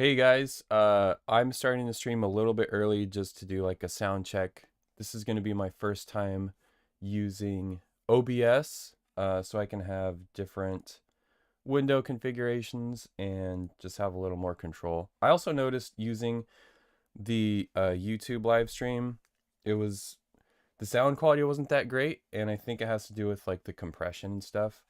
Hey guys, I'm starting the stream a little bit early just to do like a sound check. This is going to be my first time using OBS, so I can have different window configurations and just have a little more control. I also noticed using the YouTube live stream, the sound quality wasn't that great, and I think it has to do with like the compression and stuff.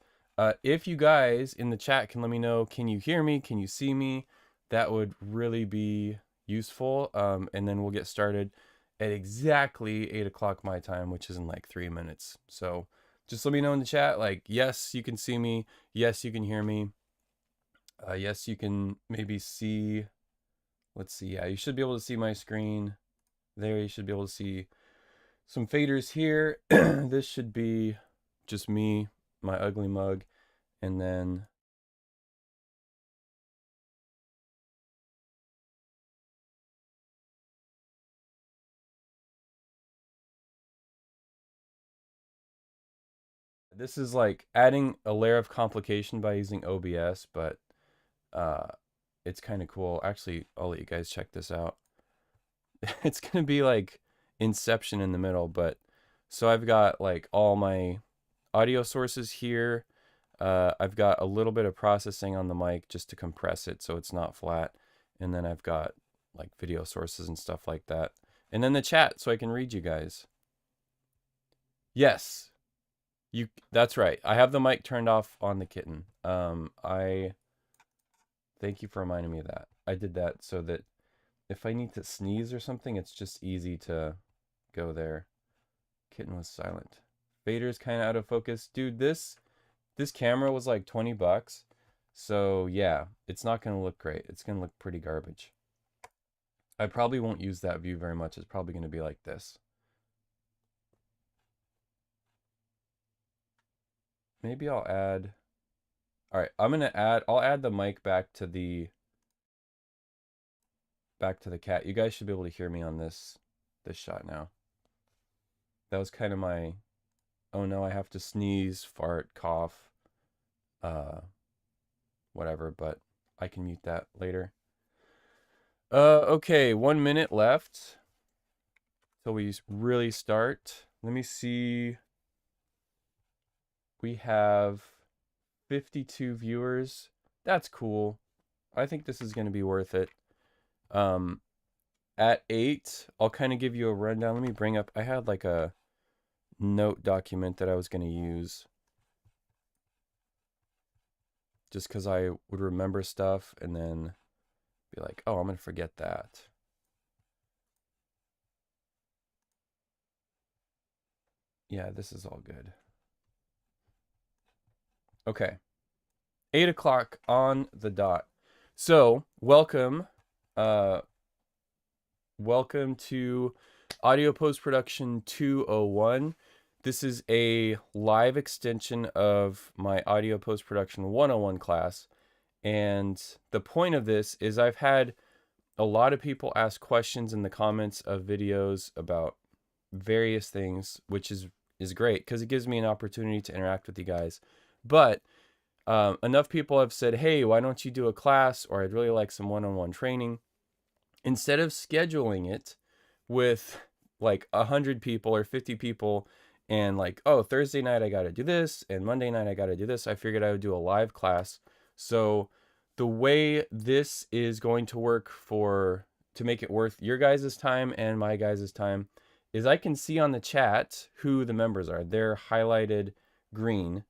If you guys in the chat can let me know, can you hear me? Can you see me? That would really be useful. And then we'll get started at exactly 8 o'clock my time, which is in like 3 minutes. So just let me know in the chat, like, yes, you can see me. Yes, you can hear me. Yes, you can maybe see. Let's see. Yeah, you should be able to see my screen there. You should be able to see some faders here. This should be just me, my ugly mug, and then this is like adding a layer of complication by using OBS, but uh, it's kind of cool. Actually, I'll let you guys check this out. It's gonna be like Inception in the middle, but so I've got like all my audio sources here. I've got a little bit of processing on the mic just to compress it so it's not flat. And then I've got like video sources and stuff like that. And then the chat so I can read you guys. Yes, that's right. I have the mic turned off on the kitten. I thank you for reminding me of that. I did that so that if I need to sneeze or something, it's just easy to go there. Kitten was silent. Vader's kind of out of focus. Dude, this camera was like 20 bucks. So yeah, it's not going to look great. It's going to look pretty garbage. I probably won't use that view very much. It's probably going to be like this. Maybe I'll add. All right, I'll add the mic back to the cat. You guys should be able to hear me on this shot now. That was kind of my, oh no, I have to sneeze, fart, cough, whatever, but I can mute that later. Okay, 1 minute left till we really start. Let me see. We have 52 viewers. That's cool. I think this is going to be worth it. At 8, I'll kind of give you a rundown. Let me bring up, I had like a note document that I was going to use just because I would remember stuff and then be like, oh, I'm going to forget that. Yeah, this is all good. Okay. 8 o'clock on the dot. So, welcome. Welcome to Audio Post-Production 201. This is a live extension of my Audio Post-Production 101 class. And the point of this is I've had a lot of people ask questions in the comments of videos about various things, which is great because it gives me an opportunity to interact with you guys. But enough people have said, hey, why don't you do a class? Or I'd really like some one-on-one training. Instead of scheduling it with like 100 people or 50 people and like, oh, Thursday night I got to do this and Monday night I got to do this, I figured I would do a live class. So the way this is going to work to make it worth your guys' time and my guys' time is I can see on the chat who the members are. They're highlighted green,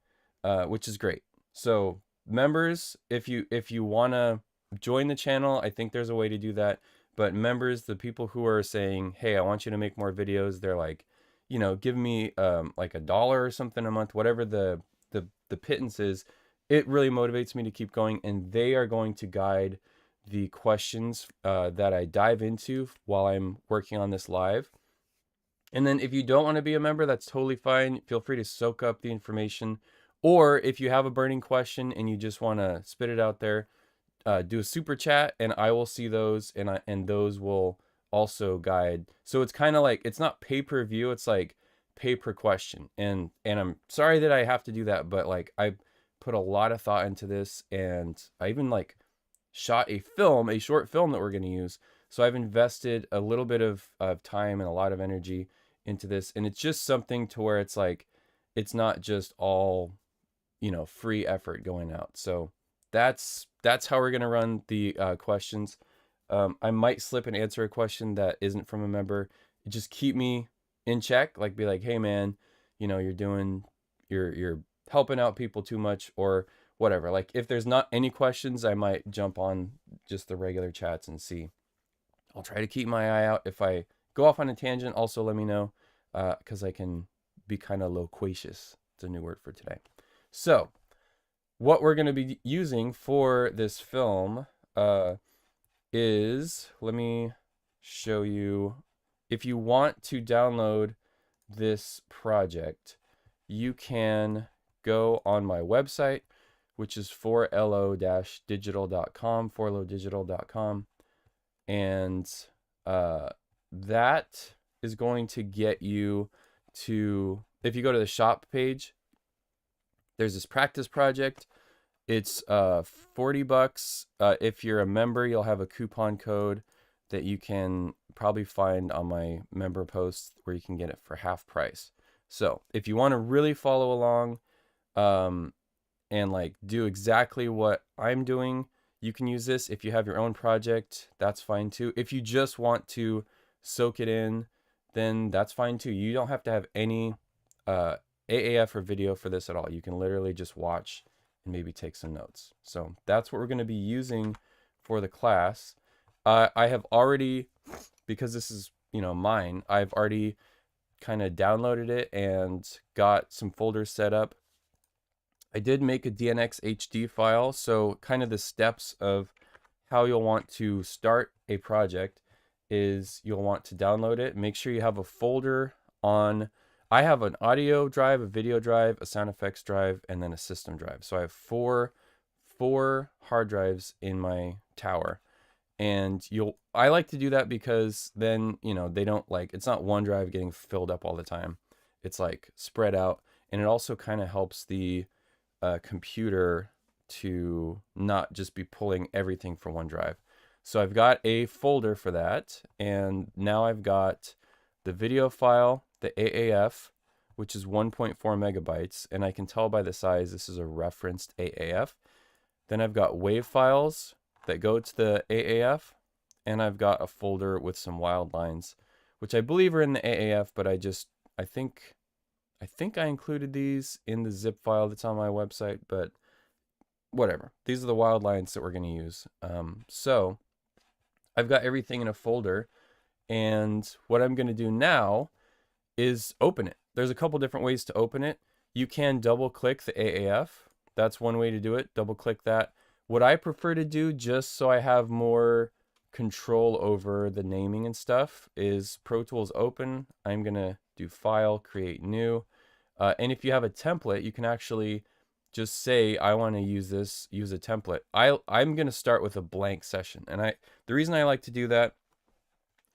which is great. So members, if you want to join the channel, I think there's a way to do that. But members, the people who are saying, hey, I want you to make more videos, they're like, you know, give me like $1 or something a month, whatever the pittance is, it really motivates me to keep going. And they are going to guide the questions that I dive into while I'm working on this live. And then if you don't want to be a member, that's totally fine. Feel free to soak up the information. Or if you have a burning question and you just want to spit it out there, do a super chat and I will see those and those will also guide. So it's kind of like, it's not pay-per-view, it's like pay per question. And I'm sorry that I have to do that, but like I put a lot of thought into this and I even like shot a film, a short film that we're going to use. So I've invested a little bit of time and a lot of energy into this, and it's just something to where it's like, it's not just all, you know, free effort going out. So that's how we're going to run the questions. I might slip and answer a question that isn't from a member. Just keep me in check, like be like, hey man, you know, you're helping out people too much or whatever. Like if there's not any questions, I might jump on just the regular chats and see. I'll try to keep my eye out. If I go off on a tangent, also let me know, because I can be kind of loquacious. It's a new word for today. So what we're going to be using for this film is, let me show you. If you want to download this project, you can go on my website, which is 4lo-digital.com, 4lodigital.com. And that is going to get you to, if you go to the shop page, there's this practice project. It's $40. If you're a member, you'll have a coupon code that you can probably find on my member posts where you can get it for half price. So if you want to really follow along and like do exactly what I'm doing, you can use this. If you have your own project, that's fine too. If you just want to soak it in, then that's fine too. You don't have to have any AAF or video for this at all. You can literally just watch and maybe take some notes. So that's what we're going to be using for the class. I have already, because this is, you know, mine, I've already kind of downloaded it and got some folders set up. I did make a DNX HD file, so kind of the steps of how you'll want to start a project is you'll want to download it. Make sure you have a folder on, I have an audio drive, a video drive, a sound effects drive, and then a system drive. So I have four hard drives in my tower. And I like to do that because then, you know, they don't like, it's not one drive getting filled up all the time. It's like spread out, and it also kind of helps the computer to not just be pulling everything from one drive. So I've got a folder for that, and now I've got the video file, the AAF, which is 1.4 megabytes, and I can tell by the size this is a referenced AAF. Then I've got WAV files that go to the AAF, and I've got a folder with some wild lines, which I believe are in the AAF, but I think I included these in the zip file that's on my website, but whatever. These are the wild lines that we're going to use. So I've got everything in a folder, and what I'm going to do now is open it. There's a couple different ways to open it. You can double click the AAF. That's one way to do it. Double click that. What I prefer to do, just so I have more control over the naming and stuff, is Pro Tools open. I'm going to do File, Create New. And if you have a template, you can actually just say, I want to use this, use a template. I'm going to start with a blank session. And the reason I like to do that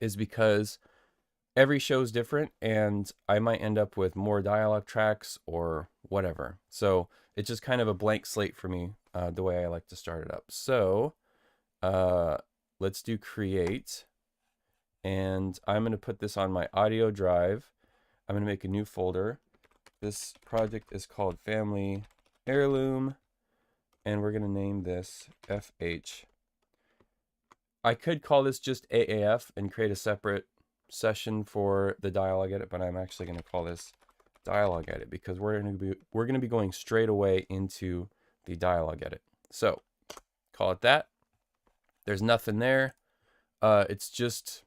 is because every show is different, and I might end up with more dialogue tracks or whatever. So it's just kind of a blank slate for me, the way I like to start it up. So let's do create, and I'm going to put this on my audio drive. I'm going to make a new folder. This project is called Family Heirloom, and we're going to name this FH. I could call this just AAF and create a separate session for the dialogue edit, but I'm actually going to call this dialogue edit because we're going to be going straight away into the dialogue edit. So call it that. There's nothing there. It's just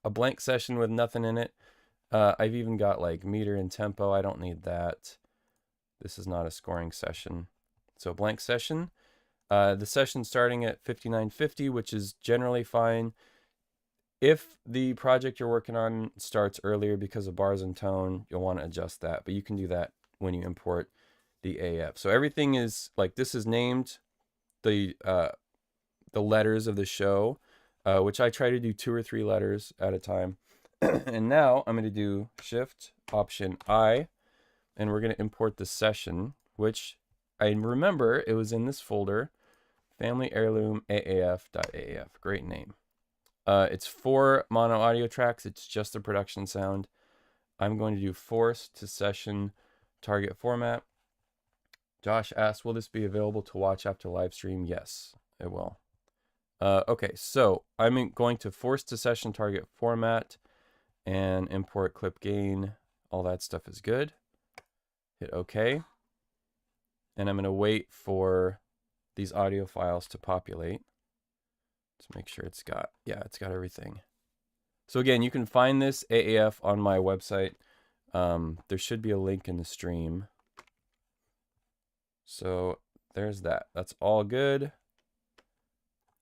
a blank session with nothing in it. I've even got like meter and tempo. I don't need that. This is not a scoring session. So blank session. The session starting at 5950, which is generally fine. If the project you're working on starts earlier because of bars and tone, you'll want to adjust that, but you can do that when you import the AF. So everything is like, this is named the letters of the show, which I try to do 2 or 3 letters at a time. And now I'm going to do Shift Option I, and we're going to import the session, which I remember it was in this folder, Family Heirloom AAF.AAF. Great name. It's 4 mono audio tracks. It's just the production sound. I'm going to do force to session target format. Josh asked, will this be available to watch after live stream? Yes, it will. Okay, so I'm going to force to session target format and import clip gain. All that stuff is good. Hit OK. And I'm going to wait for these audio files to populate. Let's make sure it's got, yeah, it's got everything. So again, you can find this AAF on my website. There should be a link in the stream. So there's that. That's all good.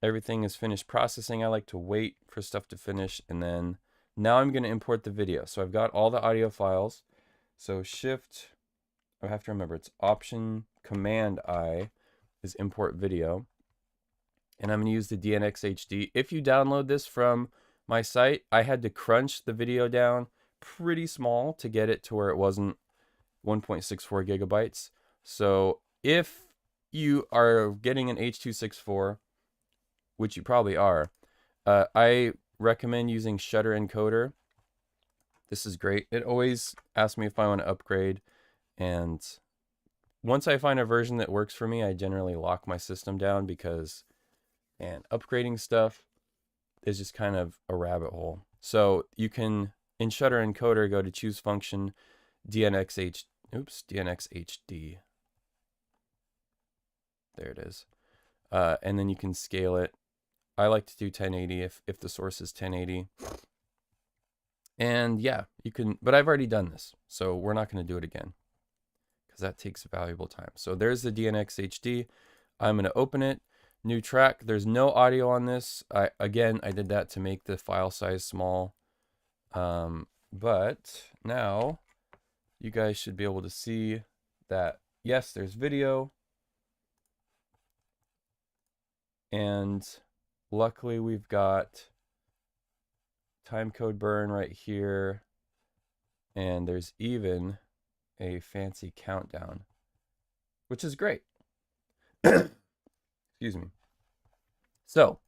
Everything is finished processing. I like to wait for stuff to finish, and then now I'm going to import the video. So I've got all the audio files. So Shift, I have to remember it's Option Command I is import video. And I'm going to use the DNX HD. If you download this from my site, I had to crunch the video down pretty small to get it to where it wasn't 1.64 gigabytes. So if you are getting an H.264, which you probably are, I recommend using Shutter Encoder. This is great. It always asks me if I want to upgrade, and once I find a version that works for me, I generally lock my system down because, man, upgrading stuff is just kind of a rabbit hole. So you can, in Shutter Encoder, go to choose function DNX HD. There it is. And then you can scale it. I like to do 1080 if the source is 1080. And yeah, you can, but I've already done this, so we're not going to do it again because that takes valuable time. So there's the DNX HD. I'm going to open it. New track. There's no audio on this. I did that to make the file size small. But now you guys should be able to see that, yes, there's video. And luckily we've got timecode burn right here. And there's even a fancy countdown, which is great. Excuse me. So,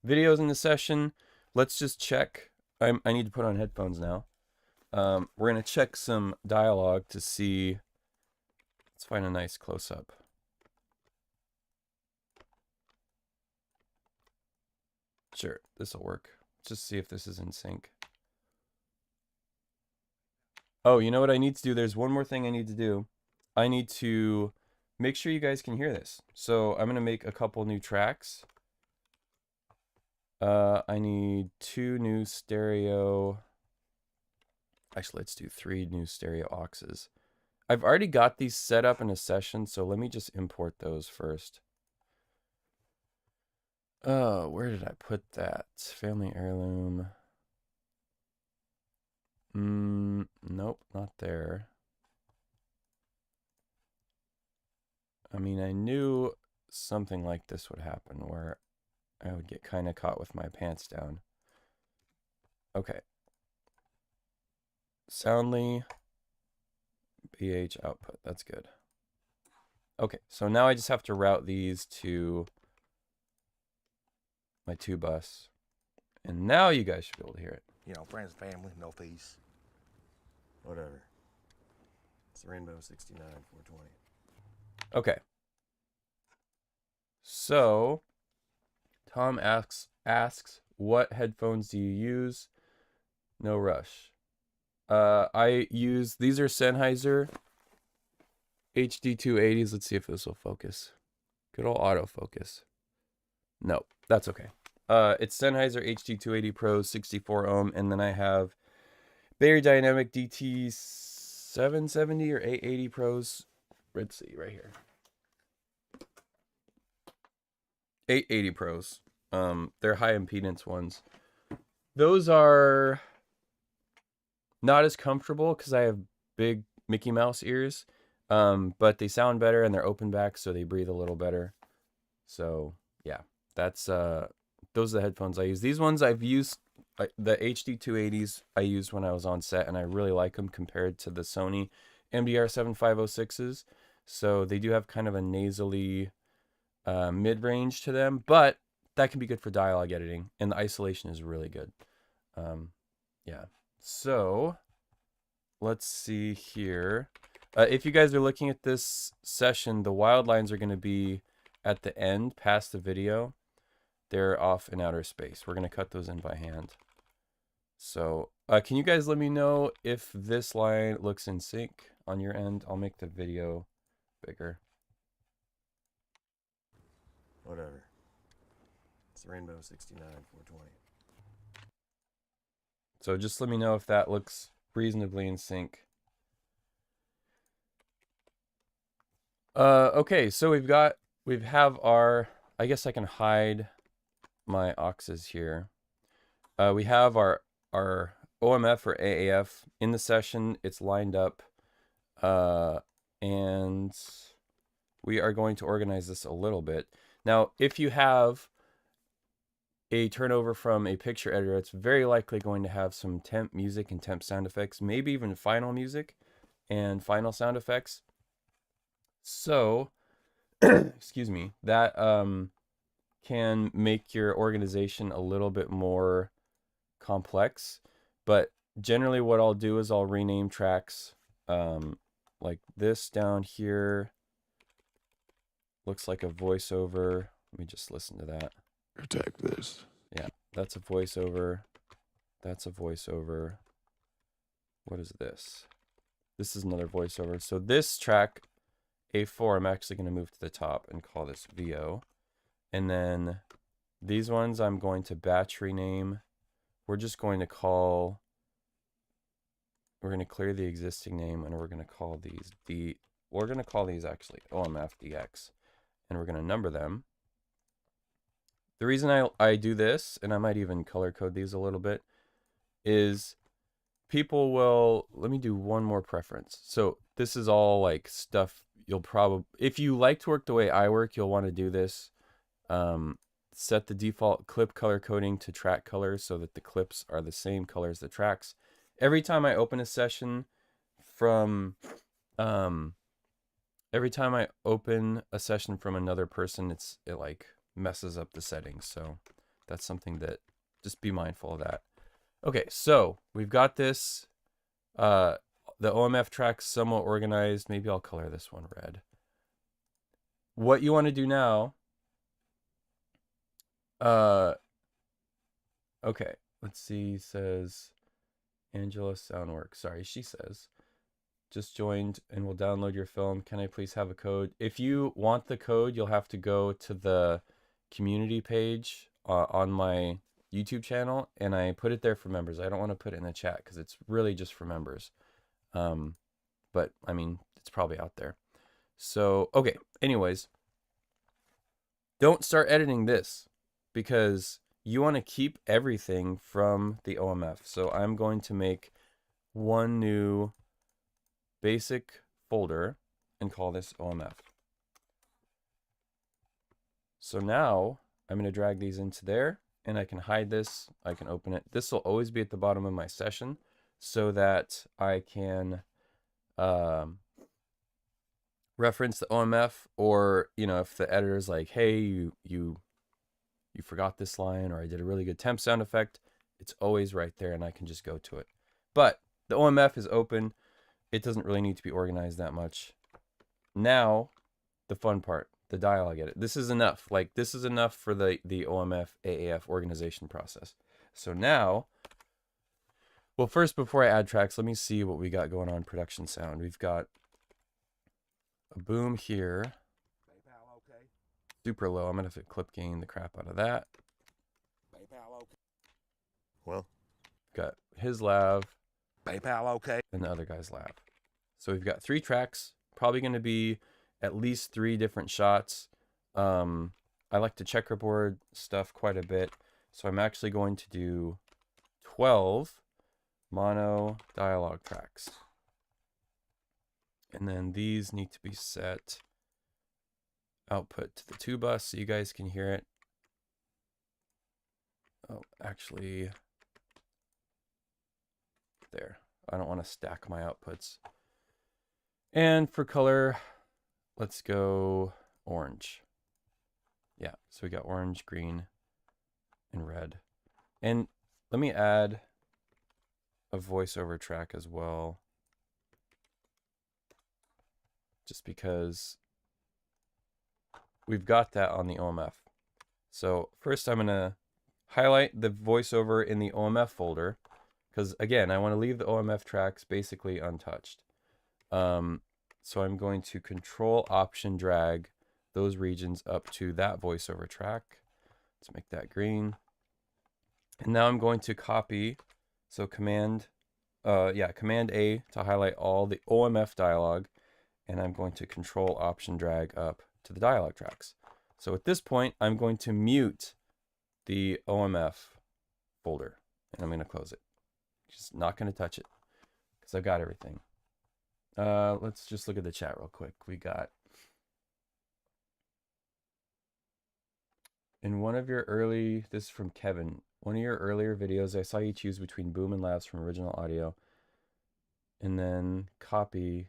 videos in the session. Let's just check. I need to put on headphones now. We're going to check some dialogue to see. Let's find a nice close-up. Sure, this will work. Just see if this is in sync. Oh, you know what I need to do? There's one more thing I need to do. I need to make sure you guys can hear this. So I'm going to make a couple new tracks. I need 2 new stereo. Actually, let's do 3 new stereo auxes. I've already got these set up in a session, so let me just import those first. Oh, where did I put that? Family Heirloom. Nope, not there. I mean, I knew something like this would happen where I would get kind of caught with my pants down. Okay. Soundly BH output. That's good. Okay, so now I just have to route these to my 2 bus. And now you guys should be able to hear it. You know, friends, family, no fees. Whatever. It's Rainbow 69 420. Okay. So Tom asks, what headphones do you use? No rush. I use, these are Sennheiser HD280s. Let's see if this will focus. Good old autofocus. No, that's okay. It's Sennheiser HD280 Pros 64 ohm, and then I have Barry Dynamic DT770 or 880 Pros. Let's see right here. 880 Pros. They're high impedance ones. Those are not as comfortable because I have big Mickey Mouse ears, but they sound better and they're open back, so they breathe a little better. So yeah, that's those are the headphones I use. These ones I've used, the HD280s I used when I was on set, and I really like them compared to the Sony MDR 7506s. So they do have kind of a nasally mid-range to them, but that can be good for dialogue editing, and the isolation is really good. Yeah. So let's see here. If you guys are looking at this session, the wild lines are going to be at the end, past the video. They're off in outer space. We're going to cut those in by hand. So can you guys let me know if this line looks in sync on your end? I'll make the video bigger. Whatever. It's Rainbow 69 420. So just let me know if that looks reasonably in sync. Okay, so we have our, I guess I can hide my auxes here. We have our OMF or AAF in the session. It's lined up, and we are going to organize this a little bit. Now, if you have a turnover from a picture editor, it's very likely going to have some temp music and temp sound effects, maybe even final music and final sound effects. So, excuse me, that can make your organization a little bit more complex. But generally what I'll do is I'll rename tracks like this down here. Looks like a voiceover. Let me just listen to that. Attack this. Yeah, that's a voiceover. That's a voiceover. What is this? This is another voiceover. So this track, A4, I'm actually going to move to the top and call this VO. And then these ones I'm going to batch rename. We're just going to call, we're going to clear the existing name and we're going to call these we're going to call these actually OMFDX. And we're going to number them. The reason I do this, and I might even color code these a little bit, is people will, let me do one more preference. So this is all like stuff you'll probably, if you like to work the way I work, you'll want to do this. Set the default clip color coding to track colors so that the clips are the same color as the tracks. Every time I open a session from, every time I open a session from another person, it like messes up the settings. So that's something that, just be mindful of that. Okay, so we've got this, the OMF track's somewhat organized. Maybe I'll color this one red. What you want to do now, okay, let's see, says Angela Soundwork. Sorry, she says, just joined and will download your film. Can I please have a code? If you want the code, you'll have to go to the community page on my YouTube channel, and I put it there for members. I don't want to put it in the chat because it's really just for members. But I mean, it's probably out there. So, okay, anyways, don't start editing this because you want to keep everything from the OMF. So I'm going to make one new basic folder and call this OMF. So now I'm going to drag these into there and I can hide this. I can open it. This will always be at the bottom of my session so that I can reference the OMF, or, you know, if the editor's like, hey, you forgot this line, or I did a really good temp sound effect, it's always right there and I can just go to it. But the OMF is open. It doesn't really need to be organized that much. Now, the fun part, the dialogue edit. This is enough. Like, this is enough for the OMF AAF organization process. So now, well, first, before I add tracks, let me see what we got going on production sound. We've got a boom here. PayPal okay? Super low. I'm going to have to clip gain the crap out of that. PayPal okay? Well, Got his lav. PayPal okay? And the other guy's lav. So we've got 3 tracks, probably going to be at least 3 different shots. I like to checkerboard stuff quite a bit, so I'm actually going to do 12 mono dialogue tracks. And then these need to be set output to the 2 bus so you guys can hear it. Oh, actually, there. I don't want to stack my outputs. And for color, let's go orange. Yeah, so we got orange, green, and red. And let me add a voiceover track as well, just because we've got that on the OMF. So first I'm going to highlight the voiceover in the OMF folder, because again, I want to leave the OMF tracks basically untouched. So I'm going to Control-Option drag those regions up to that voiceover track. Let's make that green. And now I'm going to copy, so Command A to highlight all the OMF dialogue, and I'm going to Control-Option drag up to the dialogue tracks. So at this point, I'm going to mute the OMF folder, and I'm going to close it. Just not going to touch it because I've got everything. Let's just look at the chat real quick. We got, in one of your early, this is from Kevin, one of your earlier videos, I saw you choose between boom and laughs from original audio and then copy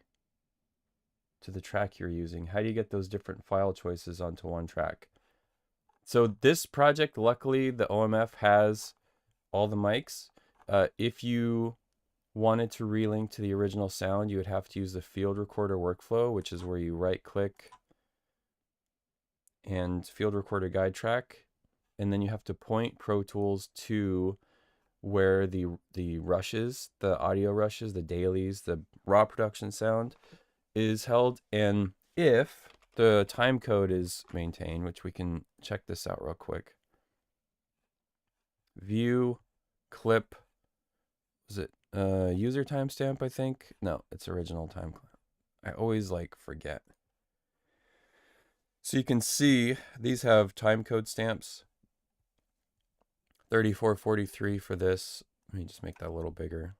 to the track you're using. How do you get those different file choices onto one track? So this project, luckily, the OMF has all the mics. If you wanted to relink to the original sound, you would have to use the field recorder workflow, which is where you right click and field recorder guide track, and then you have to point Pro Tools to where the rushes, the audio rushes, the dailies, the raw production sound is held. And if the time code is maintained, which we can check this out real quick, view clip, is it user timestamp? I think no, it's original time. I always forget. So you can see these have time code stamps. 3443 for this. Let me just make that a little bigger.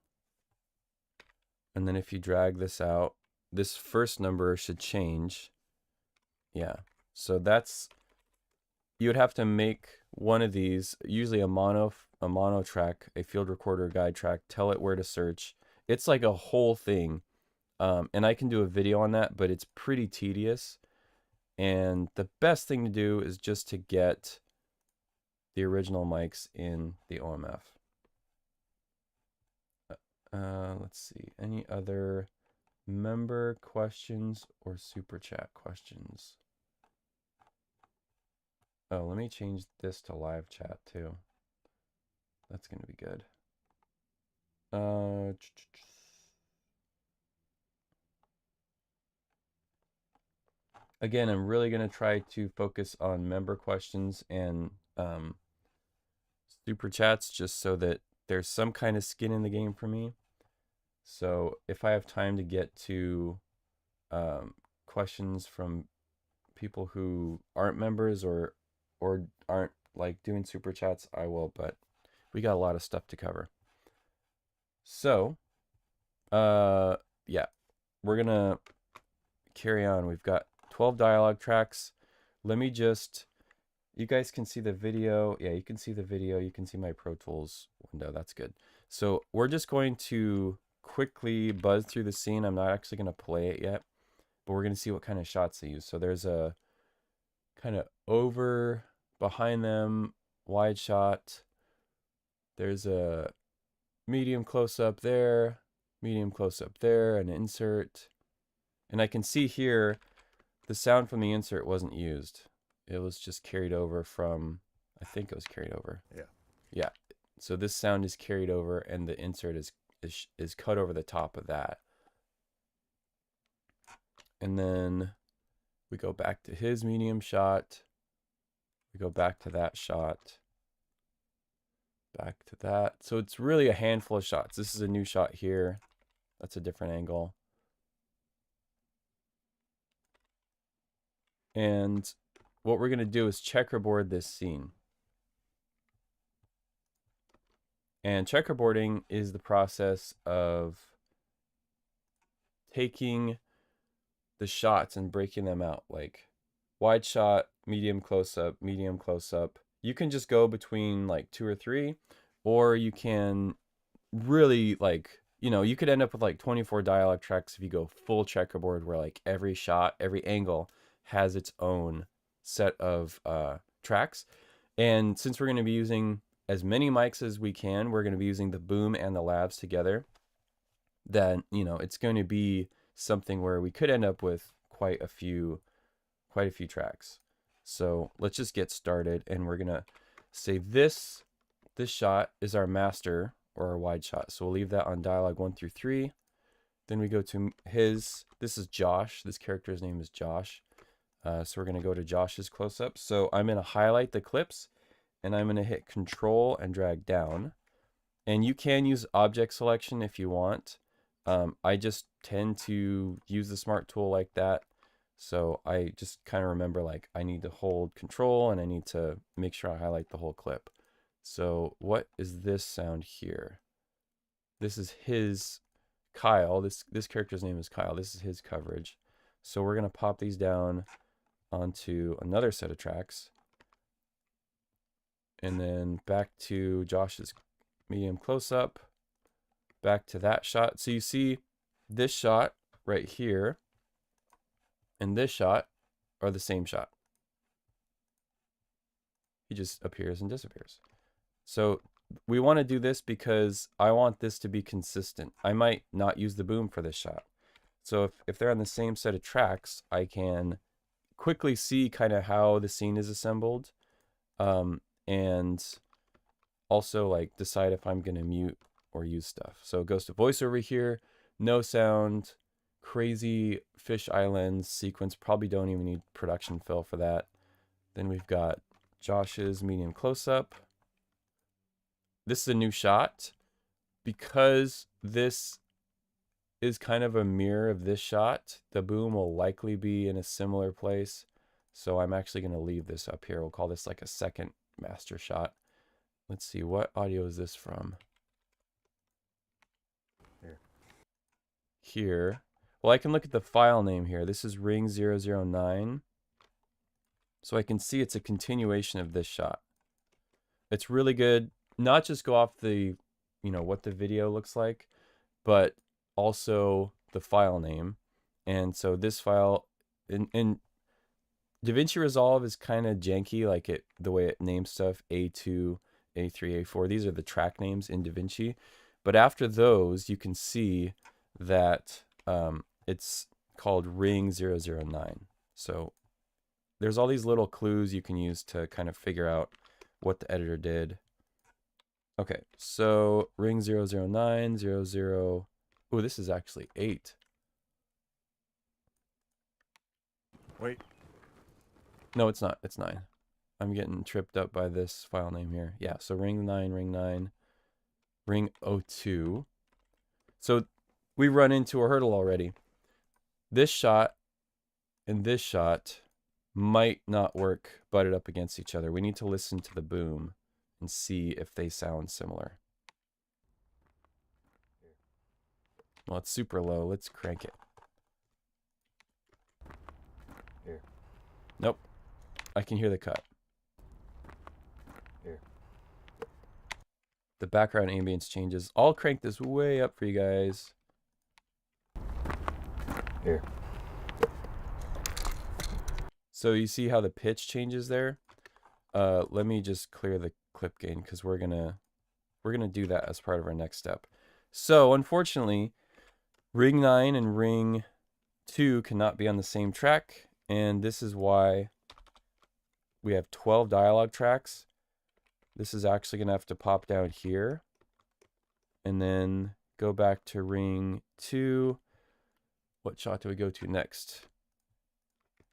And then if you drag this out, this first number should change. Yeah. So that's, you would have to make one of these, usually a mono track, a field recorder guide track, tell it where to search. It's like a whole thing. And I can do a video on that, but it's pretty tedious. And the best thing to do is just to get the original mics in the OMF. Let's see, any other member questions or super chat questions? Oh, let me change this to live chat too. That's gonna be good. Again, I'm really gonna try to focus on member questions and super chats, just so that there's some kind of skin in the game for me. So if I have time to get to questions from people who aren't members or aren't doing super chats, I will, but we got a lot of stuff to cover. So yeah, we're gonna carry on. We've got 12 dialogue tracks. Let me just, you guys can see the video. Yeah, you can see the video. You can see my Pro Tools window. That's good. So we're just going to quickly buzz through the scene. I'm not actually going to play it yet, but we're going to see what kind of shots they use. So there's a kind of over, behind them, wide shot. There's a medium close-up there, medium close-up there, an insert. And I can see here the sound from the insert wasn't used. It was just carried over from, I think it was carried over. Yeah. Yeah. So this sound is carried over and the insert is cut over the top of that. And then we go back to his medium shot. We go back to that shot. Back to that. So it's really a handful of shots. This is a new shot here. That's a different angle. And what we're going to do is checkerboard this scene. And checkerboarding is the process of taking the shots and breaking them out, like wide shot, medium close-up, medium close-up. You can just go between 2 or 3, or you can really you could end up with 24 dialogue tracks if you go full checkerboard, where every shot, every angle has its own set of tracks. And since we're going to be using as many mics as we can, we're going to be using the boom and the lavs together. Then, you know, it's going to be something where we could end up with quite a few tracks. So let's just get started, and we're going to say this shot is our master or our wide shot. So we'll leave that on dialogue 1 through 3. Then we go to this is Josh. This character's name is Josh. So we're going to go to Josh's close-up. So I'm going to highlight the clips, and I'm going to hit Control and drag down. And you can use object selection if you want. I just tend to use the smart tool like that. So I just kind of remember, like, I need to hold Control and I need to make sure I highlight the whole clip. So what is this sound here? This is his Kyle. This character's name is Kyle. This is his coverage. So we're going to pop these down onto another set of tracks. And then back to Josh's medium close-up. Back to that shot. So you see this shot right here and this shot are the same shot. He just appears and disappears. So we want to do this because I want this to be consistent. I might not use the boom for this shot. So if they're on the same set of tracks, I can quickly see kind of how the scene is assembled, and also like decide if I'm going to mute or use stuff. So it goes to voiceover here, no sound, crazy fish islands sequence. Probably don't even need production fill for that. Then we've got Josh's medium close-up. This is a new shot. Because this is kind of a mirror of this shot, the boom will likely be in a similar place. So I'm actually going to leave this up here. We'll call this like a second master shot. Let's see, what audio is this from? Here. Well, I can look at the file name here. This is ring 009. So I can see it's a continuation of this shot. It's really good. Not just go off the, you know, what the video looks like, but also the file name. And so this file in DaVinci Resolve is kind of janky, like the way it names stuff, A2, A3, A4. These are the track names in DaVinci. But after those, you can see that it's called ring 009. So there's all these little clues you can use to kind of figure out what the editor did. Okay, so ring 009, 00. Oh, this is actually 8. Wait. No, it's not. It's 9. I'm getting tripped up by this file name here. Yeah, so ring 9, ring 02. So we run into a hurdle already. This shot and this shot might not work butted up against each other. We need to listen to the boom and see if they sound similar. Well, it's super low. Let's crank it. Here. Nope. I can hear the cut. Here. The background ambience changes. I'll crank this way up for you guys. Here. So you see how the pitch changes there? Let me just clear the clip gain because we're gonna do that as part of our next step. So unfortunately, ring 9 and ring 2 cannot be on the same track, and this is why we have 12 dialogue tracks. This is actually gonna have to pop down here and then go back to ring 2. What shot do we go to next?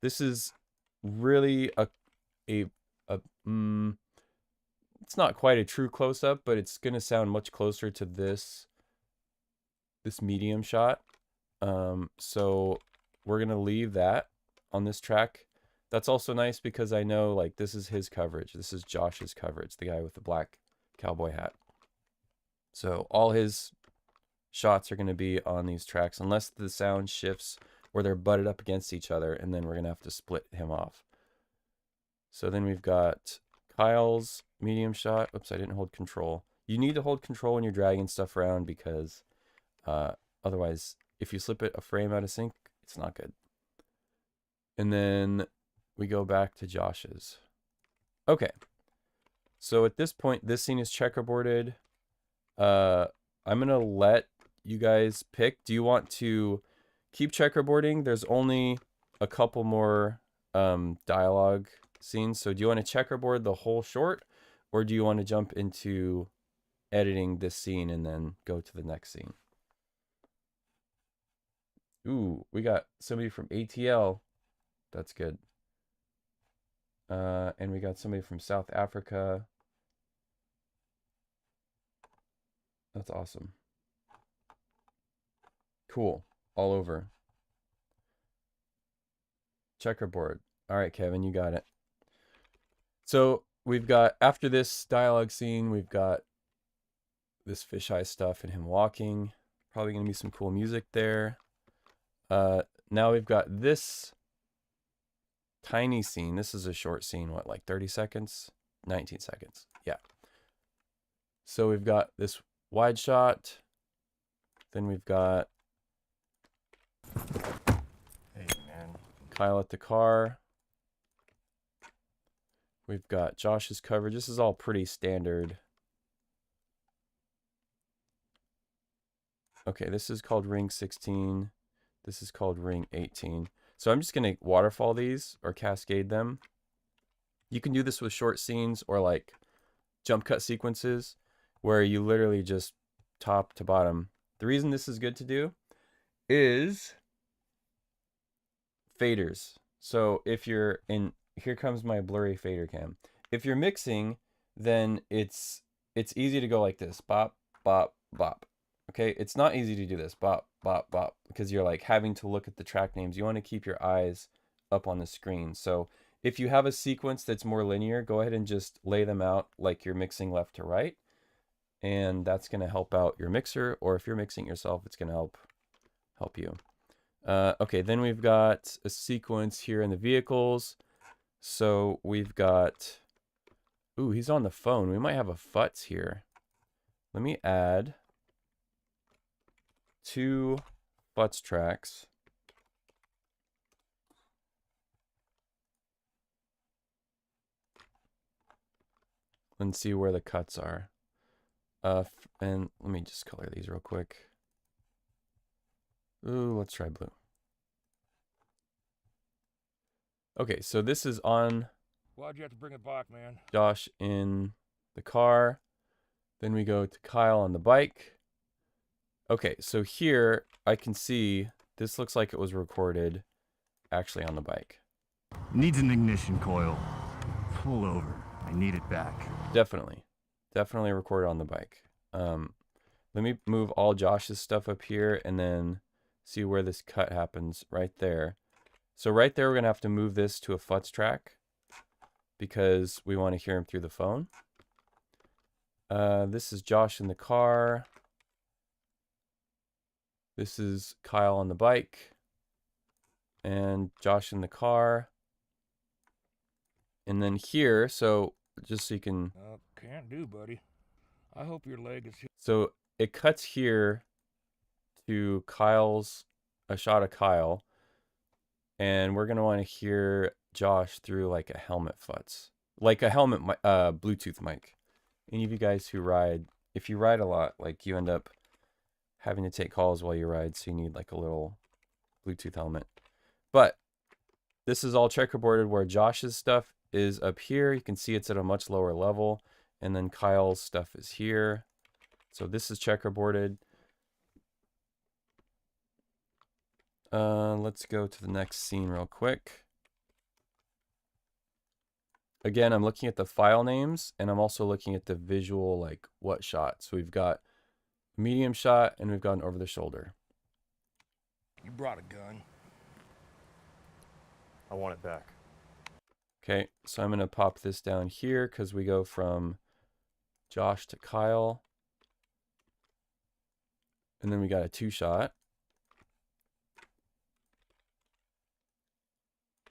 This is really it's not quite a true close-up, but it's going to sound much closer to this medium shot. So we're going to leave that on this track. That's also nice because I know, like, this is his coverage. This is Josh's coverage, the guy with the black cowboy hat. So all his shots are going to be on these tracks unless the sound shifts or they're butted up against each other, and then we're going to have to split him off. So then we've got Kyle's medium shot. Oops, I didn't hold control. You need to hold control when you're dragging stuff around because otherwise, if you slip it a frame out of sync, it's not good. And then we go back to Josh's. Okay. So at this point, this scene is checkerboarded. I'm going to let you guys pick. Do you want to keep checkerboarding? There's only a couple more dialogue scenes. So do you want to checkerboard the whole short, or do you want to jump into editing this scene and then go to the next scene? Ooh, we got somebody from ATL. That's good. And we got somebody from South Africa. That's awesome. Cool. All over. Checkerboard. All right, Kevin, you got it. So we've got, after this dialogue scene, we've got this fisheye stuff and him walking. Probably going to be some cool music there. Now we've got this tiny scene. This is a short scene, what, like 30 seconds? 19 seconds. Yeah. So we've got this wide shot. Then we've got Kyle at the car. We've got Josh's coverage. This is all pretty standard. Okay, this is called ring 16. This is called ring 18. So I'm just going to waterfall these or cascade them. You can do this with short scenes or like jump cut sequences where you literally just top to bottom. The reason this is good to do is faders. So if you're in, here comes my blurry fader cam. If you're mixing, then it's easy to go like this, bop, bop, bop. Okay, it's not easy to do this, bop, bop, bop, because you're like having to look at the track names. You want to keep your eyes up on the screen. So if you have a sequence that's more linear, go ahead and just lay them out like you're mixing left to right. And that's going to help out your mixer, or if you're mixing yourself, it's going to help you. Okay, then we've got a sequence here in the vehicles. So we've got, ooh, he's on the phone. We might have a futz here. Let me add 2 futz tracks. And see where the cuts are. And let me just color these real quick. Ooh, let's try blue. Okay, so this is on Why'd you have to bring it back, man? Josh in the car. Then we go to Kyle on the bike. Okay, so here I can see this looks like it was recorded actually on the bike. Needs an ignition coil. Pull over. I need it back. Definitely recorded on the bike. Let me move all Josh's stuff up here and then see where this cut happens right there. So right there, we're gonna have to move this to a futz track because we want to hear him through the phone. This is Josh in the car. This is Kyle on the bike and Josh in the car. And then here, so just so you can... Can't do, buddy. I hope your leg is... So it cuts here to Kyle's, a shot of Kyle. And we're going to want to hear Josh through like a helmet futz. Like a helmet Bluetooth mic. Any of you guys who ride, if you ride a lot, like you end up having to take calls while you ride, so you need like a little Bluetooth helmet. But this is all checkerboarded where Josh's stuff is up here. You can see it's at a much lower level. And then Kyle's stuff is here. So this is checkerboarded. Let's go to the next scene real quick. Again, I'm looking at the file names and I'm also looking at the visual, like what shot. So we've got medium shot and we've got an over the shoulder. You brought a gun. I want it back. Okay, so I'm going to pop this down here because we go from Josh to Kyle. And then we got a 2-shot.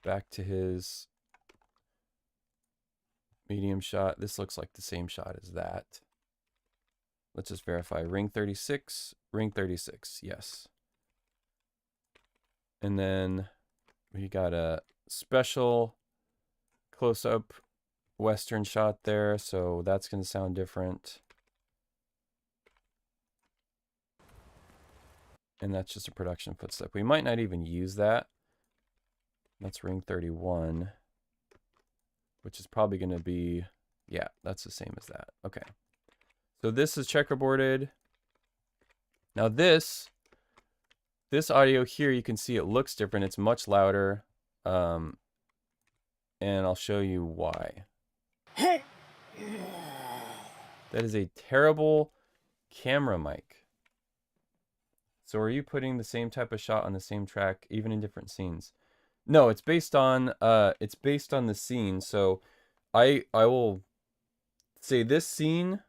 Back to his medium shot. This looks like the same shot as that. Let's just verify. Ring 36, ring 36, yes. And then we got a special close-up Western shot there, so that's going to sound different. And that's just a production footstep. We might not even use that. That's ring 31, which is probably going to be, yeah, that's the same as that. Okay. So this is checkerboarded. Now this audio here, you can see it looks different. It's much louder. And I'll show you why. That is a terrible camera mic. So are you putting the same type of shot on the same track, even in different scenes? No, it's based on the scene. So I will say this scene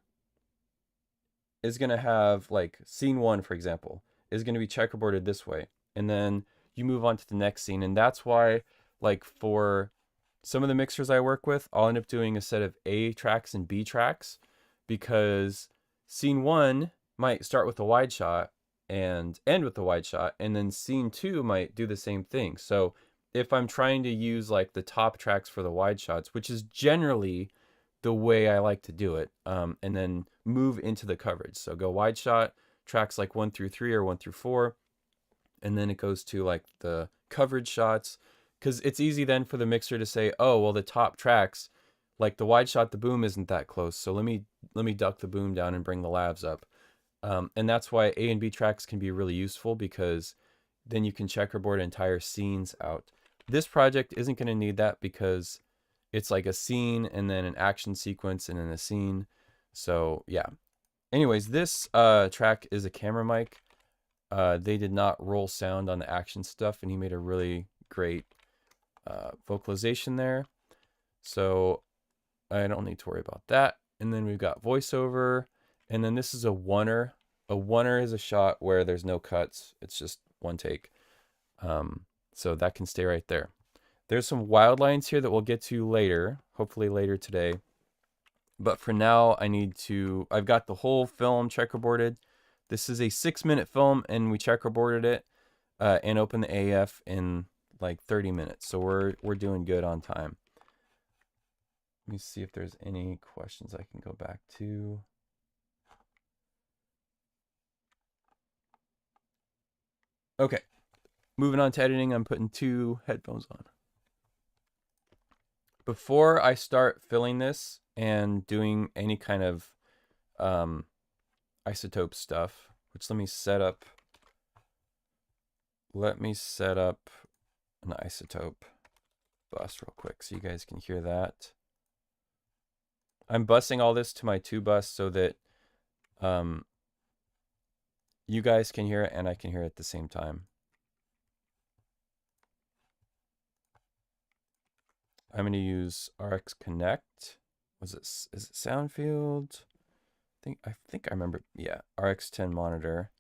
is gonna have, like, scene 1, for example, is gonna be checkerboarded this way, and then you move on to the next scene. And that's why, like, for some of the mixers I work with, I'll end up doing a set of A tracks and B tracks, because scene 1 might start with a wide shot and end with the wide shot, and then scene 2 might do the same thing. So if I'm trying to use, like, the top tracks for the wide shots, which is generally the way I like to do it, and then move into the coverage. So go wide shot, tracks like 1 through 3 or 1 through 4, and then it goes to, like, the coverage shots, because it's easy then for the mixer to say, oh, well, the top tracks, like the wide shot, the boom isn't that close, so let me duck the boom down and bring the lavs up. And that's why A and B tracks can be really useful, because then you can checkerboard entire scenes out. This project isn't going to need that, because it's like a scene and then an action sequence and then a scene. So yeah. Anyways, this track is a camera mic. They did not roll sound on the action stuff, and he made a really great vocalization there. So I don't need to worry about that. And then we've got voiceover. And then this is a oneer. A oneer is a shot where there's no cuts. It's just one take. So that can stay right there. There's some wild lines here that we'll get to later, hopefully later today. But for now, I've got the whole film checkerboarded. This is a 6-minute film, and we checkerboarded it and opened the AAF in like 30 minutes. So we're doing good on time. Let me see if there's any questions I can go back to. Okay, moving on to editing. I'm putting 2 headphones on. Before I start filling this and doing any kind of isotope stuff, which let me set up an isotope bus real quick so you guys can hear that. I'm busing all this to my 2 bus so that you guys can hear it and I can hear it at the same time. I'm going to use RX Connect. Is it Soundfield? I think I remember. Yeah, RX10 monitor.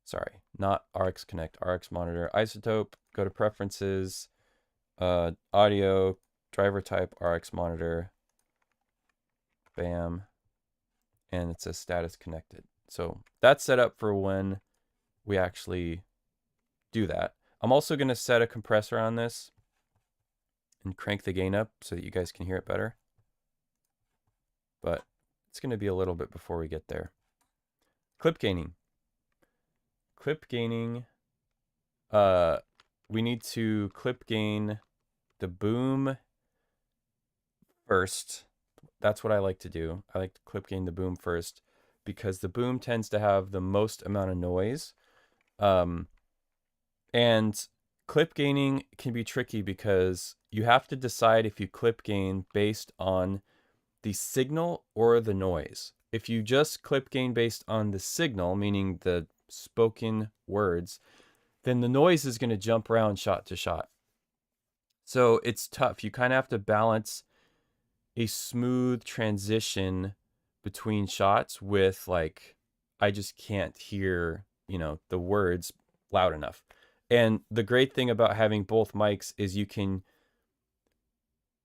Sorry, not RX Connect, RX monitor. Isotope, go to preferences, audio, driver type, RX monitor. Bam. And it says status connected. So that's set up for when we actually do that. I'm also going to set a compressor on this and crank the gain up so that you guys can hear it better. But it's going to be a little bit before we get there. Clip gaining. Clip gaining. We need to clip gain the boom first. That's what I like to do. I like to clip gain the boom first because the boom tends to have the most amount of noise. And clip gaining can be tricky because you have to decide if you clip gain based on the signal or the noise. If you just clip gain based on the signal, meaning the spoken words, then the noise is going to jump around shot to shot. So it's tough. You kind of have to balance a smooth transition between shots with, like, I just can't hear, the words loud enough. And the great thing about having both mics is you can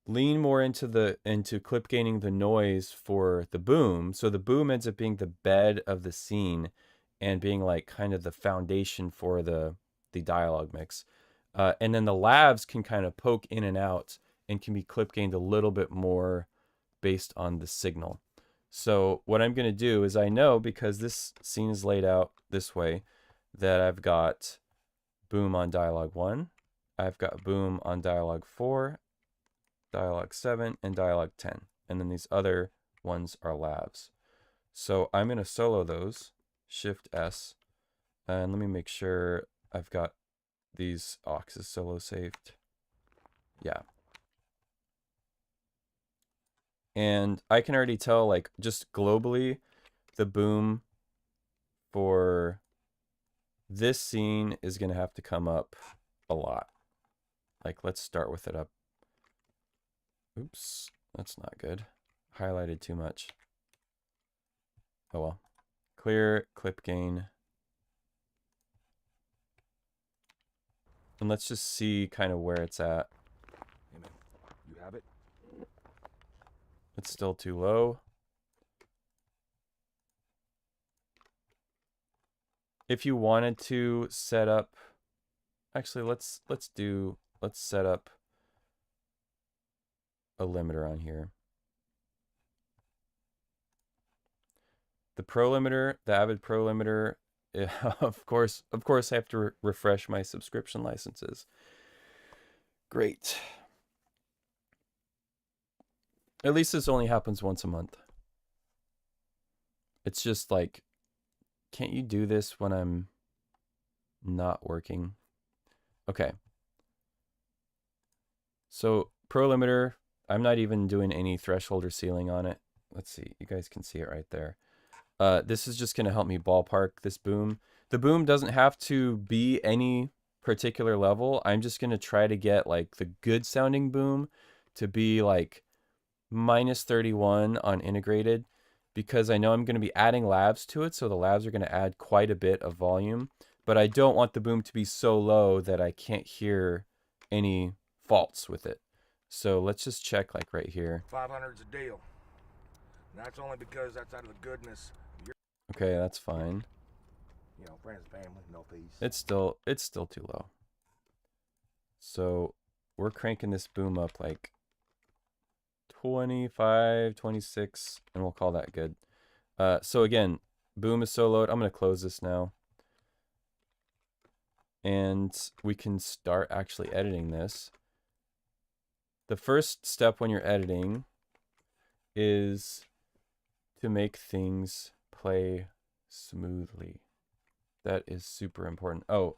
lean more into clip gaining the noise for the boom. So the boom ends up being the bed of the scene and being like kind of the foundation for the dialogue mix. And then the lavs can kind of poke in and out and can be clip gained a little bit more based on the signal. So what I'm going to do is, I know because this scene is laid out this way, that I've got boom on dialogue 1, I've got boom on dialogue 4, dialogue 7, and dialogue 10. And then these other ones are lavs. So I'm going to solo those, Shift S, and let me make sure I've got these auxes solo saved. Yeah. And I can already tell, like, just globally, the boom for this scene is going to have to come up a lot. Like, let's start with it up. Oops, that's not good. Highlighted too much. Oh well. Clear, clip gain. And let's just see kind of where it's at. Hey man, you have it? It's still too low. If you wanted to set up, actually let's set up a limiter on here. The Pro limiter, the Avid Pro limiter, of course I have to refresh my subscription licenses. Great. At least this only happens once a month. It's just like, can't you do this when I'm not working? Okay. So Pro limiter, I'm not even doing any threshold or ceiling on it. Let's see, you guys can see it right there. This is just going to help me ballpark this boom. The boom doesn't have to be any particular level. I'm just going to try to get like the good sounding boom to be like -31 on integrated, because I know I'm going to be adding lavs to it. So the lavs are going to add quite a bit of volume, but I don't want the boom to be so low that I can't hear any faults with it. So let's just check like right here. 500's a deal. And that's only because that's out of the goodness of your, Okay, that's fine. you know, friends, family, no fees. It's still too low. So we're cranking this boom up like 25, 26, and we'll call that good. So again, boom is soloed. I'm going to close this now. And we can start actually editing this. The first step when you're editing is to make things play smoothly. That is super important. Oh,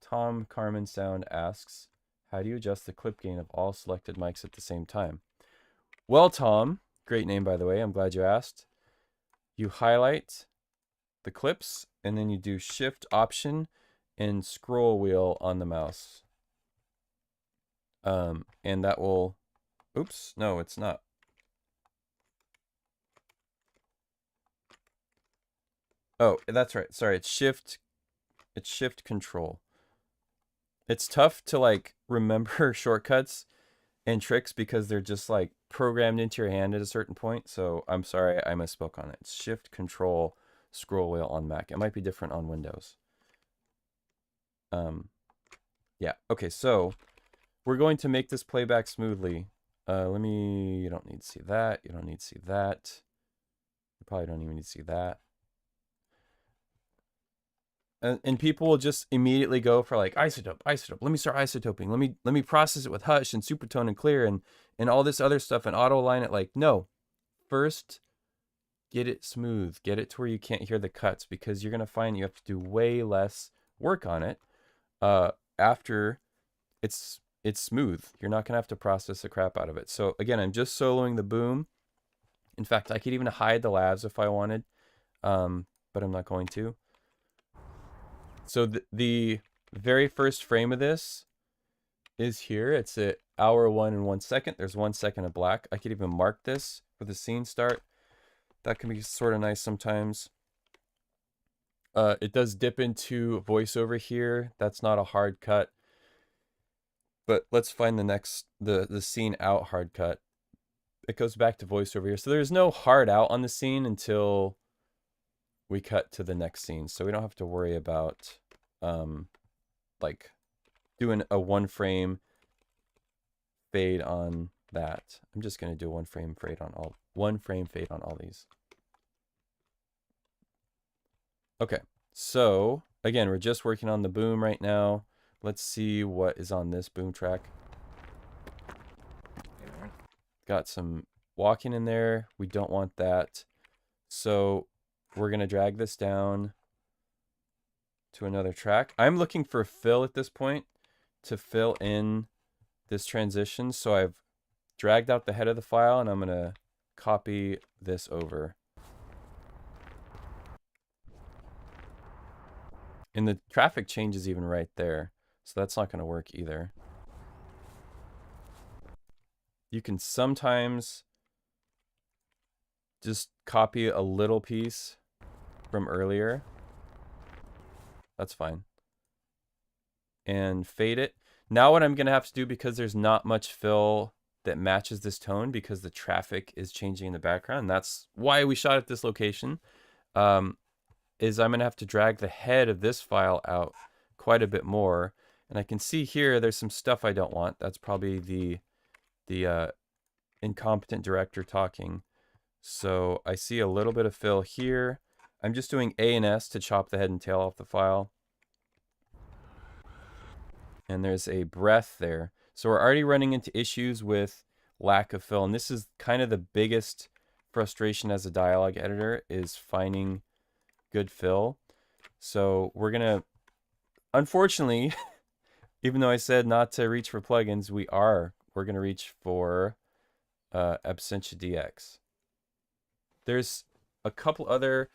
Tom Carmen Sound asks, how do you adjust the clip gain of all selected mics at the same time? Well, Tom, great name by the way, I'm glad you asked. You highlight the clips and then you do Shift Option and scroll wheel on the mouse. And that will, oops, no, it's not. Oh, that's right. Sorry, it's Shift Control. It's tough to like remember shortcuts and tricks because they're just like programmed into your hand at a certain point. So I'm sorry, I misspoke on it. It's Shift Control scroll wheel on Mac. It might be different on Windows. Yeah. Okay, so we're going to make this playback smoothly. You don't need to see that. You don't need to see that. You probably don't even need to see that. And people will just immediately go for like isotope. Let me start isotoping. Let me process it with hush and supertone and clear and all this other stuff and auto align it. Like, no, first get it smooth, get it to where you can't hear the cuts, because you're gonna find you have to do way less work on it after it's smooth. You're not gonna have to process the crap out of it. So again, I'm just soloing the boom. In fact, I could even hide the lavs if I wanted, but I'm not going to. So the very first frame of this is here. It's at hour 1 and 1 second. There's 1 second of black. I could even mark this for the scene start. That can be sort of nice sometimes. It does dip into voiceover here. That's not a hard cut. But let's find the next, the scene out hard cut. It goes back to voiceover here. So there's no hard out on the scene until we cut to the next scene. So we don't have to worry about like doing a 1 frame fade on that. I'm just going to do one frame fade on all these. Okay, so again, we're just working on the boom right now. Let's see what is on this boom track. Got some walking in there. We don't want that. So we're going to drag this down to another track. I'm looking for fill at this point to fill in this transition. So I've dragged out the head of the file and I'm going to copy this over. And the traffic change is even right there. So that's not going to work either. You can sometimes just copy a little piece from earlier. That's fine. And fade it. Now what I'm going to have to do, because there's not much fill that matches this tone because the traffic is changing in the background, and that's why we shot at this location, is I'm going to have to drag the head of this file out quite a bit more. And I can see here there's some stuff I don't want. That's probably the incompetent director talking. So I see a little bit of fill here. I'm just doing A and S to chop the head and tail off the file. And there's a breath there. So we're already running into issues with lack of fill. And this is kind of the biggest frustration as a dialogue editor, is finding good fill. So we're going to, unfortunately, even though I said not to reach for plugins, we're going to reach for Absentia DX. There's a couple other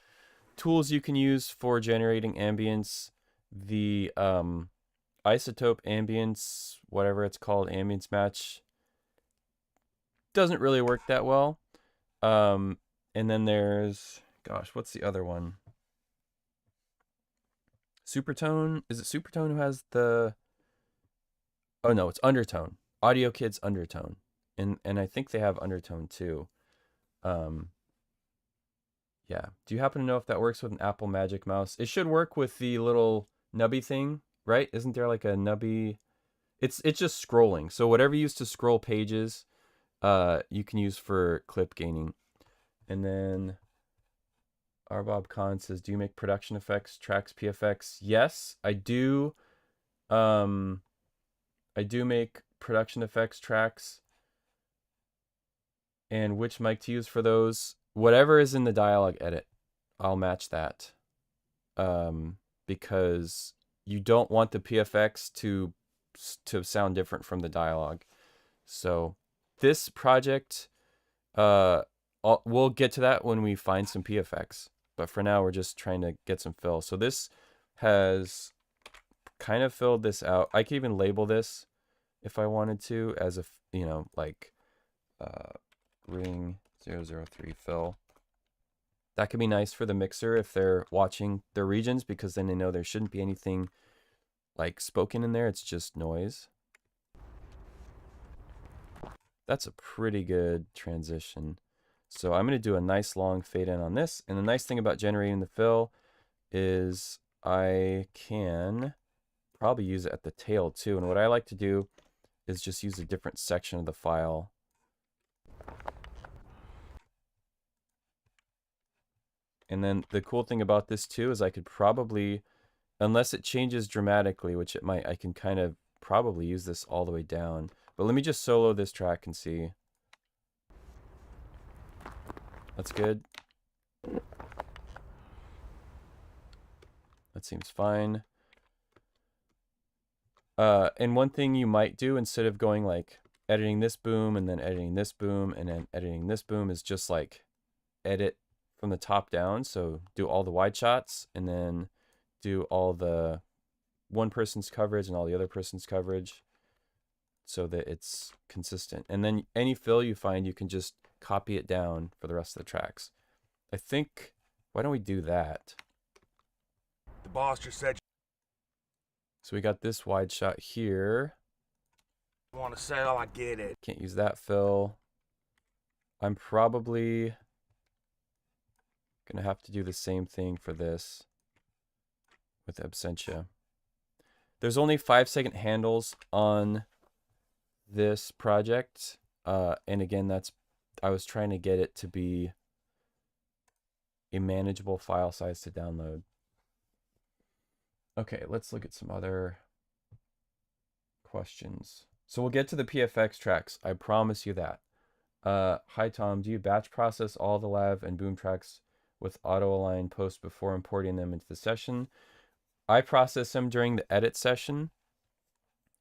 tools you can use for generating ambience. The isotope ambience, whatever it's called, ambience match, doesn't really work that well. And then there's, gosh, what's the other one? Supertone. Is it Supertone who has the... Oh no, it's Undertone. AudioKid's Undertone. And I think they have Undertone too. Yeah. Do you happen to know if that works with an Apple Magic Mouse? It should work with the little nubby thing, right? Isn't there like a nubby? It's just scrolling. So whatever you use to scroll pages, you can use for clip gaining. And then Arbob Khan says, do you make production effects, tracks, PFX? Yes, I do. I do make production effects tracks. And which mic to use for those? Whatever is in the dialogue edit, I'll match that. Because you don't want the PFX to sound different from the dialogue. So this project, we'll get to that when we find some PFX. But for now, we're just trying to get some fill. So this has kind of filled this out. I could even label this if I wanted to as a, you know, like ring 003 fill. That could be nice for the mixer if they're watching their regions, because then they know there shouldn't be anything like spoken in there. It's just noise. That's a pretty good transition. So I'm going to do a nice long fade in on this. And the nice thing about generating the fill is I can probably use it at the tail too. And what I like to do is just use a different section of the file. And then the cool thing about this too is I could probably, unless it changes dramatically, which it might, I can kind of probably use this all the way down. But let me just solo this track and see. That's good. That seems fine. And one thing you might do, instead of going like editing this boom and then editing this boom and then editing this boom, is just like edit from the top down. So do all the wide shots and then do all the one person's coverage and all the other person's coverage, so that it's consistent. And then any fill you find, you can just copy it down for the rest of the tracks. I think, why don't we do that? The boss just said So we got this wide shot here. you want to sell, I get it. Can't use that fill. I'm probably gonna have to do the same thing for this with Absentia. There's only 5-second handles on this project. And again, I was trying to get it to be a manageable file size to download. Okay, let's look at some other questions. So we'll get to the PFX tracks. I promise you that. Hi Tom, do you batch process all the lav and boom tracks with auto align post before importing them into the session? I process them during the edit session.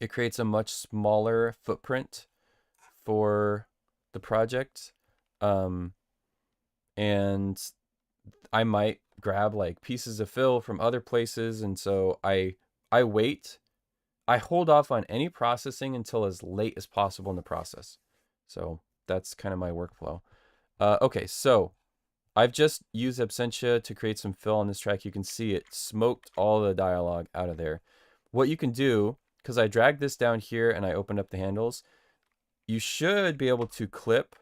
It creates a much smaller footprint for the project. And I might grab like pieces of fill from other places. And so I wait. I hold off on any processing until as late as possible in the process. So that's kind of my workflow. Okay, so I've just used Absentia to create some fill on this track. You can see it smoked all the dialogue out of there. What you can do, because I dragged this down here and I opened up the handles, you should be able to clip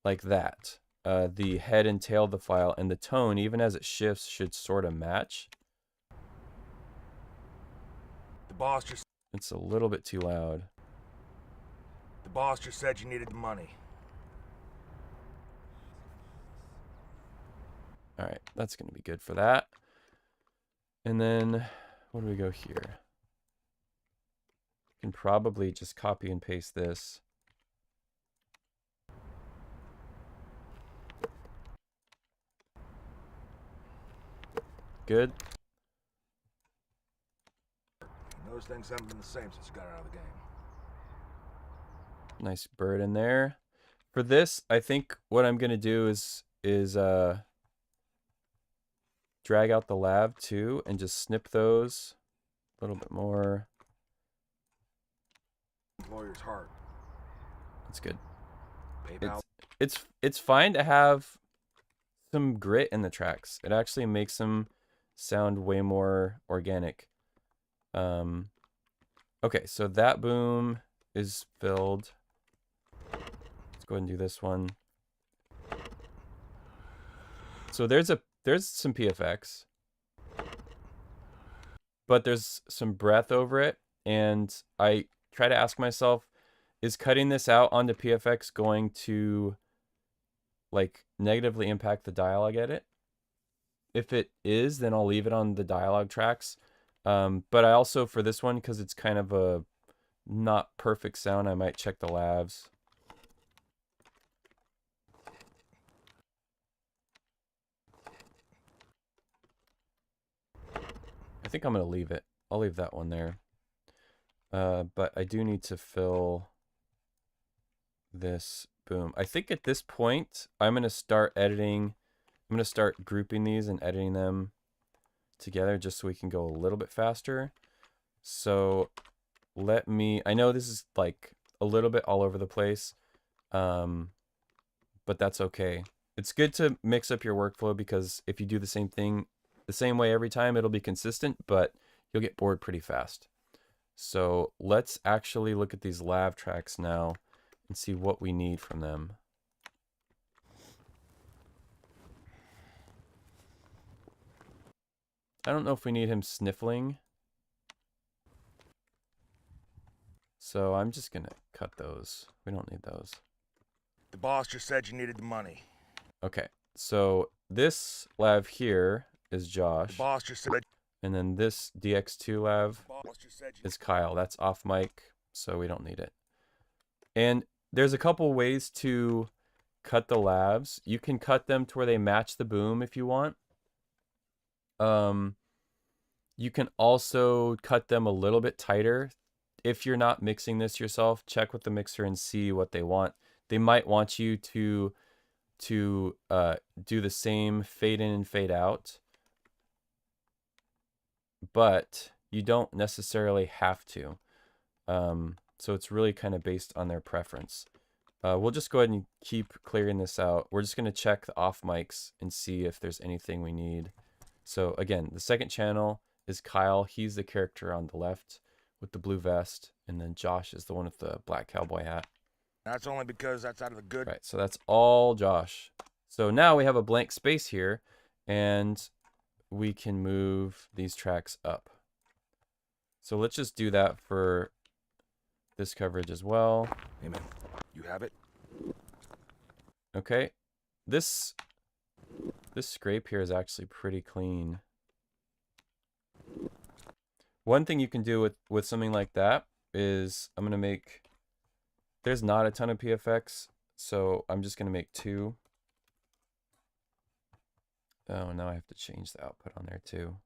like that. The head and tail of the file, and the tone, even as it shifts, should sort of match. The boss just... It's a little bit too loud. The boss just said you needed the money. All right, that's going to be good for that. And then, where do we go here? You can probably just copy and paste this. Good. Those things haven't been the same since you got out of the game. Nice bird in there. For this, I think what I'm going to do is drag out the lav too and just snip those a little bit more. Lawyer's heart. That's good. PayPal. It's fine to have some grit in the tracks. It actually makes them sound way more organic. Okay, so that boom is filled. Let's go ahead and do this one. So there's some PFX, but there's some breath over it, and I try to ask myself, is cutting this out onto PFX going to like negatively impact the dialogue edit? If it is, then I'll leave it on the dialogue tracks. But I also, for this one, because it's kind of a not perfect sound, I might check the lavs. I think I'm going to leave it. I'll leave that one there. But I do need to fill this boom. I think at this point, I'm going to start editing. I'm going to start grouping these and editing them together just so we can go a little bit faster. So I know this is like a little bit all over the place, but that's okay. It's good to mix up your workflow, because if you do the same thing the same way every time, it'll be consistent, but you'll get bored pretty fast. So let's actually look at these lav tracks now and see what we need from them. I don't know if we need him sniffling. So I'm just going to cut those. We don't need those. The boss just said you needed the money. Okay, so this lav here is Josh. The boss just said... And then this DX2 lav is Kyle. That's off mic, so we don't need it. And there's a couple ways to cut the lavs. You can cut them to where they match the boom if you want. You can also cut them a little bit tighter. If you're not mixing this yourself, check with the mixer and see what they want. They might want you to do the same fade in and fade out, but you don't necessarily have to. So it's really kind of based on their preference. We'll just go ahead and keep clearing this out. We're just going to check the off mics and see if there's anything we need. So again, the second channel is Kyle. He's the character on the left with the blue vest, and then Josh is the one with the black cowboy hat. That's only because that's out of the good... Right, so that's all Josh. So now we have a blank space here, and we can move these tracks up. So let's just do that for this coverage as well. Hey man, you have it? Okay. This scrape here is actually pretty clean. One thing you can do with something like that is I'm going to make, there's not a ton of PFX, so I'm just going to make 2. Oh, now I have to change the output on there too.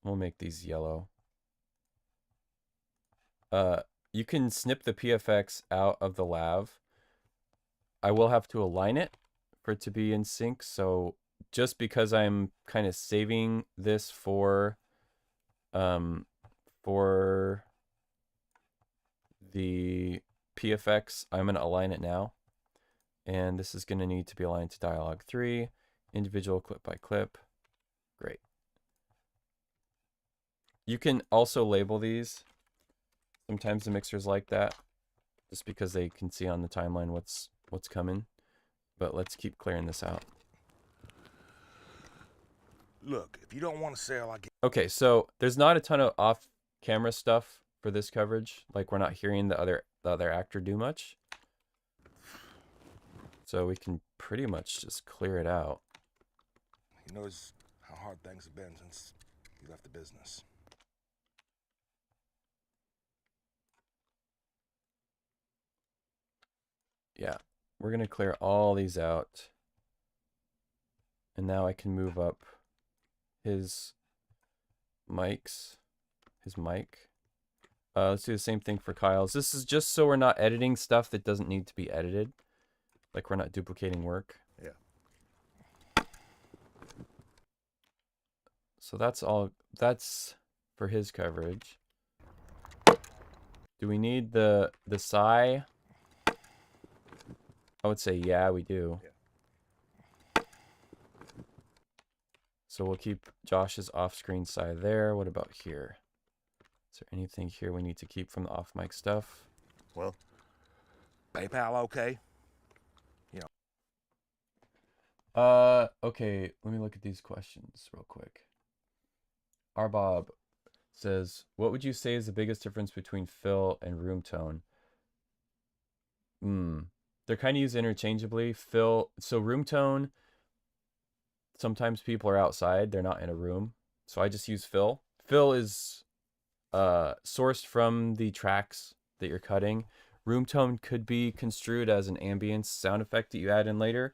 We'll make these yellow. You can snip the PFX out of the lav. I will have to align it for it to be in sync, so just because I'm kind of saving this for the PFX, I'm going to align it now. And this is going to need to be aligned to dialogue 3, individual clip by clip. Great. You can also label these. Sometimes the mixers like that, just because they can see on the timeline what's coming. But let's keep clearing this out. Look, if you don't want to sell, I get. Okay, so there's not a ton of off-camera stuff for this coverage. Like, we're not hearing the other actor do much. So we can pretty much just clear it out. He knows how hard things have been since he left the business. Yeah, we're going to clear all these out. And now I can move up his mic. Let's do the same thing for Kyle's. This is just so we're not editing stuff that doesn't need to be edited. Like, we're not duplicating work. Yeah. So that's all. That's for his coverage. Do we need the sigh? I would say yeah, we do. Yeah. So we'll keep Josh's off-screen sigh there. What about here? Is there anything here we need to keep from the off-mic stuff? Well, PayPal okay? Okay, let me look at these questions real quick. Arbob says, what would you say is the biggest difference between fill and room tone? They're kind of used interchangeably. Fill, so room tone, sometimes people are outside, they're not in a room. So I just use fill. Fill is sourced from the tracks that you're cutting. Room tone could be construed as an ambience sound effect that you add in later.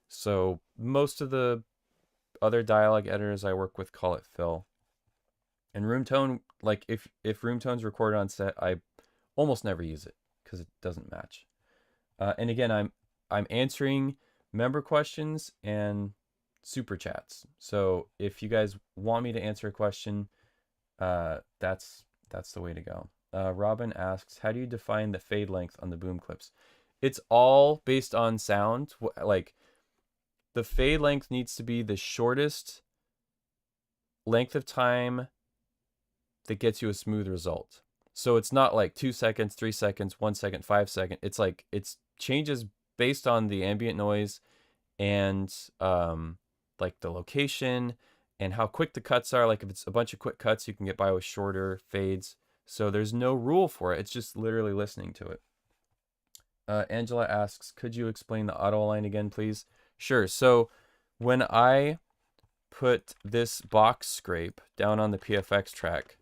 So most of the other dialogue editors I work with call it fill. And room tone, like if room tone's recorded on set, I almost never use it because it doesn't match. And again, I'm answering member questions and super chats. So if you guys want me to answer a question, that's the way to go. Robin asks, how do you define the fade length on the boom clips? It's all based on sound. Like, the fade length needs to be the shortest length of time that gets you a smooth result. So it's not like 2 seconds, 3 seconds, 1 second, 5 seconds. It's like, it's changes based on the ambient noise and like the location and how quick the cuts are. Like if it's a bunch of quick cuts, you can get by with shorter fades. So there's no rule for it. It's just literally listening to it. Angela asks, could you explain the auto align again, please? Sure. So when I put this box scrape down on the PFX track,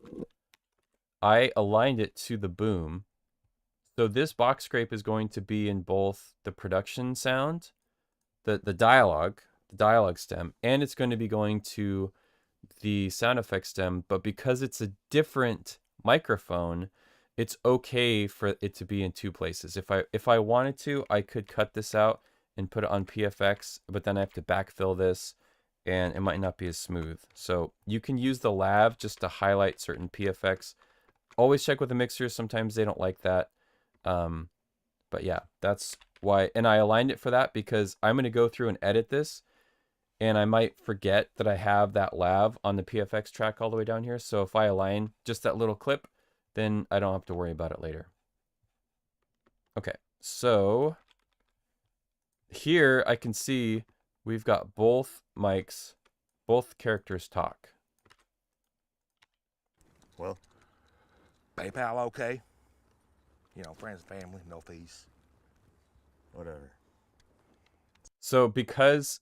I aligned it to the boom. So this box scrape is going to be in both the production sound, the dialogue stem, and it's going to be going to the sound effect stem. But because it's a different microphone, it's okay for it to be in 2 places. If I wanted to, I could cut this out and put it on PFX, but then I have to backfill this and it might not be as smooth. So you can use the lav just to highlight certain PFX. Always check with the mixers. Sometimes they don't like that. But yeah, that's why. And I aligned it for that because I'm going to go through and edit this and I might forget that I have that lav on the PFX track all the way down here. So if I align just that little clip, then I don't have to worry about it later. Okay, so here I can see we've got both mics, both characters talk. well, PayPal okay? You know, friends and family, no fees. Whatever. So because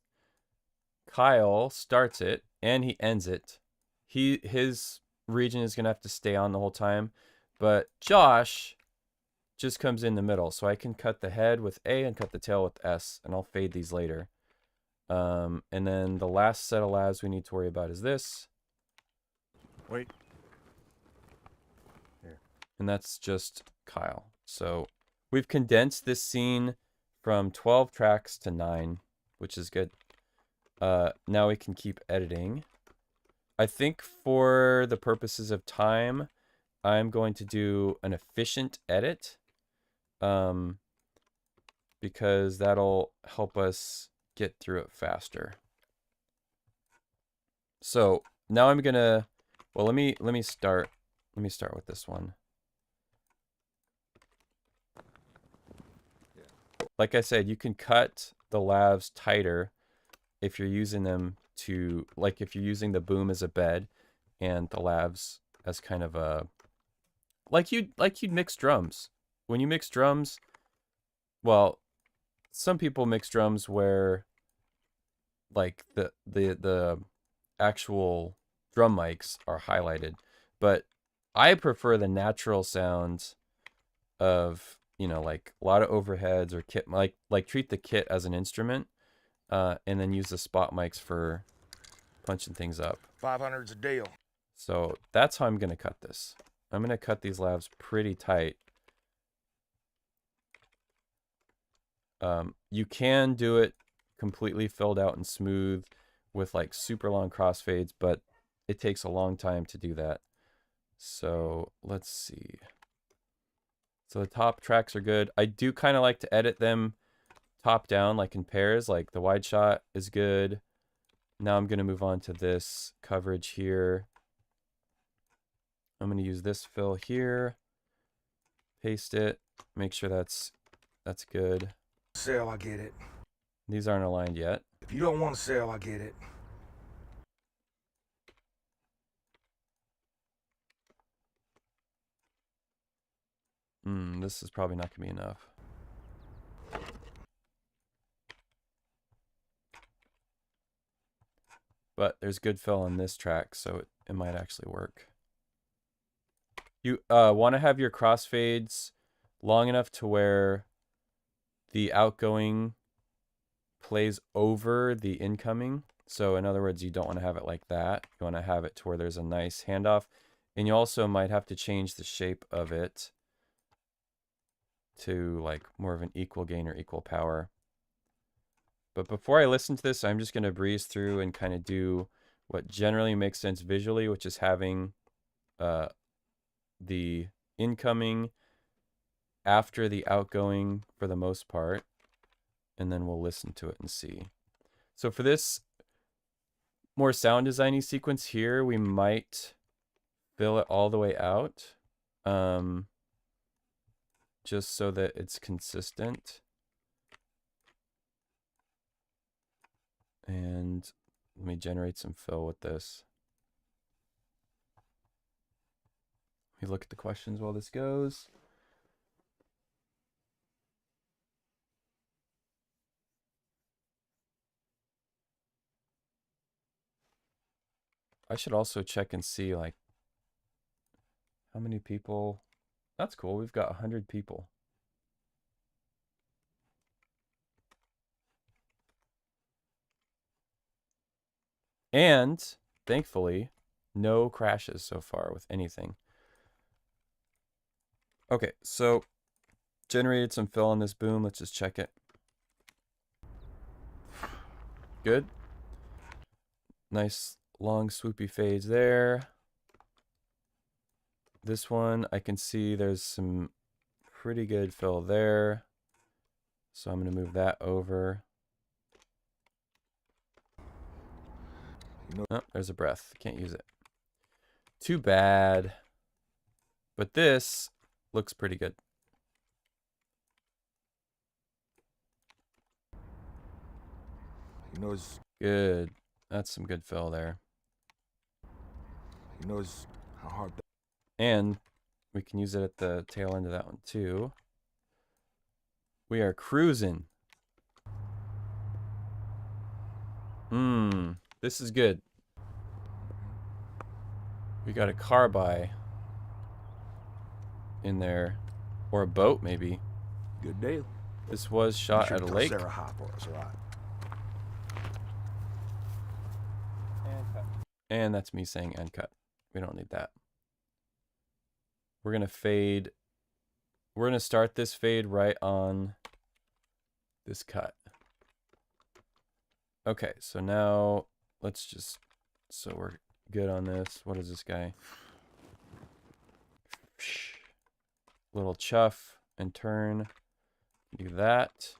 Kyle starts it and he ends it, his region is gonna have to stay on the whole time, but Josh just comes in the middle, so I can cut the head with A and cut the tail with S, and I'll fade these later. And then the last set of labs we need to worry about is this. Wait. Here. And that's just Kyle. So we've condensed this scene from 12 tracks to 9, which is good. Now we can keep editing. I think for the purposes of time, I'm going to do an efficient edit, because that'll help us get through it faster. So now I'm gonna, well, let me start with this one. Like I said, you can cut the lavs tighter if you're using them to, like if you're using the boom as a bed and the lavs as kind of a, like you'd mix drums. When you mix drums, well, some people mix drums where like the actual drum mics are highlighted, but I prefer the natural sounds of, you know, like a lot of overheads or kit, like treat the kit as an instrument, and then use the spot mics for punching things up. 500's a deal. So that's how I'm gonna cut this. I'm gonna cut these lavs pretty tight. You can do it completely filled out and smooth with like super long crossfades, but it takes a long time to do that. So let's see. So the top tracks are good. I do kind of like to edit them top down, like in pairs, like the wide shot is good. Now I'm going to move on to this coverage here. I'm going to use this fill here, paste it, make sure that's good. Sell, I get it. These aren't aligned yet. If you don't want to sell, I get it. This is probably not going to be enough. But there's good fill on this track, so it might actually work. You want to have your crossfades long enough to where the outgoing plays over the incoming. So in other words, you don't want to have it like that. You want to have it to where there's a nice handoff. And you also might have to change the shape of it to like more of an equal gain or equal power. But before I listen to this, I'm just going to breeze through and kind of do what generally makes sense visually, which is having the incoming after the outgoing for the most part, and then we'll listen to it and see. So for this more sound designy sequence here, we might fill it all the way out, just so that it's consistent. And let me generate some fill with this. Let me look at the questions while this goes. I should also check and see like how many people. That's cool. We've got 100 people. And thankfully, no crashes so far with anything. Okay, so generated some fill on this boom. Let's just check it. Good. Nice long swoopy fades there. This one, I can see there's some pretty good fill there. So I'm going to move that over. Oh, there's a breath. Can't use it. Too bad. But this looks pretty good. He knows. Good. That's some good fill there. He knows how hard. And We can use it at the tail end of that one too. We are cruising. This is good. We got a car by in there. Or a boat, maybe. Good deal. This was shot Be sure at a to tell lake. Sarah hi for us, all right? And cut. And that's me saying end cut. We don't need that. We're going to fade. We're going to start this fade right on this cut. Okay, so now let's just, so we're good on this. What is this guy? Little chuff and turn. Do that.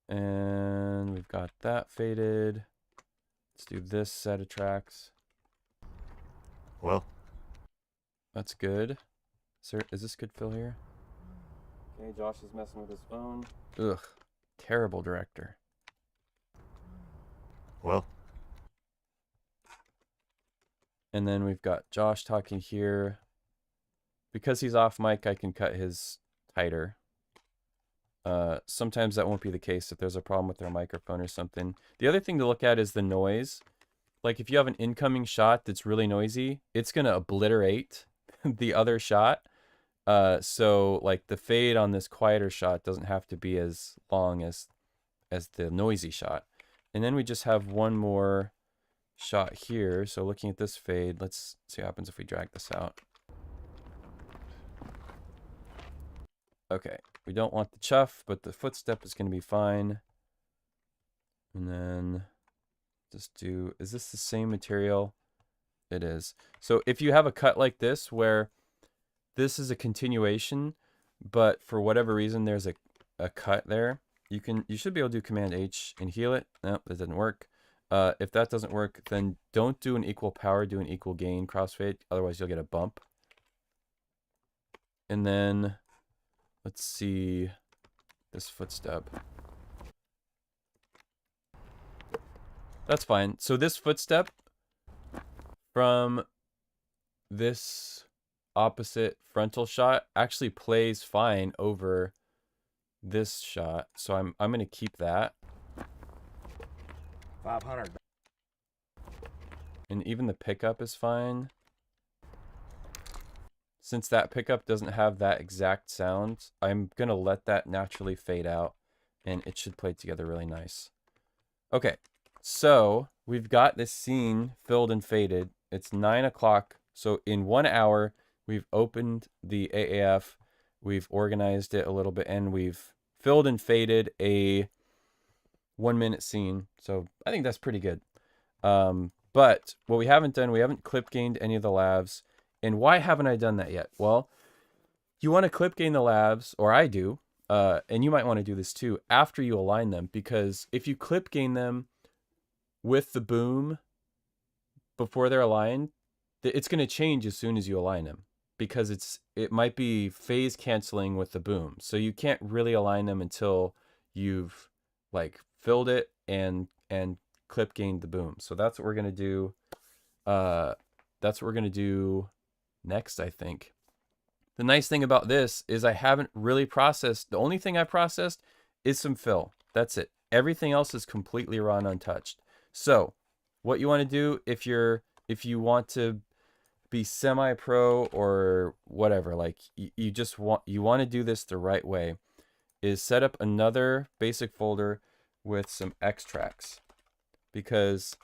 And we've got that faded. Let's do this set of tracks. Well, That's good. Sir, is this good fill here? Okay, Josh is messing with his phone. Ugh, terrible director. well, And then we've got Josh talking here. Because he's off mic, I can cut his tighter. Sometimes that won't be the case if there's a problem with their microphone or something. The other thing to look at is the noise. Like if you have an incoming shot that's really noisy, it's going to obliterate the other shot. So like the fade on this quieter shot doesn't have to be as long as the noisy shot. And then we just have one more shot here. So looking at this fade, let's see what happens if we drag this out. Okay, we don't want the chuff, but the footstep is going to be fine. And then just do, is this the same material? It is. So if you have a cut like this where this is a continuation, but for whatever reason there's a cut there, you should be able to do Command H and heal it. Nope, that didn't work. If that doesn't work, then don't do an equal power, do an equal gain crossfade. Otherwise you'll get a bump. And then let's see this footstep. That's fine. So this footstep from this opposite frontal shot actually plays fine over this shot. So I'm going to keep that. 500. And even the pickup is fine. Since that pickup doesn't have that exact sound, I'm going to let that naturally fade out and it should play together really nice. Okay, so we've got this scene filled and faded. It's 9 o'clock. So in 1 hour, we've opened the AAF, we've organized it a little bit, and we've filled and faded a 1 minute scene. So I think that's pretty good. But what we haven't done, we haven't clip gained any of the lavs. And why haven't I done that yet? Well, you want to clip gain the lavs, or I do, and you might want to do this too, after you align them, because if you clip gain them with the boom before they're aligned, it's going to change as soon as you align them, because it might be phase canceling with the boom. So you can't really align them until you've like filled it and clip gained the boom. So that's what we're going to do. That's what we're going to do next, I think. The nice thing about this is I haven't really processed. The only thing I processed is some fill. That's it. Everything else is completely raw and untouched. So what you want to do if you want to be semi-pro or whatever, like you want to do this the right way, is set up another basic folder with some extracts, because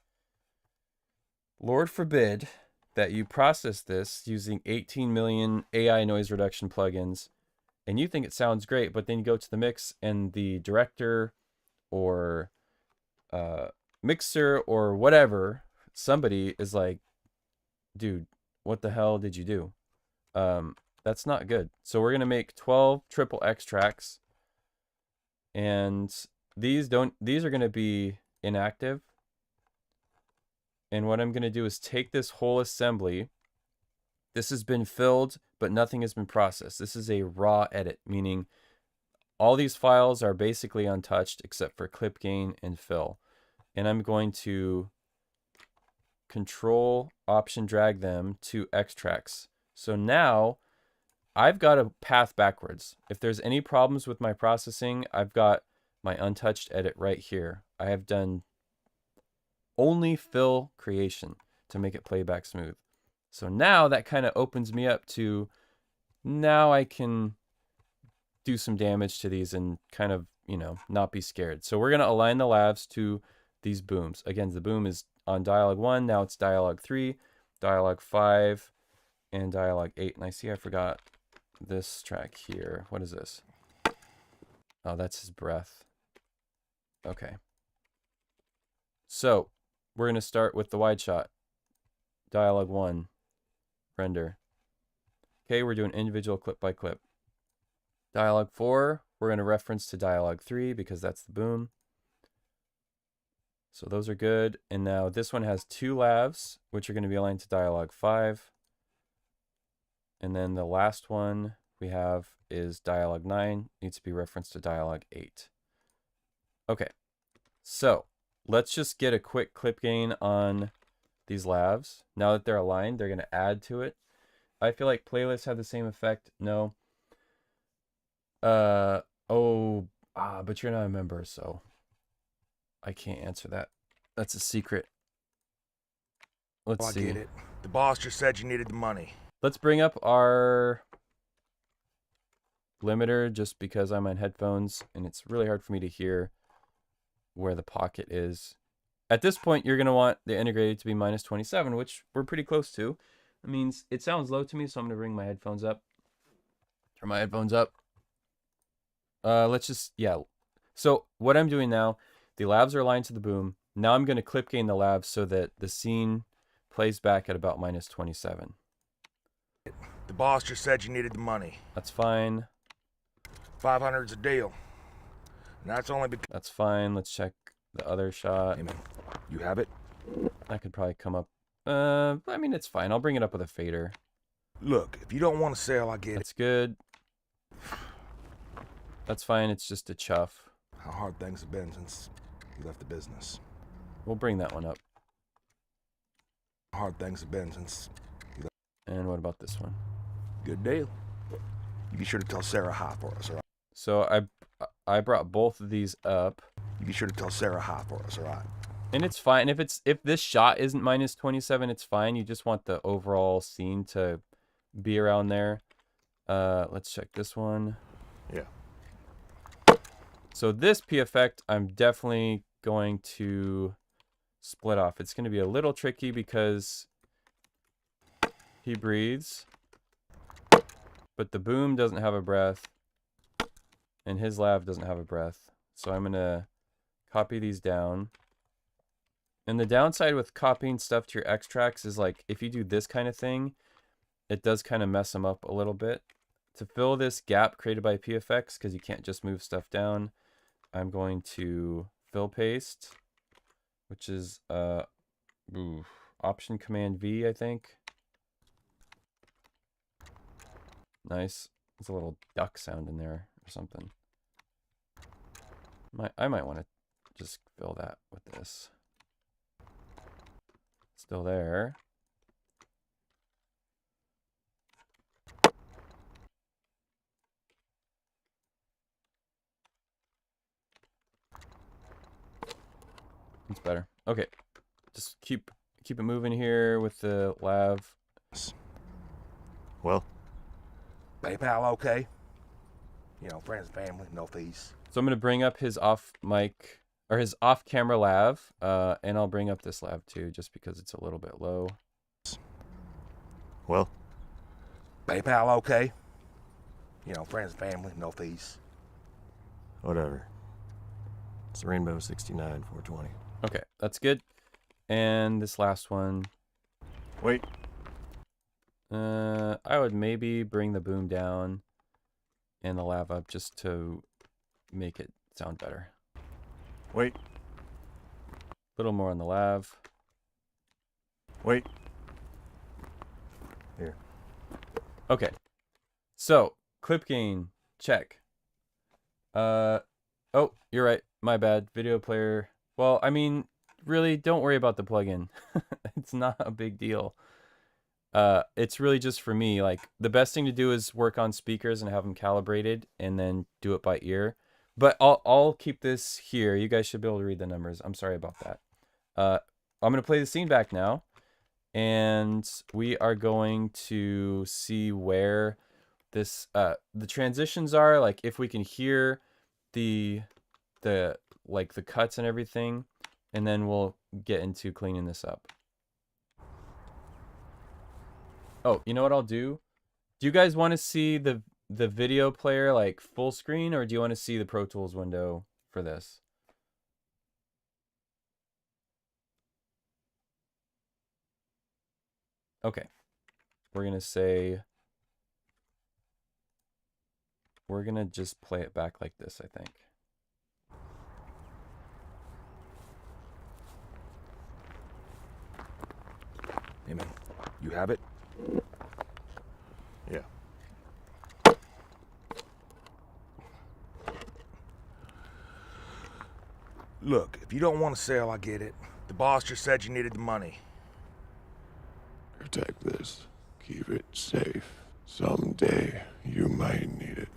Lord forbid that you process this using 18 million AI noise reduction plugins and you think it sounds great, but then you go to the mix and the director or mixer or whatever, somebody is like, dude, what the hell did you do? That's not good. So we're going to make 12 triple X tracks, and these are going to be inactive. And what I'm going to do is take this whole assembly. This has been filled, but nothing has been processed. This is a raw edit, meaning all these files are basically untouched except for clip gain and fill. And I'm going to Control Option drag them to extracts. So now I've got a path backwards. If there's any problems with my processing, I've got my untouched edit right here. I have done only fill creation to make it playback smooth. So now that kind of opens me up to, now I can do some damage to these and kind of, you know, not be scared. So we're going to align the lavs to these booms. Again, the boom is on dialogue 1, now it's dialogue 3, dialogue 5, and dialogue 8. And I see I forgot this track here. What is this? Oh, that's his breath. Okay. So we're going to start with the wide shot. Dialogue 1, render. Okay, we're doing individual clip by clip. Dialogue 4, we're going to reference to dialogue 3 because that's the boom. So those are good. And now this one has 2 lavs, which are going to be aligned to dialogue 5. And then the last one we have is dialogue 9, needs to be referenced to dialogue 8. Okay, so let's just get a quick clip gain on these lavs. Now that they're aligned, they're going to add to it. I feel like playlists have the same effect. No. But you're not a member, so I can't answer that. That's a secret. Let's see. I get it. The boss just said you needed the money. Let's bring up our limiter just because I'm on headphones and it's really hard for me to hear where the pocket is. At this point, you're going to want the integrated to be minus 27, which we're pretty close to. That means it sounds low to me, so I'm going to bring my headphones up. Turn my headphones up. Let's just, yeah. So what I'm doing now, the lavs are aligned to the boom. Now I'm going to clip gain the lavs so that the scene plays back at about minus 27. The boss just said you needed the money. That's fine. 500's a deal. And that's only because... That's fine. Let's check the other shot. Hey man, you have it? That could probably come up. I mean, it's fine. I'll bring it up with a fader. Look, if you don't want to sell, I get That's good. That's fine. It's just a chuff. How hard things have been since you left the business. We'll bring that one up. How hard things have been since you left. And what about this one? Good deal. You be sure to tell Sarah hi for us, all right? So I brought both of these up. You be sure to tell Sarah hi for us, all right? And it's fine. If this shot isn't minus 27, it's fine. You just want the overall scene to be around there. Let's check this one. Yeah. So this P effect, I'm definitely going to split off. It's going to be a little tricky because he breathes, but the boom doesn't have a breath, and his lav doesn't have a breath. So I'm going to copy these down. And the downside with copying stuff to your extracts is like, if you do this kind of thing, it does kind of mess them up a little bit. To fill this gap created by PFX, because you can't just move stuff down, I'm going to fill paste, which is Option Command V, I think. Nice. There's a little duck sound in there or something. I might want to just fill that with this. Still there. It's better. Okay. Just keep it moving here with the lav. Well, PayPal okay? You know, friends, family, no fees. So I'm going to bring up his off mic or his off camera lav, and I'll bring up this lav too, just because it's a little bit low. well, PayPal okay? You know, friends, family, no fees. Whatever. It's Rainbow 69 420. Okay, that's good. And this last one, wait. I would maybe bring the boom down and the lav up just to make it sound better. Wait. A little more on the lav. Wait. Here. Okay. So, clip gain, check. Oh, you're right. My bad. Video player. Well, I mean, really, don't worry about the plugin. It's not a big deal. It's really just for me. Like, the best thing to do is work on speakers and have them calibrated, and then do it by ear. But I'll keep this here. You guys should be able to read the numbers. I'm sorry about that. I'm gonna play the scene back now, and we are going to see where this the transitions are. Like, if we can hear the like the cuts and everything, and then we'll get into cleaning this up. Oh, you know what I'll do? Do you guys want to see the video player like full screen, or do you want to see the Pro Tools window for this? Okay. We're going to say, we're going to just play it back like this, I think. Hey, man, you have it? Yeah. Look, if you don't want to sell, I get it. The boss just said you needed the money. Protect this. Keep it safe. Someday you might need it.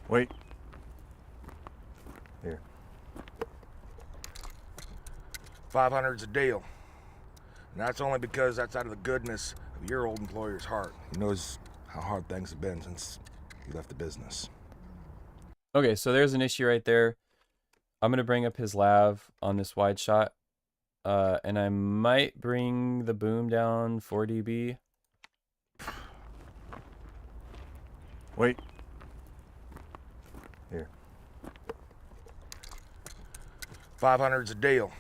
Wait. Here. 500's a deal. And that's only because that's out of the goodness of your old employer's heart. He knows how hard things have been since he left the business. Okay, so there's an issue right there. I'm going to bring up his lav on this wide shot. And I might bring the boom down 4 dB. Wait. Here. 500's a deal.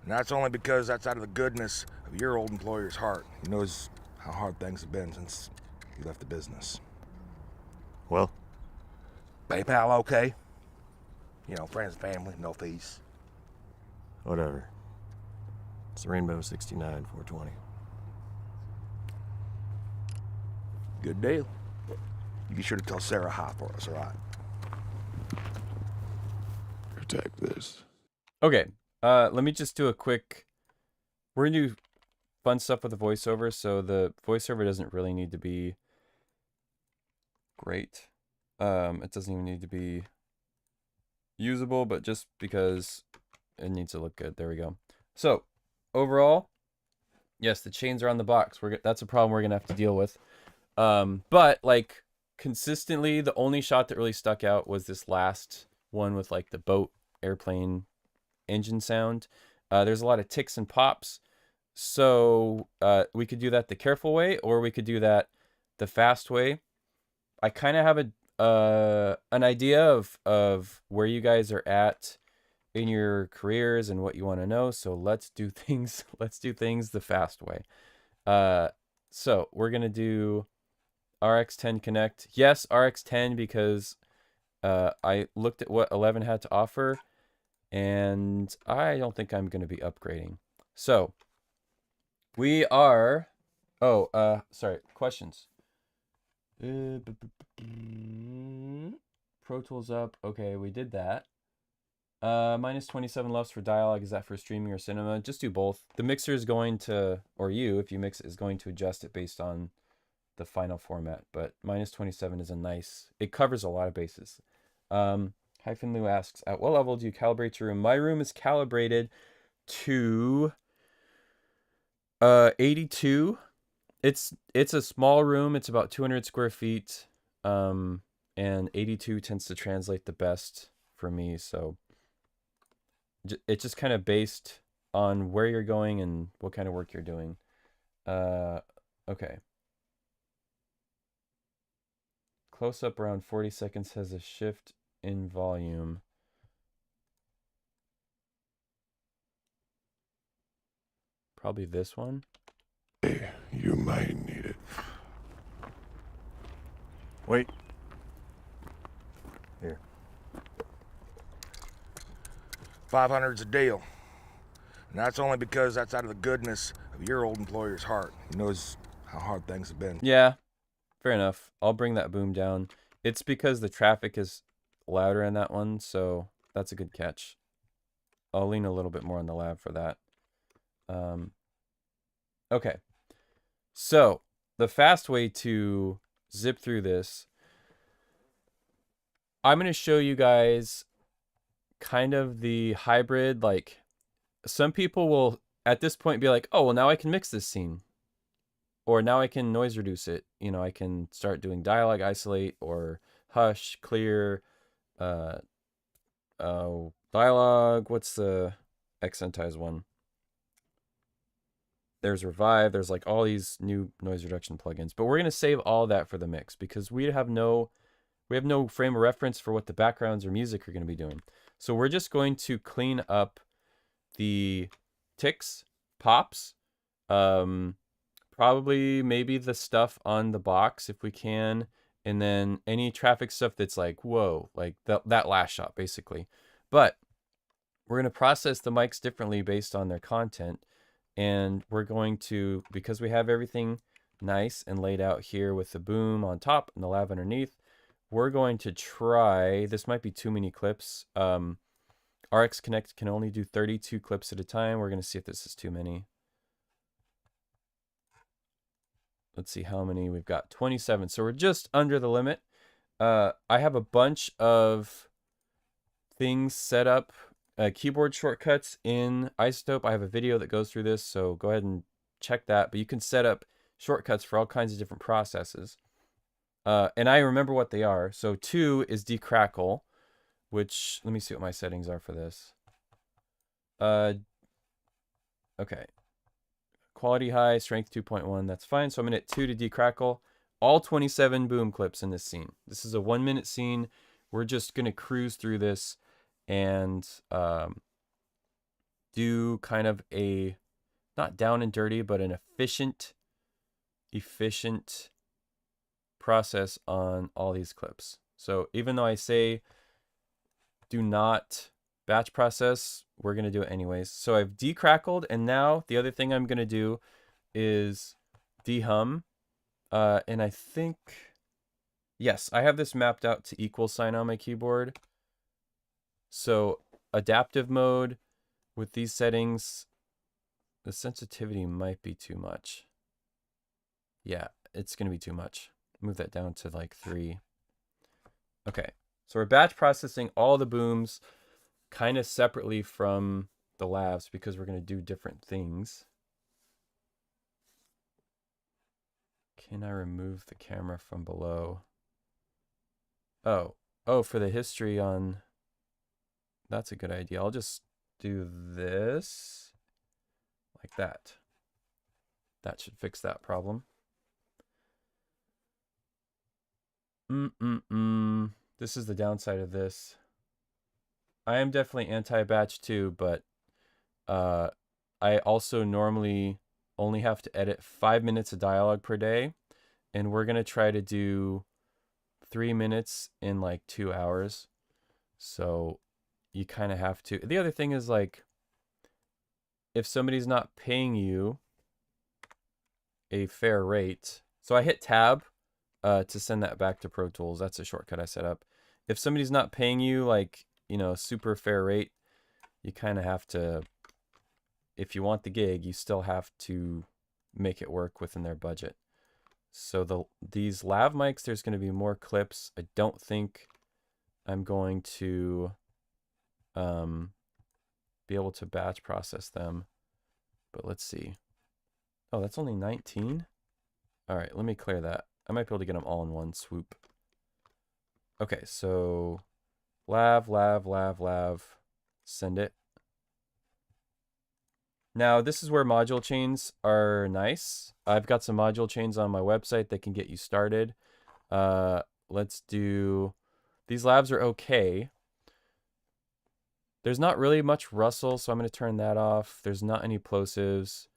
And that's only because that's out of the goodness of your old employer's heart. He knows how hard things have been since he left the business. Well, PayPal okay? You know, friends and family, no fees. whatever. It's Rainbow 69 420. Good deal. You be sure to tell Sarah hi for us, all right? Protect this. Okay, let me just do a quick... We're going to do fun stuff with the voiceover, so the voiceover doesn't really need to be great. It doesn't even need to be usable, but just because it needs to look good. There we go. So, overall, yes, the chains are on the box. That's a problem we're going to have to deal with. But, like, consistently, the only shot that really stuck out was this last one with, like, the boat, airplane, engine sound. There's a lot of ticks and pops. So, we could do that the careful way, or we could do that the fast way. I kind of have an idea of where you guys are at in your careers and what you want to know. So let's do things the fast way. So we're gonna do RX10 Connect. Yes, RX10, because I looked at what 11 had to offer, and I don't think I'm gonna be upgrading. So we are. Oh, sorry. Questions. Pro Tools up. Okay, we did that. Minus 27 LUFS for dialogue. Is that for streaming or cinema? Just do both. The mixer is going to, or you, if you mix it, is going to adjust it based on the final format. But minus 27 is a nice, it covers a lot of bases. Hyphen Lou asks, at what level do you calibrate your room? My room is calibrated to 82. It's a small room. It's about 200 square feet. And 82 tends to translate the best for me. So it's just kind of based on where you're going and what kind of work you're doing. Okay. Close up around 40 seconds has a shift in volume. Probably this one. Hey, you might need it. wait. Here. 500's a deal. And that's only because that's out of the goodness of your old employer's heart. He knows how hard things have been. Yeah, fair enough. I'll bring that boom down. It's because the traffic is louder in that one, so that's a good catch. I'll lean a little bit more on the lab for that. Okay. So the fast way to zip through this, I'm going to show you guys kind of the hybrid. Like, some people will at this point be like, oh, well, now I can mix this scene, or now I can noise reduce it. You know, I can start doing dialogue isolate or hush, clear, dialogue. What's the accentize one? There's revive. There's like all these new noise reduction plugins, but we're going to save all that for the mix because we have no frame of reference for what the backgrounds or music are going to be doing. So we're just going to clean up the ticks, pops, probably maybe the stuff on the box if we can, and then any traffic stuff that's like, whoa, like that last shot basically. But we're going to process the mics differently based on their content, and we're going to, because we have everything nice and laid out here with the boom on top and the lav underneath, we're going to try, this might be too many clips. RX Connect can only do 32 clips at a time. We're going to see if this is too many. Let's see how many we've got. 27. So we're just under the limit. I have a bunch of things set up, keyboard shortcuts in Isotope. I have a video that goes through this, so go ahead and check that. But you can set up shortcuts for all kinds of different processes. And I remember what they are. So 2 is decrackle, which, let me see what my settings are for this. Okay. Quality high, strength 2.1, that's fine. So I'm gonna hit 2 to decrackle. All 27 boom clips in this scene. This is a 1-minute scene. We're just gonna cruise through this and do kind of a, not down and dirty, but an efficient process on all these clips. So even though I say do not batch process, we're going to do it anyways. So I've decrackled, and now the other thing I'm going to do is dehum. And I think, yes, I have this mapped out to equal sign on my keyboard. So adaptive mode with these settings, the sensitivity might be too much. Yeah, it's going to be too much. Move that down to like 3. Okay, so we're batch processing all the booms kind of separately from the lavs because we're going to do different things. Can I remove the camera from below? Oh, for the history on, that's a good idea. I'll just do this like that. That should fix that problem. This is the downside of this. I am definitely anti-batch too, but I also normally only have to edit 5 minutes of dialogue per day, and we're gonna try to do 3 minutes in like 2 hours. So you kind of have to. The other thing is, like, if somebody's not paying you a fair rate, so I hit tab to send that back to Pro Tools. That's a shortcut I set up. If somebody's not paying you, like, you know, super fair rate, you kind of have to, if you want the gig, you still have to make it work within their budget. So these lav mics, there's going to be more clips. I don't think I'm going to be able to batch process them, but let's see. Oh, that's only 19. All right, let me clear that. I might be able to get them all in one swoop. Okay, so lav, send it. Now, this is where module chains are nice. I've got some module chains on my website that can get you started. Let's do, these lavs are okay. There's not really much rustle, so I'm going to turn that off. There's not any plosives.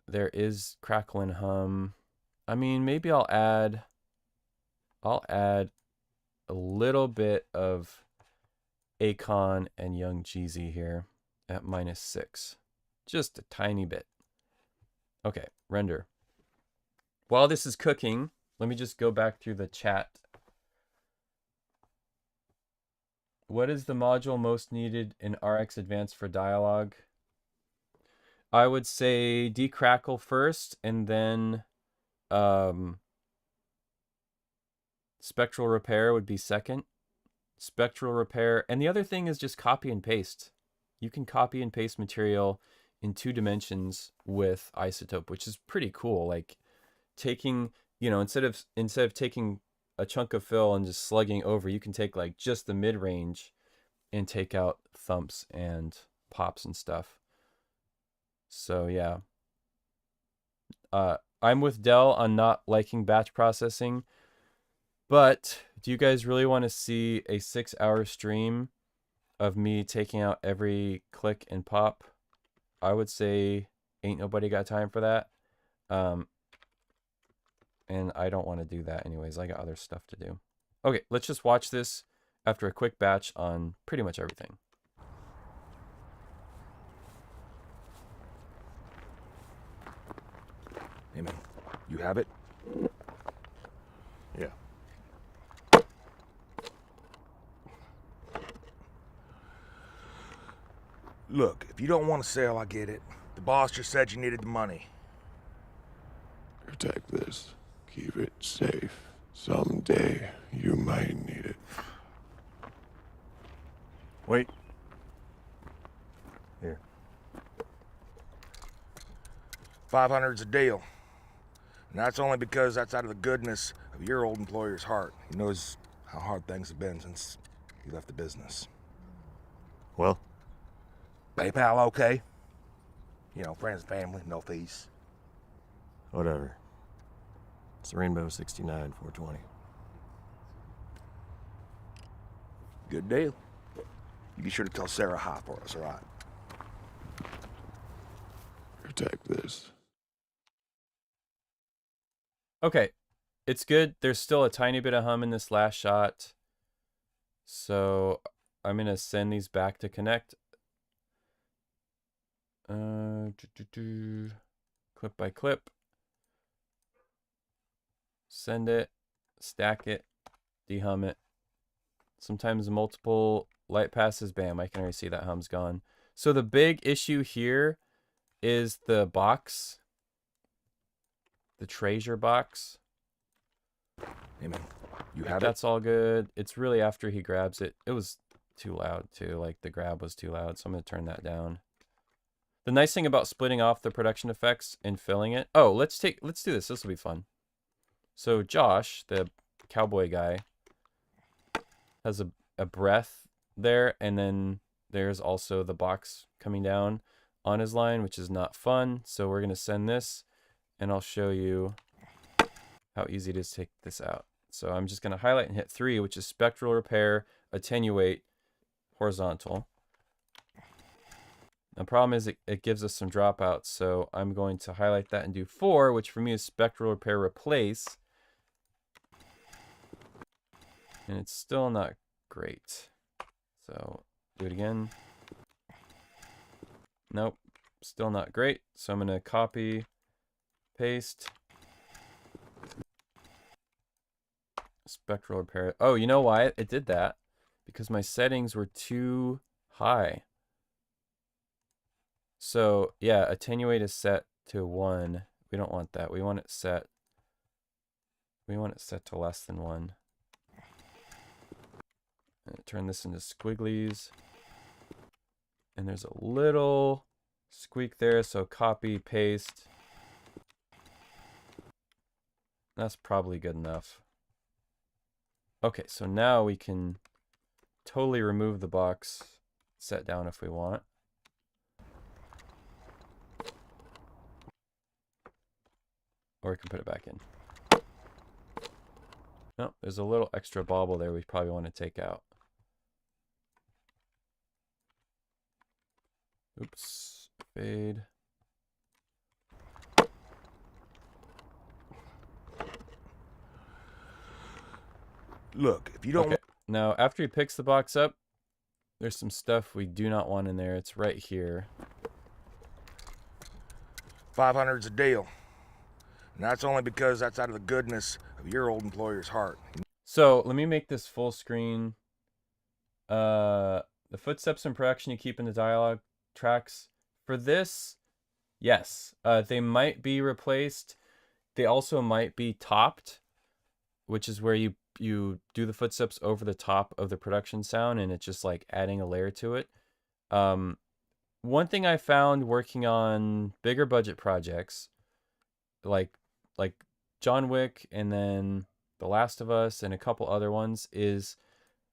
There is crackle and hum. I mean, maybe I'll add a little bit of Akon and Young Jeezy here at -6. Just a tiny bit. Okay, render. While this is cooking, let me just go back through the chat. What is the module most needed in RX Advanced for dialogue? I would say decrackle first, and then spectral repair would be second. Spectral repair, and the other thing is just copy and paste. You can copy and paste material in 2 dimensions with isotope, which is pretty cool. Like taking, you know, instead of taking a chunk of fill and just slugging over, you can take like just the mid-range and take out thumps and pops and stuff. So yeah, I'm with Dell on not liking batch processing, but do you guys really want to see a 6-hour stream of me taking out every click and pop? I would say ain't nobody got time for that. And I don't want to do that anyways. I got other stuff to do. Okay, let's just watch this after a quick batch on pretty much everything. Hey, man, you have it? Yeah. Look, if you don't want to sell, I get it. The boss just said you needed the money. Protect this. Keep it safe. Someday you might need it. Wait. Here. 500's a deal. And that's only because that's out of the goodness of your old employer's heart. He knows how hard things have been since he left the business. Well? PayPal okay? You know, friends and family, no fees. Whatever. It's the Rainbow 69 420. Good deal. You be sure to tell Sarah hi for us, all right? Protect this. Okay, it's good. There's still a tiny bit of hum in this last shot. So I'm going to send these back to connect. Clip by clip. Send it, stack it, dehum it. Sometimes multiple light passes, bam, I can already see that hum's gone. So the big issue here is the box, the treasure box. Hey, man, you have it? That's all good. It's really after he grabs it. It was too loud too, like the grab was too loud, so I'm going to turn that down. The nice thing about splitting off the production effects and filling it. Oh, let's do this. This will be fun. So Josh, the cowboy guy, has a breath there, and then there's also the box coming down on his line, which is not fun. So we're going to send this, and I'll show you how easy it is to take this out. So I'm just going to highlight and hit 3, which is spectral repair, attenuate, horizontal. The problem is it gives us some dropouts, so I'm going to highlight that and do 4, which for me is spectral repair replace. And it's still not great. So do it again. Nope, still not great. So I'm going to copy, paste. Spectral repair. Oh, you know why it did that? Because my settings were too high. So yeah, attenuate is set to 1. We don't want that. We want it set to less than 1. And turn this into squigglies. And there's a little squeak there, so copy, paste. That's probably good enough. Okay, so now we can totally remove the box, set down if we want. Or we can put it back in. No, there's a little extra bobble there we probably want to take out. Oops, fade. Look, if you don't Okay, now after he picks the box up, there's some stuff we do not want in there. It's right here. 500's a deal. And that's only because that's out of the goodness of your old employer's heart. So let me make this full screen. The footsteps in production you keep in the dialogue tracks. For this, Yes, they might be replaced. They also might be topped, which is where you do the footsteps over the top of the production sound, and it's just like adding a layer to it. One thing I found working on bigger budget projects, like John Wick and then The Last of Us and a couple other ones, is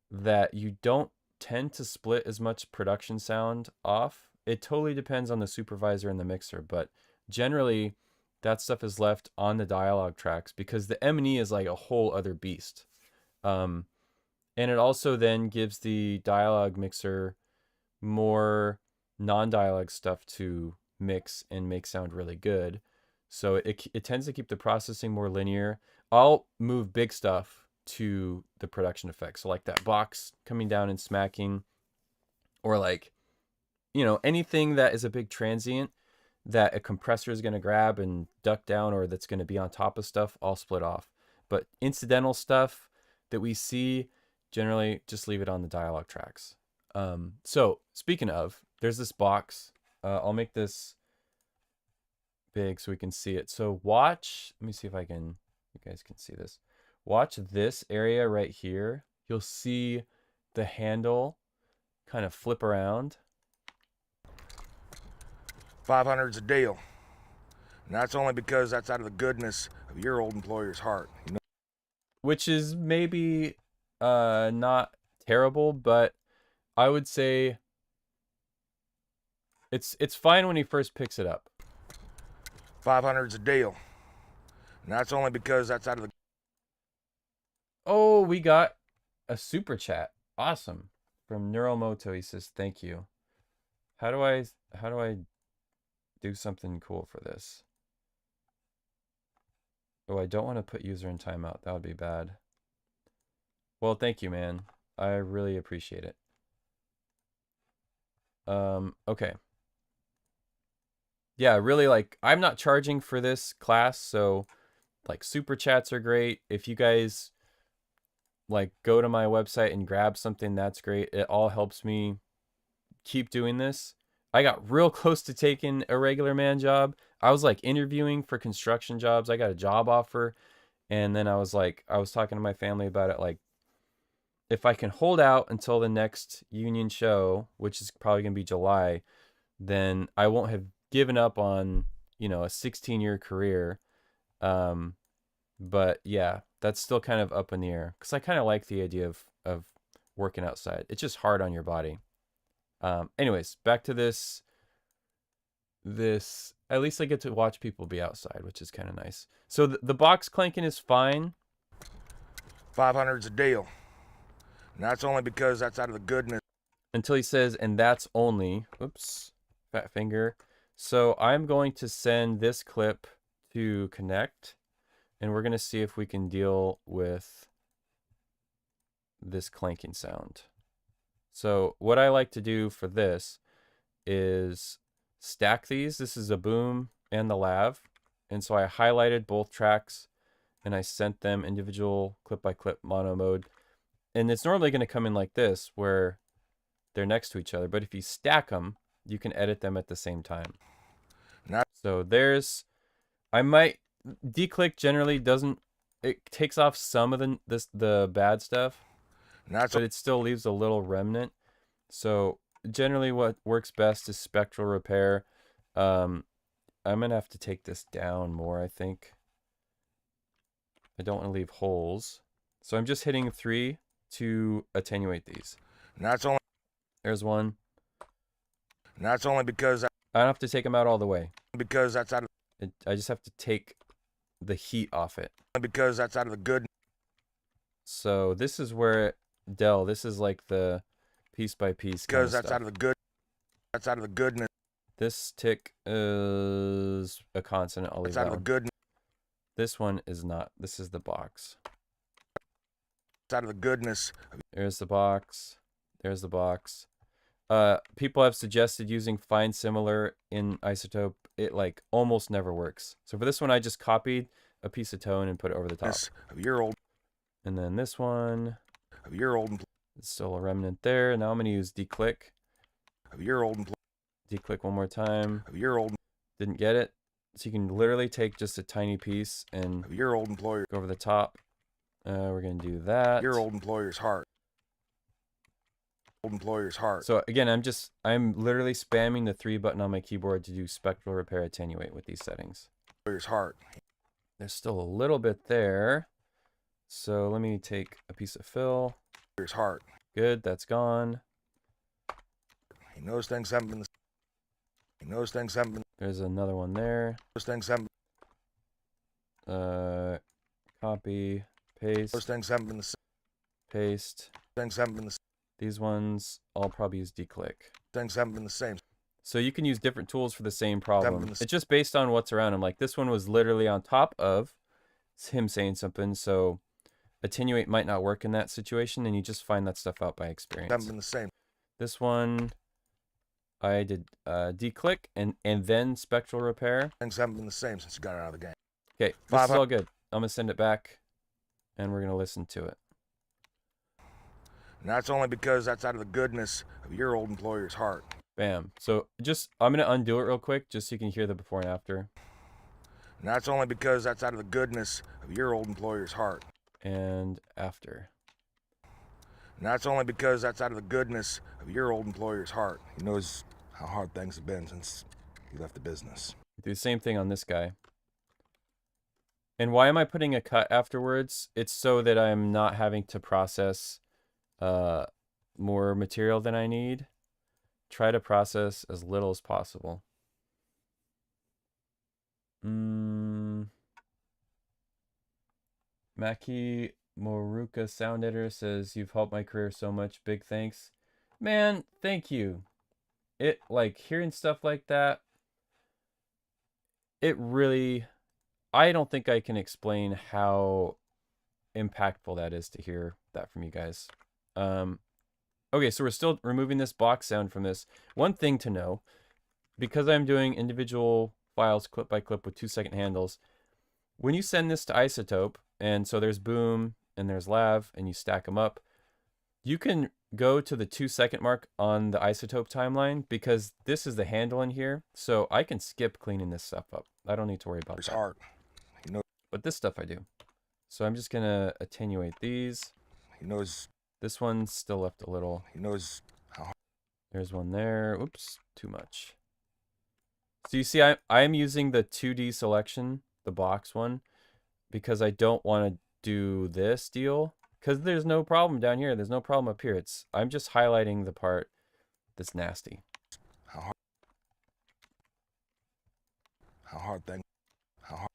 that you don't tend to split as much production sound off. It totally depends on the supervisor and the mixer, but generally that stuff is left on the dialogue tracks because the M&E is like a whole other beast. And it also then gives the dialogue mixer more non-dialogue stuff to mix and make sound really good. So it tends to keep the processing more linear. I'll move big stuff to the production effects. So like that box coming down and smacking, or like, anything that is a big transient that a compressor is going to grab and duck down, or that's going to be on top of stuff, I'll split off. But incidental stuff that we see, generally just leave it on the dialogue tracks. So speaking of, there's this box. I'll make this big so we can see it. So watch, let me see if you guys can see this. Watch this area right here. You'll see the handle kind of flip around. 500's a deal. And that's only because that's out of the goodness of your old employer's heart. You know? Which is maybe not terrible, but I would say it's fine when he first picks it up. 500's a deal. And that's only because that's out of the... Oh, we got a super chat. Awesome. From Neuromoto. He says, thank you. How do I do something cool for this? Oh, I don't want to put user in timeout. That would be bad. Well, thank you, man. I really appreciate it. Okay. Yeah, really, like, I'm not charging for this class, so like super chats are great. If you guys like go to my website and grab something, that's great. It all helps me keep doing this. I got real close to taking a regular man job. I was like interviewing for construction jobs. I got a job offer, and then I was talking to my family about it, like, if I can hold out until the next union show, which is probably going to be July, then I won't have given up on, a 16-year career. But yeah, that's still kind of up in the air because I kind of like the idea of working outside. It's just hard on your body. Anyways, back to this, at least I get to watch people be outside, which is kind of nice. So the box clanking is fine. 500's a deal. And that's only because that's out of the goodness. Until he says, and that's only, oops, fat finger. So I'm going to send this clip to Connect, and we're going to see if we can deal with this clanking sound. So what I like to do for this is stack these. This is a boom and the lav. And so I highlighted both tracks and I sent them individual clip by clip mono mode. And it's normally going to come in like this, where they're next to each other. But if you stack them, you can edit them at the same time. So I might, declick generally doesn't, it takes off some of the bad stuff, but it still leaves a little remnant. So generally what works best is spectral repair. I'm going to have to take this down more, I think. I don't want to leave holes. So I'm just hitting 3 to attenuate these. There's one. And that's only because I don't have to take them out all the way. Because that's out of... I just have to take the heat off it. Because that's out of the good. So this is where this is like the piece by piece. Because that's out of the good. That's out of the goodness. This tick is a consonant. I'll leave that out of the goodness. This one is not. This is the box. It's out of the goodness. There's the box. There's the box. People have suggested using find similar in Isotope. It like almost never works. So for this one, I just copied a piece of tone and put it over the top. Of your old. And then this one. Of your old. It's still a remnant there. Now I'm going to use declick. Of your old. Declick one more time. Of your old. Didn't get it. So you can literally take just a tiny piece and of your old employer. go over the top. We're going to do that. Your old employer's heart. Old employer's heart. So again, I'm literally spamming the 3 button on my keyboard to do spectral repair attenuate with these settings. Employer's heart. There's still a little bit there. So let me take a piece of fill. Employer's heart. Good, that's gone. He knows things haven't been. He knows things haven't been. There's another one there. Those things haven't. Copy, paste, Those things haven't been the same. paste. Things haven't been the. These ones, I'll probably use declick. Things haven't been the same. So you can use different tools for the same problem. Haven't been It's just based on what's around him. Like this one was literally on top of him saying something, so attenuate might not work in that situation, and you just find that stuff out by experience. Haven't been the same. This one, I did declick and then spectral repair. Things haven't been the same since you got it out of the game. Okay, this is all good. I'm gonna send it back, and we're gonna listen to it. And that's only because that's out of the goodness of your old employer's heart. Bam. So I'm gonna undo it real quick, just so you can hear the before and after. And that's only because that's out of the goodness of your old employer's heart. And after. And that's only because that's out of the goodness of your old employer's heart. He knows how hard things have been since you left the business. Do the same thing on this guy. And why am I putting a cut afterwards? It's so that I'm not having to process more material than I need. Try to process as little as possible. Maki Moruka Sound Editor says, "You've helped my career so much. Big thanks." Man, thank you. It, like, hearing stuff like that, it really, I don't think I can explain how impactful that is to hear that from you guys. Okay, so we're still removing this box sound from this. One thing to know, because I'm doing individual files clip by clip with 2-second handles, when you send this to Isotope, and so there's boom and there's lav, and you stack them up, you can go to the 2-second mark on the Isotope timeline, because this is the handle in here, so I can skip cleaning this stuff up. I don't need to worry about His that. heart. He knows. But this stuff I do. So I'm just gonna attenuate these. He knows. This one's still left a little. He knows how hard. There's one there. Oops, too much. So you see, I'm using the 2D selection, the box one, because I don't want to do this deal. Because there's no problem down here. There's no problem up here. I'm just highlighting the part that's nasty. How hard. How hard things. How hard.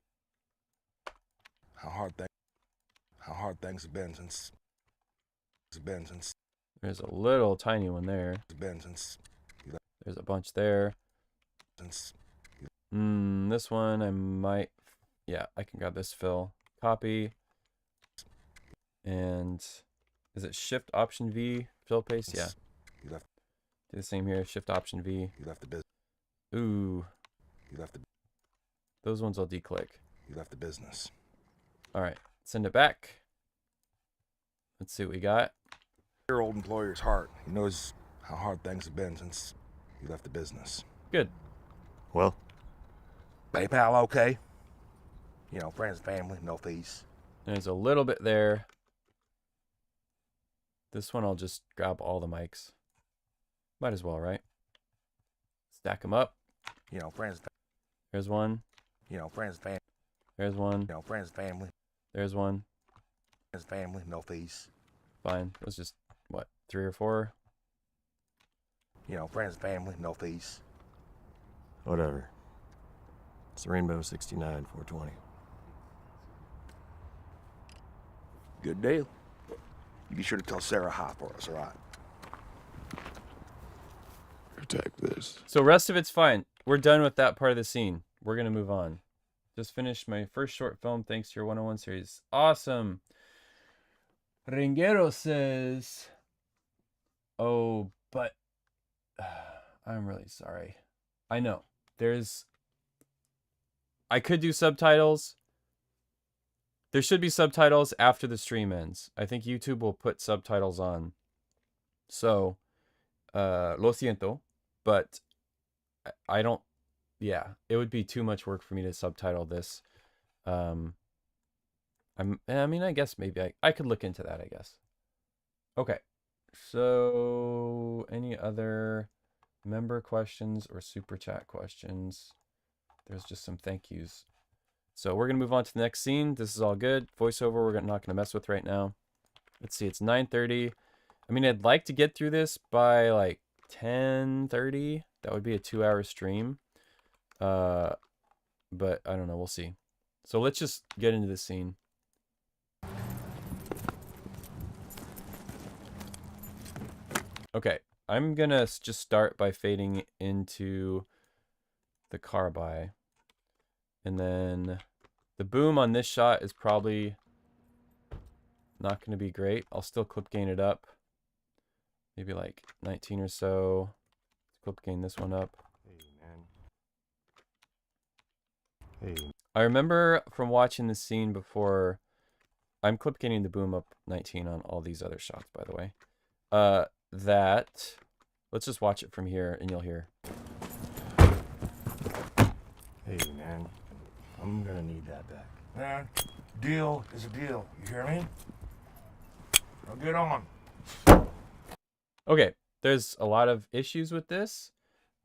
How hard things. How hard things have been since. There's a little tiny one there. There's a bunch there. This one I might, yeah, I can grab this fill, copy, and is it Shift Option V fill paste? Yeah. Do the same here. Shift Option V. You left the business. Ooh. You left the. Those ones I'll declick. You left the business. All right, send it back. Let's see what we got. Your old employer's heart. He knows how hard things have been since you left the business. Good. Well, PayPal okay? You know, friends and family, no fees. There's a little bit there. This one I'll just grab all the mics. Might as well, right? Stack them up. You know, friends. There's one. You know, friends and family. There's one. You know, friends and family. There's one. Friends and family, no fees. Fine. It was just, what, 3 or 4? You know, friends and family, no fees. whatever. It's Rainbow 69 420. Good deal. You be sure to tell Sarah hi for us, all right? Protect this. So rest of it's fine. We're done with that part of the scene. We're going to move on. Just finished my first short film thanks to your 101 series. Awesome. Ringero says, "Oh, but I'm really sorry. I know. I could do subtitles. There should be subtitles after the stream ends. I think YouTube will put subtitles on. So, lo siento, but I don't, yeah, it would be too much work for me to subtitle this. I mean, I guess maybe I could look into that, I guess. Okay. So, any other member questions or super chat questions? There's just some thank yous. So we're going to move on to the next scene. This is all good. Voiceover, we're not going to mess with right now. Let's see, it's 9:30. I mean, I'd like to get through this by like 10:30. That would be a 2-hour stream. But I don't know. We'll see. So let's just get into the scene. Okay, I'm going to just start by fading into the car by. And then the boom on this shot is probably not going to be great. I'll still clip gain it up. Maybe like 19 or so. Clip gain this one up. Hey, man. Hey. I remember from watching the scene before, I'm clip gaining the boom up 19 on all these other shots, by the way. That, let's just watch it from here and you'll hear. Hey, man. I'm gonna need that back. Man, deal is a deal. You hear me? Now get on. Okay, there's a lot of issues with this.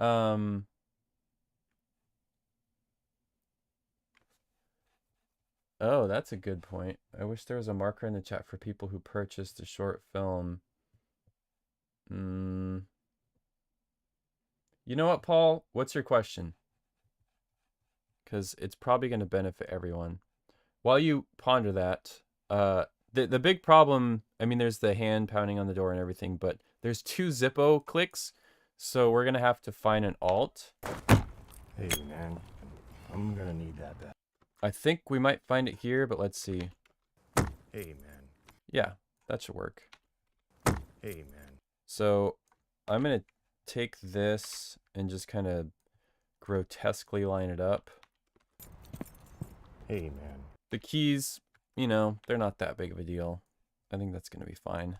Oh, that's a good point. I wish there was a marker in the chat for people who purchased the short film. You know what, Paul? What's your question? Because it's probably going to benefit everyone. While you ponder that, the big problem, I mean, there's the hand pounding on the door and everything, but there's 2 Zippo clicks, so we're going to have to find an alt. Hey, man. I'm gonna need that back. I think we might find it here, but let's see. Hey, man. Yeah, that should work. Hey, man. So I'm going to take this and just kind of grotesquely line it up. Hey, man. The keys, you know, they're not that big of a deal. I think that's going to be fine.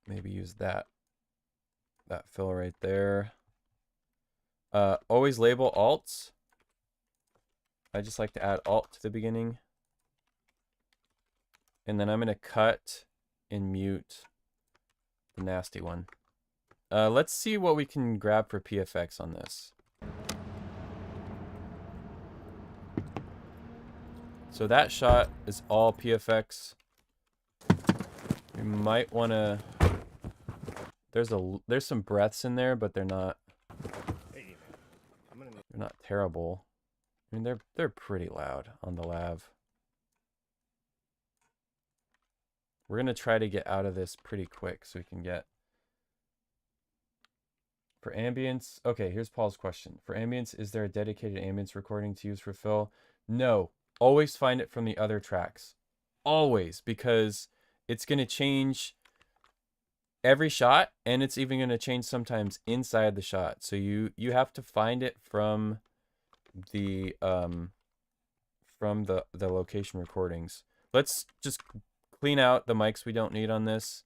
Maybe use that fill right there. Always label alts. I just like to add alt to the beginning. And then I'm going to cut and mute the nasty one. Let's see what we can grab for PFX on this. So that shot is all PFX. We might want to... There's some breaths in there, but they're not... They're not terrible. I mean, they're pretty loud on the lav. We're going to try to get out of this pretty quick so we can get... For ambience... Okay, here's Paul's question. For ambience, is there a dedicated ambience recording to use for fill? No. Always find it from the other tracks. Always, because it's going to change every shot, and it's even going to change sometimes inside the shot. So you have to find it from the location recordings. Let's just clean out the mics we don't need on this.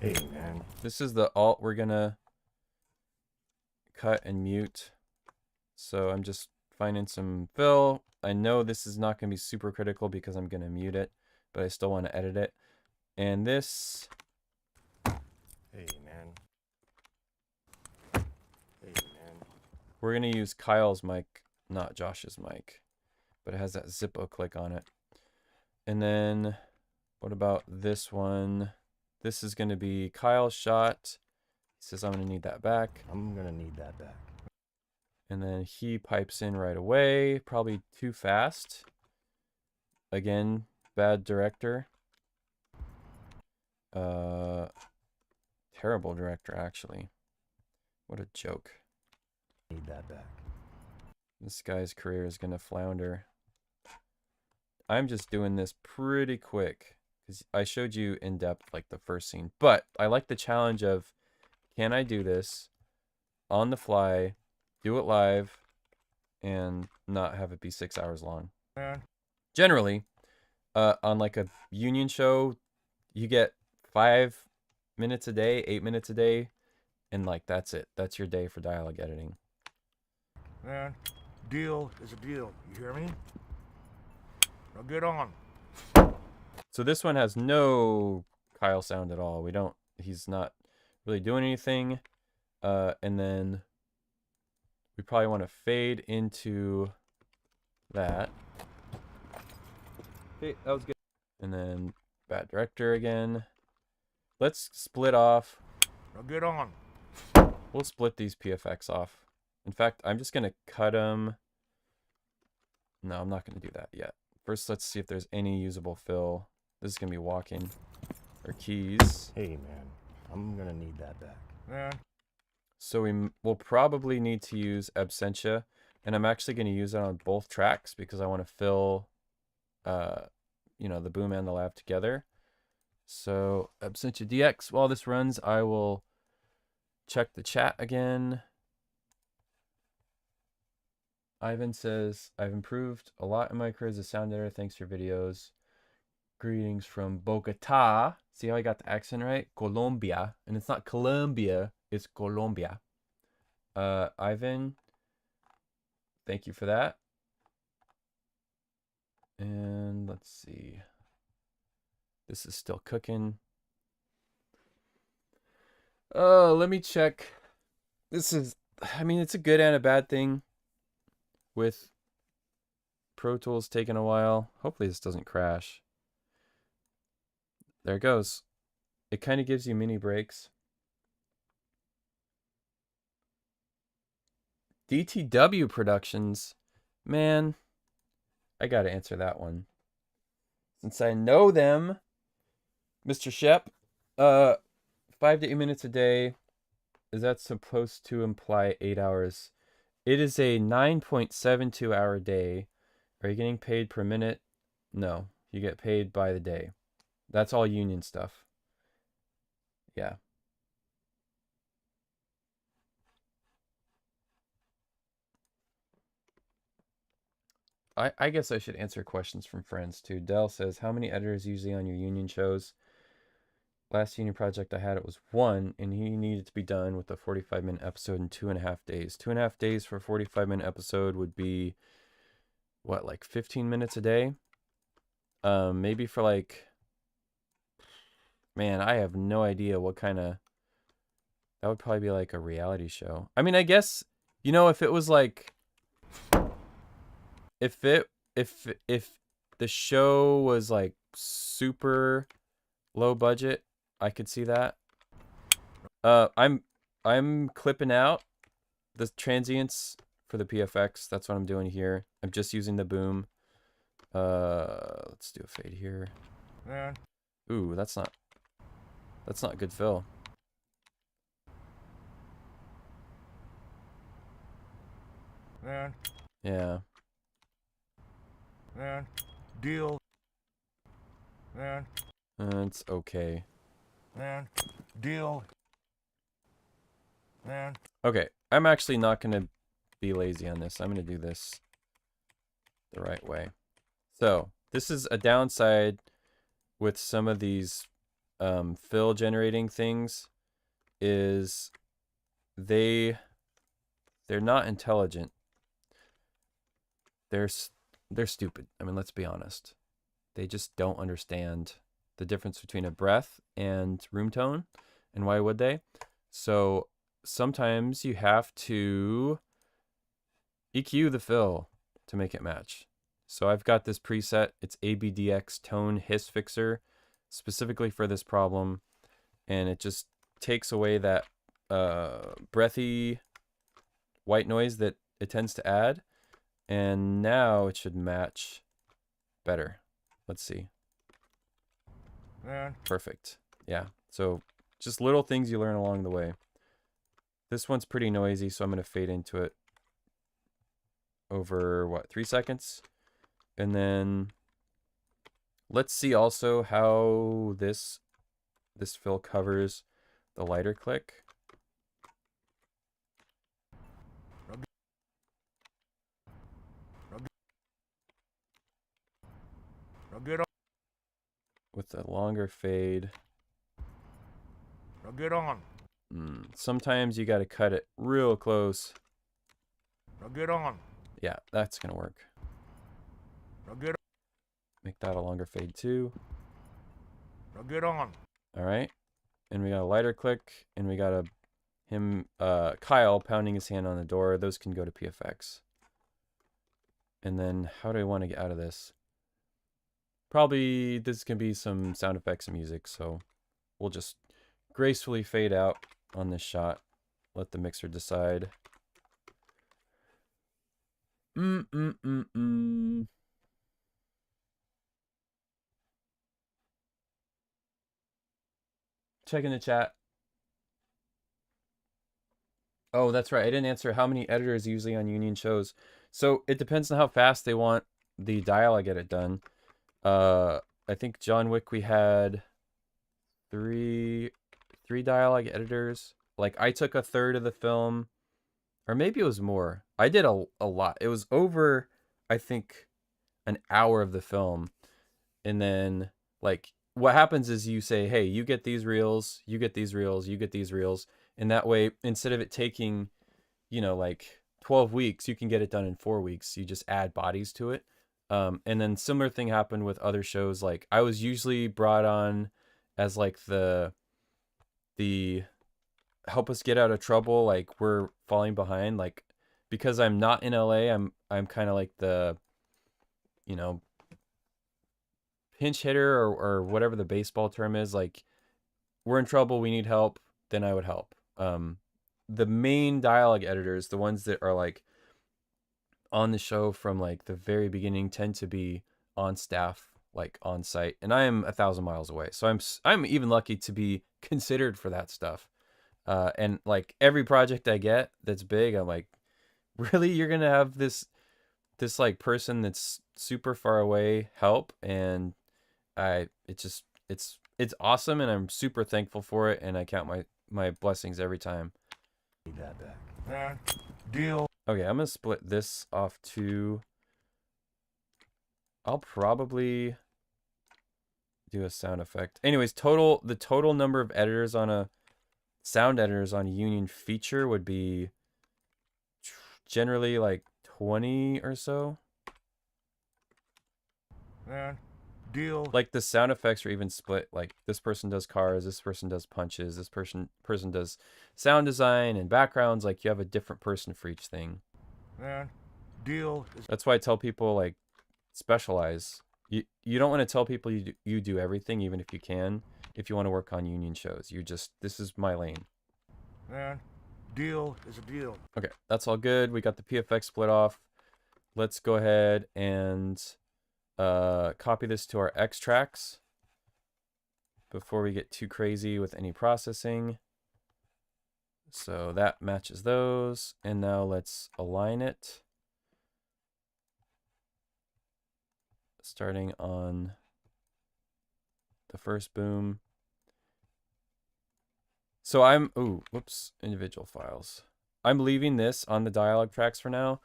Hey, man. This is the alt we're gonna cut and mute. So I'm just finding some fill. I know this is not gonna be super critical because I'm gonna mute it, but I still want to edit it. And this... Hey, man. Hey, man. We're gonna use Kyle's mic, not Josh's mic, but it has that Zippo click on it. And then what about this one? This is gonna be Kyle's shot. He says I'm gonna need that back. I'm gonna need that back. And then he pipes in right away, probably too fast. Again, bad director. Terrible director, actually. What a joke. Need that back. This guy's career is gonna flounder. I'm just doing this pretty quick because I showed you in depth like the first scene, but I like the challenge of, can I do this on the fly, do it live, and not have it be 6 hours long? Generally, on like a union show, you get 5 minutes a day, 8 minutes a day, and like that's it. That's your day for dialogue editing. Man, deal is a deal. You hear me? Now get on. So this one has no Kyle sound at all. He's not really doing anything. And then we probably want to fade into that. Okay, that was good. And then bad director again. Let's split off. Now get on. We'll split these PFX off. In fact, I'm just going to cut them. No, I'm not going to do that yet. First, let's see if there's any usable fill. This is going to be walking. Or keys. Hey, man. I'm gonna need that back. Man. So we'll probably need to use Absentia. And I'm actually going to use it on both tracks because I want to fill, you know, the boom and the lav together. So Absentia DX, while this runs, I will check the chat again. Ivan says, I've improved a lot in my career as a sound editor. Thanks for your videos. Greetings from Bogota. See how I got the accent right? Colombia. And it's not Colombia, it's Colombia. Ivan, thank you for that. And let's see. This is still cooking. Let me check. This is, I mean, it's a good and a bad thing with Pro Tools taking a while. Hopefully this doesn't crash. There it goes. It kind of gives you mini breaks. DTW Productions. Man, I got to answer that one. Since I know them, Mr. Shep, 5 to 8 minutes a day. Is that supposed to imply 8 hours? It is a 9.72 hour day. Are you getting paid per minute? No, you get paid by the day. That's all union stuff. Yeah. I guess I should answer questions from friends too. Dell says, how many editors usually on your union shows? Last union project I had, it was 1, and he needed to be done with a 45-minute episode in 2.5 days. 2.5 days for a 45-minute episode would be, what, like 15 minutes a day? Maybe for like, man, I have no idea what kind of, that would probably be like a reality show. I mean, I guess, you know, if it was like, if the show was like super low budget, I could see that. I'm clipping out the transients for the PFX. That's what I'm doing here. I'm just using the boom. Let's do a fade here. Man. Ooh, that's not good fill. Man. Yeah. Man. Deal. Man. It's okay. Man. Deal. Man. Okay, I'm actually not going to be lazy on this. I'm going to do this the right way. So, this is a downside with some of these fill generating things is they're not intelligent. They're stupid. I mean, let's be honest. They just don't understand the difference between a breath and room tone, and why would they? So sometimes you have to EQ the fill to make it match. So I've got this preset. It's ABDX Tone Hiss Fixer, specifically for this problem, and it just takes away that breathy white noise that it tends to add, and now it should match better. Let's see. Man. Perfect. Yeah. So just little things you learn along the way. This one's pretty noisy, so I'm going to fade into it over, what, 3 seconds? And then let's see also how this fill covers the lighter click. Now get on. With a longer fade. Now get on. Sometimes you got to cut it real close. Now get on. Yeah, that's going to work. Now get Make that a longer fade too. Now get on. All right. And we got a lighter click, and we got Kyle pounding his hand on the door. Those can go to PFX. And then how do I want to get out of this? Probably this can be some sound effects and music, so we'll just gracefully fade out on this shot. Let the mixer decide. Checking the chat. Oh, that's right. I didn't answer how many editors usually on union shows. So it depends on how fast they want the dialogue edit done. I think John Wick, we had three dialogue editors. Like I took a third of the film, or maybe it was more. I did a lot. It was over, I think, an hour of the film. And then like what happens is you say, hey, you get these reels, you get these reels, you get these reels. And that way, instead of it taking, you know, like 12 weeks, you can get it done in 4 weeks. You just add bodies to it. And then similar thing happened with other shows. Like I was usually brought on as like the help us get out of trouble. Like we're falling behind. Like because I'm not in LA, I'm kind of like the, you know, pinch hitter or whatever the baseball term is. Like we're in trouble, we need help. Then I would help. The main dialogue editors, the ones that are like on the show from like the very beginning, tend to be on staff, like on site, and I am 1,000 miles away. So I'm even lucky to be considered for that stuff. And like every project I get that's big, I'm like, really, you're gonna have this like person that's super far away help? And it's awesome, and I'm super thankful for it, and I count my blessings every time. Need that back. Yeah. Deal. Okay, I'm gonna split this off to. I'll probably do a sound effect. Anyways, the total number of editors on a sound editors on a union feature would be generally like 20 or so. Yeah. Deal. Like the sound effects are even split. Like this person does cars, this person does punches, this person does sound design and backgrounds. Like you have a different person for each thing. Yeah. Deal. That's why I tell people like specialize. You don't want to tell people you do everything, even if you can. If you want to work on union shows, this is my lane. Yeah. Deal is a deal. Okay, that's all good. We got the PFX split off. Let's go ahead and copy this to our X tracks before we get too crazy with any processing. So that matches those. And now let's align it. Starting on the first boom. So individual files. I'm leaving this on the dialogue tracks for now.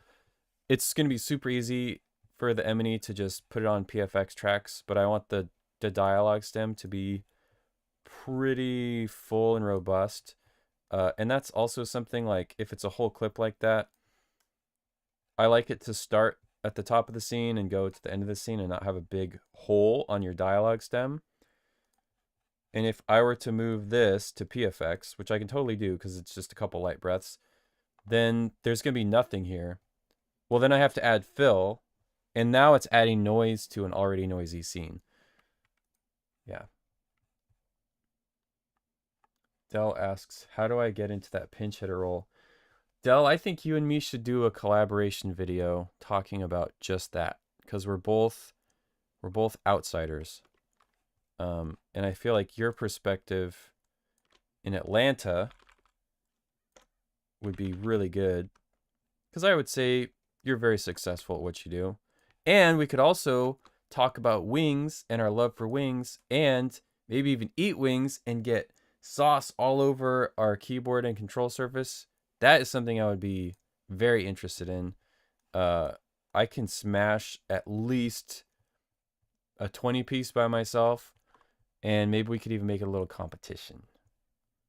It's going to be super easy for the M&E to just put it on PFX tracks, but I want the dialogue stem to be pretty full and robust. And that's also something like if it's a whole clip like that, I like it to start at the top of the scene and go to the end of the scene and not have a big hole on your dialogue stem. And if I were to move this to PFX, which I can totally do because it's just a couple light breaths, then there's going to be nothing here. Well, then I have to add fill, and now it's adding noise to an already noisy scene. Yeah. Dell asks, how do I get into that pinch hitter role? Dell, I think you and me should do a collaboration video talking about just that, because we're both outsiders. And I feel like your perspective in Atlanta would be really good, because I would say you're very successful at what you do. And we could also talk about wings and our love for wings, and maybe even eat wings and get sauce all over our keyboard and control surface. That is something I would be very interested in. I can smash at least a 20 piece by myself, and maybe we could even make it a little competition.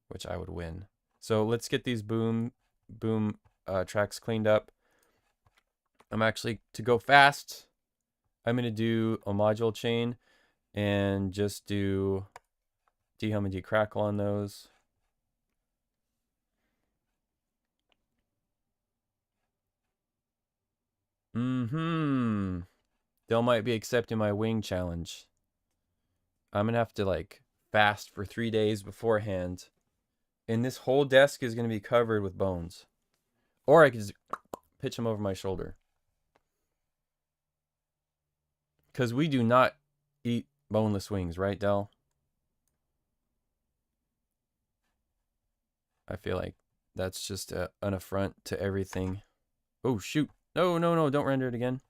which I would win. So let's get these boom tracks cleaned up. I'm actually, to go fast, I'm going to do a module chain and just do dehum and decrackle on those. They'll might be accepting my wing challenge. I'm going to have to like fast for 3 days beforehand. And this whole desk is going to be covered with bones. Or I could just pitch them over my shoulder. Because we do not eat boneless wings, right, Del? I feel like that's just an affront to everything. Oh, shoot. No, no, no, don't render it again.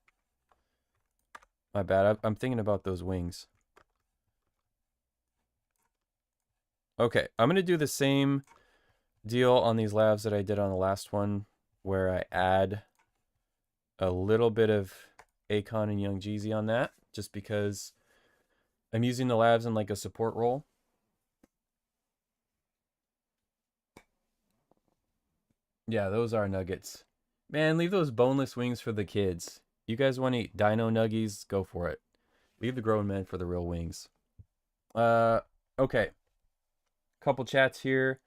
My bad. I'm thinking about those wings. Okay, I'm going to do the same deal on these labs that I did on the last one, where I add a little bit of Akon and Young Jeezy on that, just because I'm using the labs in like a support role. Yeah, those are nuggets. Man, leave those boneless wings for the kids. You guys want to eat dino nuggies? Go for it. Leave the grown men for the real wings. Okay. Couple chats here.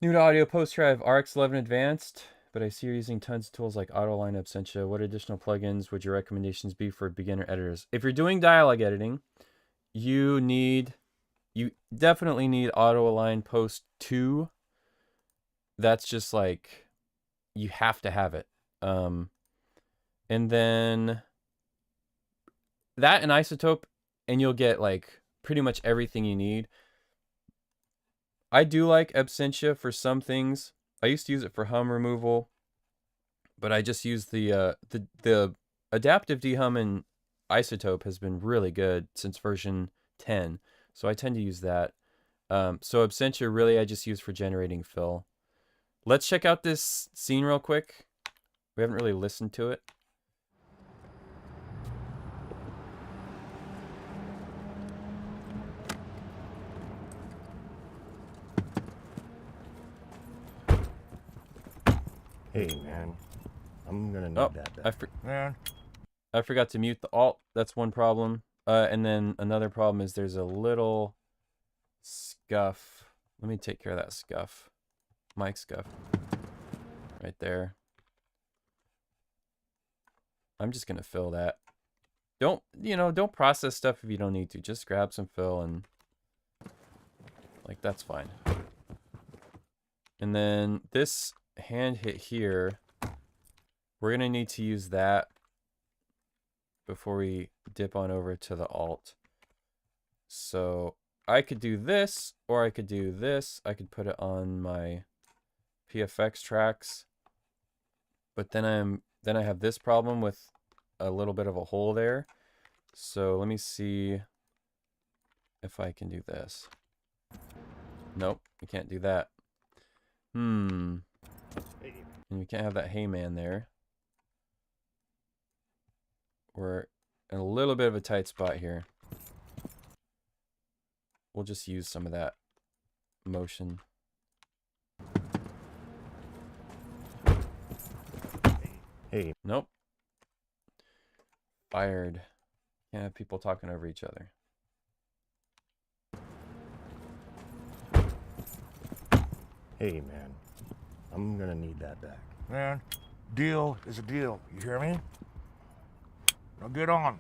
New to audio poster, I have RX11 Advanced, but I see you're using tons of tools like AutoAlign, Absentia. What additional plugins would your recommendations be for beginner editors? If you're doing dialogue editing, you definitely need AutoAlign Post 2. That's just like, you have to have it. And then that and Isotope, and you'll get like pretty much everything you need. I do like Absentia for some things. I used to use it for hum removal, but I just use the adaptive dehum and Isotope has been really good since version 10, so I tend to use that. So Absentia really I just use for generating fill. Let's check out this scene real quick. We haven't really listened to it. Hey, man. I'm gonna need that back. I forgot to mute the alt. That's one problem. And then another problem is there's a little scuff. Let me take care of that scuff. Mic scuff. Right there. I'm just gonna fill that. Don't process stuff if you don't need to. Just grab some fill and like that's fine. And then this hand hit here, we're gonna need to use that before we dip on over to the alt. So I could do this, or I could do this. I could put it on my PFX tracks, but then I have this problem with a little bit of a hole there. So let me see if I can do this. Nope, we can't do that. And we can't have that hey man there. We're in a little bit of a tight spot here. We'll just use some of that motion. Hey. Nope. Fired. Can't have people talking over each other. Hey, man. I'm gonna need that back. Man, deal is a deal. You hear me? Now get on.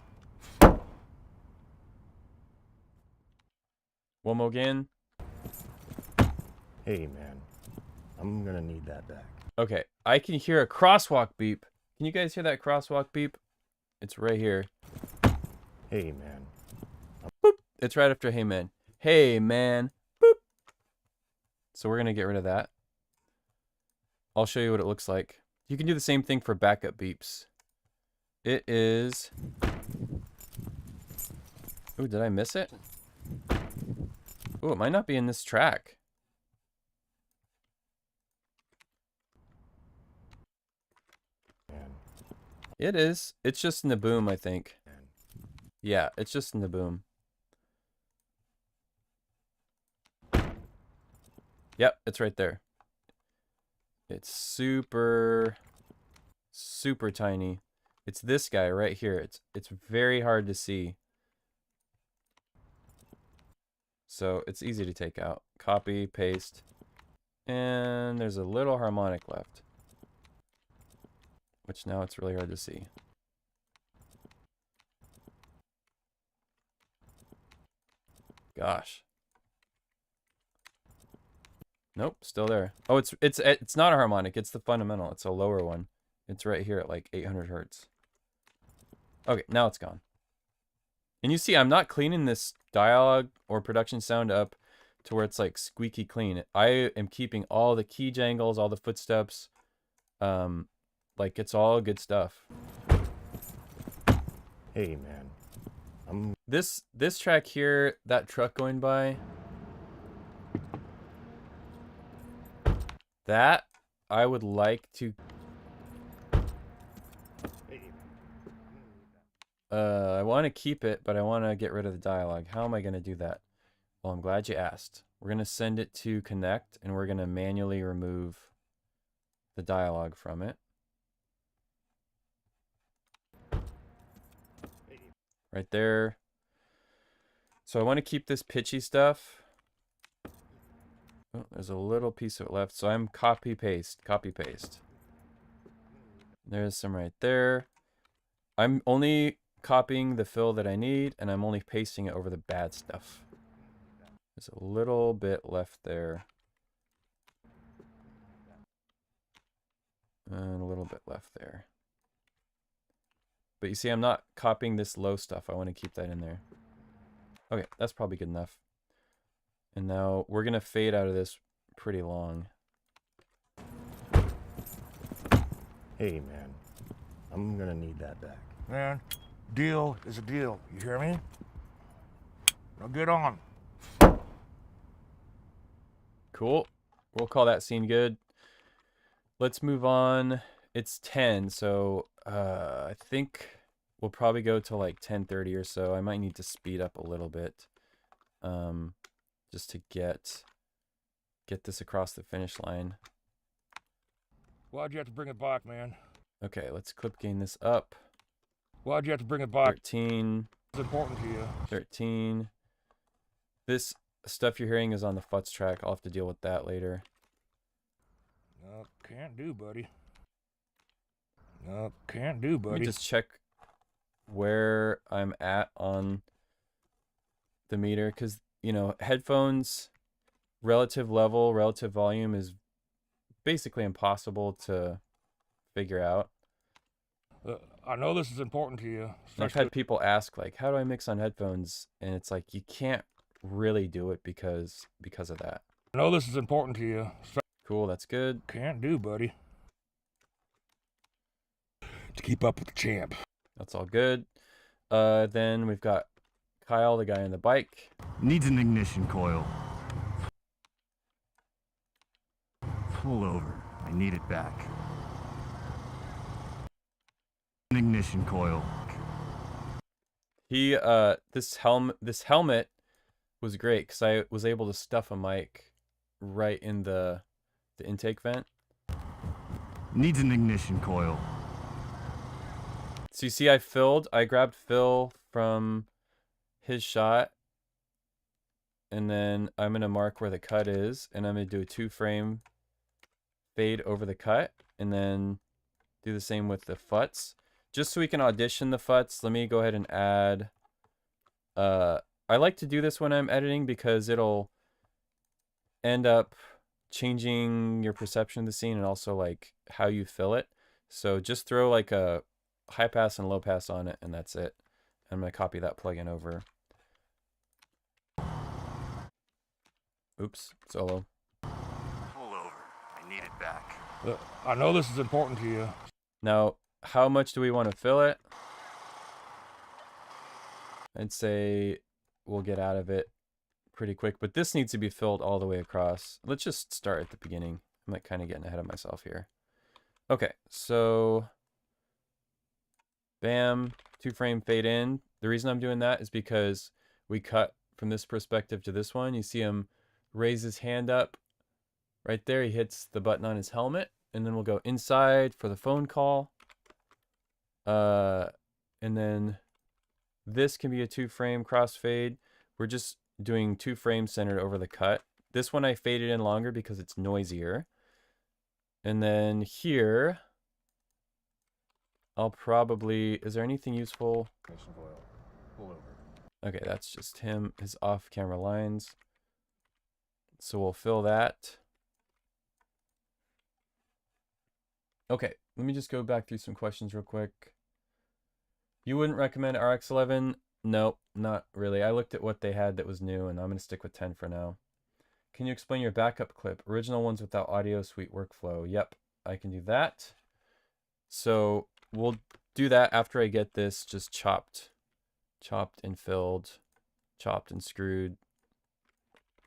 One more again. Hey, man. I'm gonna need that back. Okay, I can hear a crosswalk beep. Can you guys hear that crosswalk beep? It's right here. Hey, man. Boop. It's right after hey man. Hey man. Boop. So we're gonna get rid of that. I'll show you what it looks like. You can do the same thing for backup beeps. It is... Ooh, did I miss it? Ooh, it might not be in this track. Man. It is. It's just in the boom, I think. Yeah, it's just in the boom. Yep, it's right there. It's super tiny. It's this guy right here. It's very hard to see. So it's easy to take out. Copy, paste. And there's a little harmonic left, which now it's really hard to see. Gosh. Nope, still there. Oh, it's not a harmonic. It's the fundamental. It's a lower one. It's right here at like 800 hertz. Okay, now it's gone. And you see, I'm not cleaning this dialogue or production sound up to where it's like squeaky clean. I am keeping all the key jangles, all the footsteps. Like it's all good stuff. Hey, man. This track here, that truck going by, that I would like to I want to keep it, but I want to get rid of the dialogue. How am I going to do that? Well, I'm glad you asked. We're going to send it to connect, and we're going to manually remove the dialogue from it. Right there. So I want to keep this pitchy stuff. Oh, there's a little piece of it left. So I'm copy paste. There's some right there. I'm only copying the fill that I need, and I'm only pasting it over the bad stuff. There's a little bit left there. And a little bit left there. But you see, I'm not copying this low stuff. I want to keep that in there. Okay, that's probably good enough. And now we're going to fade out of this pretty long. Hey, man. I'm gonna need that back. Man, deal is a deal. You hear me? Now get on. Cool. We'll call that scene good. Let's move on. It's 10, so I think we'll probably go to like 10:30 or so. I might need to speed up a little bit, just to get this across the finish line. Why'd you have to bring it back, man? Okay, let's clip gain this up. Why'd you have to bring it back? 13. It's important to you. 13. This stuff you're hearing is on the FUTS track. I'll have to deal with that later. No, can't do, buddy. No, can't do, buddy. Let me just check where I'm at on the meter, because, you know, headphones, relative level, relative volume is basically impossible to figure out. I know this is important to you. And I've had people ask, like, how do I mix on headphones? And it's like, you can't really do it because of that. I know this is important to you. Cool, that's good. Can't do, buddy. To keep up with the champ. That's all good. Then we've got Kyle, the guy on the bike. Needs an ignition coil. Pull over. I need it back. An ignition coil. He this helmet was great because I was able to stuff a mic right in the intake vent. Needs an ignition coil. So you see, I grabbed Phil from his shot, and then I'm gonna mark where the cut is, and I'm gonna do a 2-frame fade over the cut, and then do the same with the FUTs. Just so we can audition the FUTs, let me go ahead and add, I like to do this when I'm editing because it'll end up changing your perception of the scene and also like how you fill it. So just throw like a high pass and low pass on it, and that's it. I'm gonna copy that plugin over. Oops, solo. Pull over. I need it back. I know this is important to you. Now, how much do we want to fill it? I'd say we'll get out of it pretty quick, but this needs to be filled all the way across. Let's just start at the beginning. I'm like kind of getting ahead of myself here. Okay, so bam, 2-frame fade in. The reason I'm doing that is because we cut from this perspective to this one. You see him raise his hand up Right there, he hits the button on his helmet, and then we'll go inside for the phone call. And then this can be a 2-frame crossfade. We're just doing 2 frames centered over the cut. This one I faded in longer because it's noisier. And then here, I'll probably, is there anything useful? Okay, that's just him, his off-camera lines. So we'll fill that. Okay, let me just go back through some questions real quick. You wouldn't recommend RX-11? Nope, not really. I looked at what they had that was new, and I'm going to stick with 10 for now. Can you explain your backup clip? Original ones without audio, sweet workflow. Yep, I can do that. So we'll do that after I get this just chopped and filled, chopped and screwed,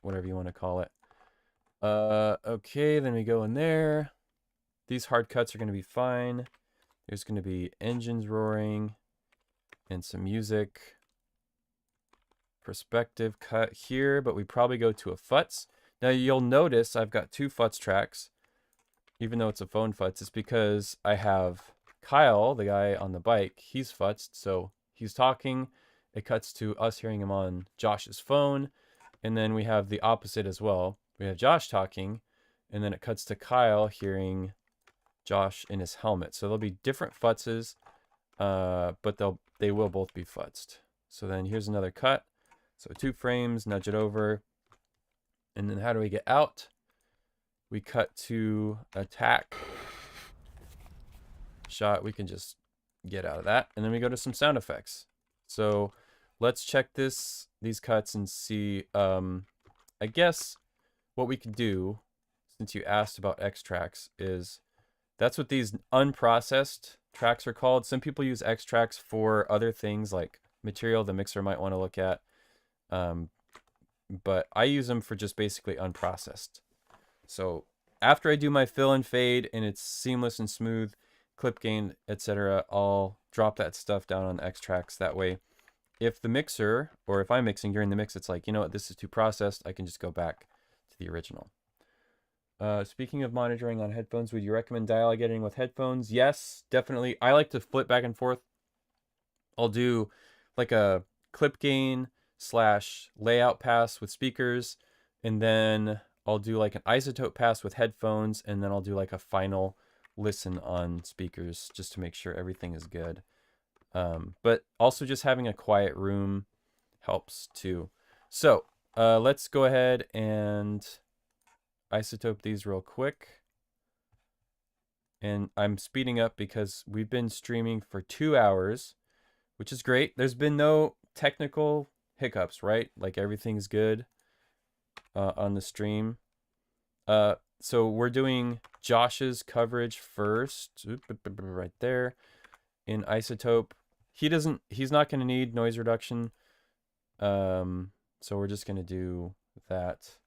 whatever you want to call it. Okay, then we go in there. These hard cuts are going to be fine. There's going to be engines roaring and some music. Perspective cut here, but we probably go to a futz. Now you'll notice I've got 2 futz tracks, even though it's a phone futz. It's because I have Kyle, the guy on the bike, he's futzed, so he's talking. It cuts to us hearing him on Josh's phone, and then we have the opposite as well. We have Josh talking, and then it cuts to Kyle hearing Josh in his helmet. So there'll be different futzes, but they will both be futzed. So then here's another cut. So 2 frames, nudge it over. And then how do we get out? We cut to attack shot. We can just get out of that. And then we go to some sound effects. So let's check these cuts and see, I guess what we could do, since you asked about X tracks, is that's what these unprocessed tracks are called. Some people use X tracks for other things like material the mixer might want to look at. But I use them for just basically unprocessed. So after I do my fill and fade and it's seamless and smooth, clip gain, etc., I'll drop that stuff down on X tracks. That way, if the mixer, or if I'm mixing during the mix, it's like, you know what, this is too processed, I can just go back to the original. Speaking of monitoring on headphones, would you recommend dialogue editing with headphones? Yes, definitely. I like to flip back and forth. I'll do like a clip gain / layout pass with speakers, and then I'll do like an isotope pass with headphones, and then I'll do like a final listen on speakers just to make sure everything is good. But also just having a quiet room helps too. So let's go ahead and isotope these real quick. And I'm speeding up because we've been streaming for 2 hours, which is great. There's been no technical hiccups, right? Like everything's good on the stream. So we're doing Josh's coverage first, right there in isotope. He's not going to need noise reduction. So we're just going to do that.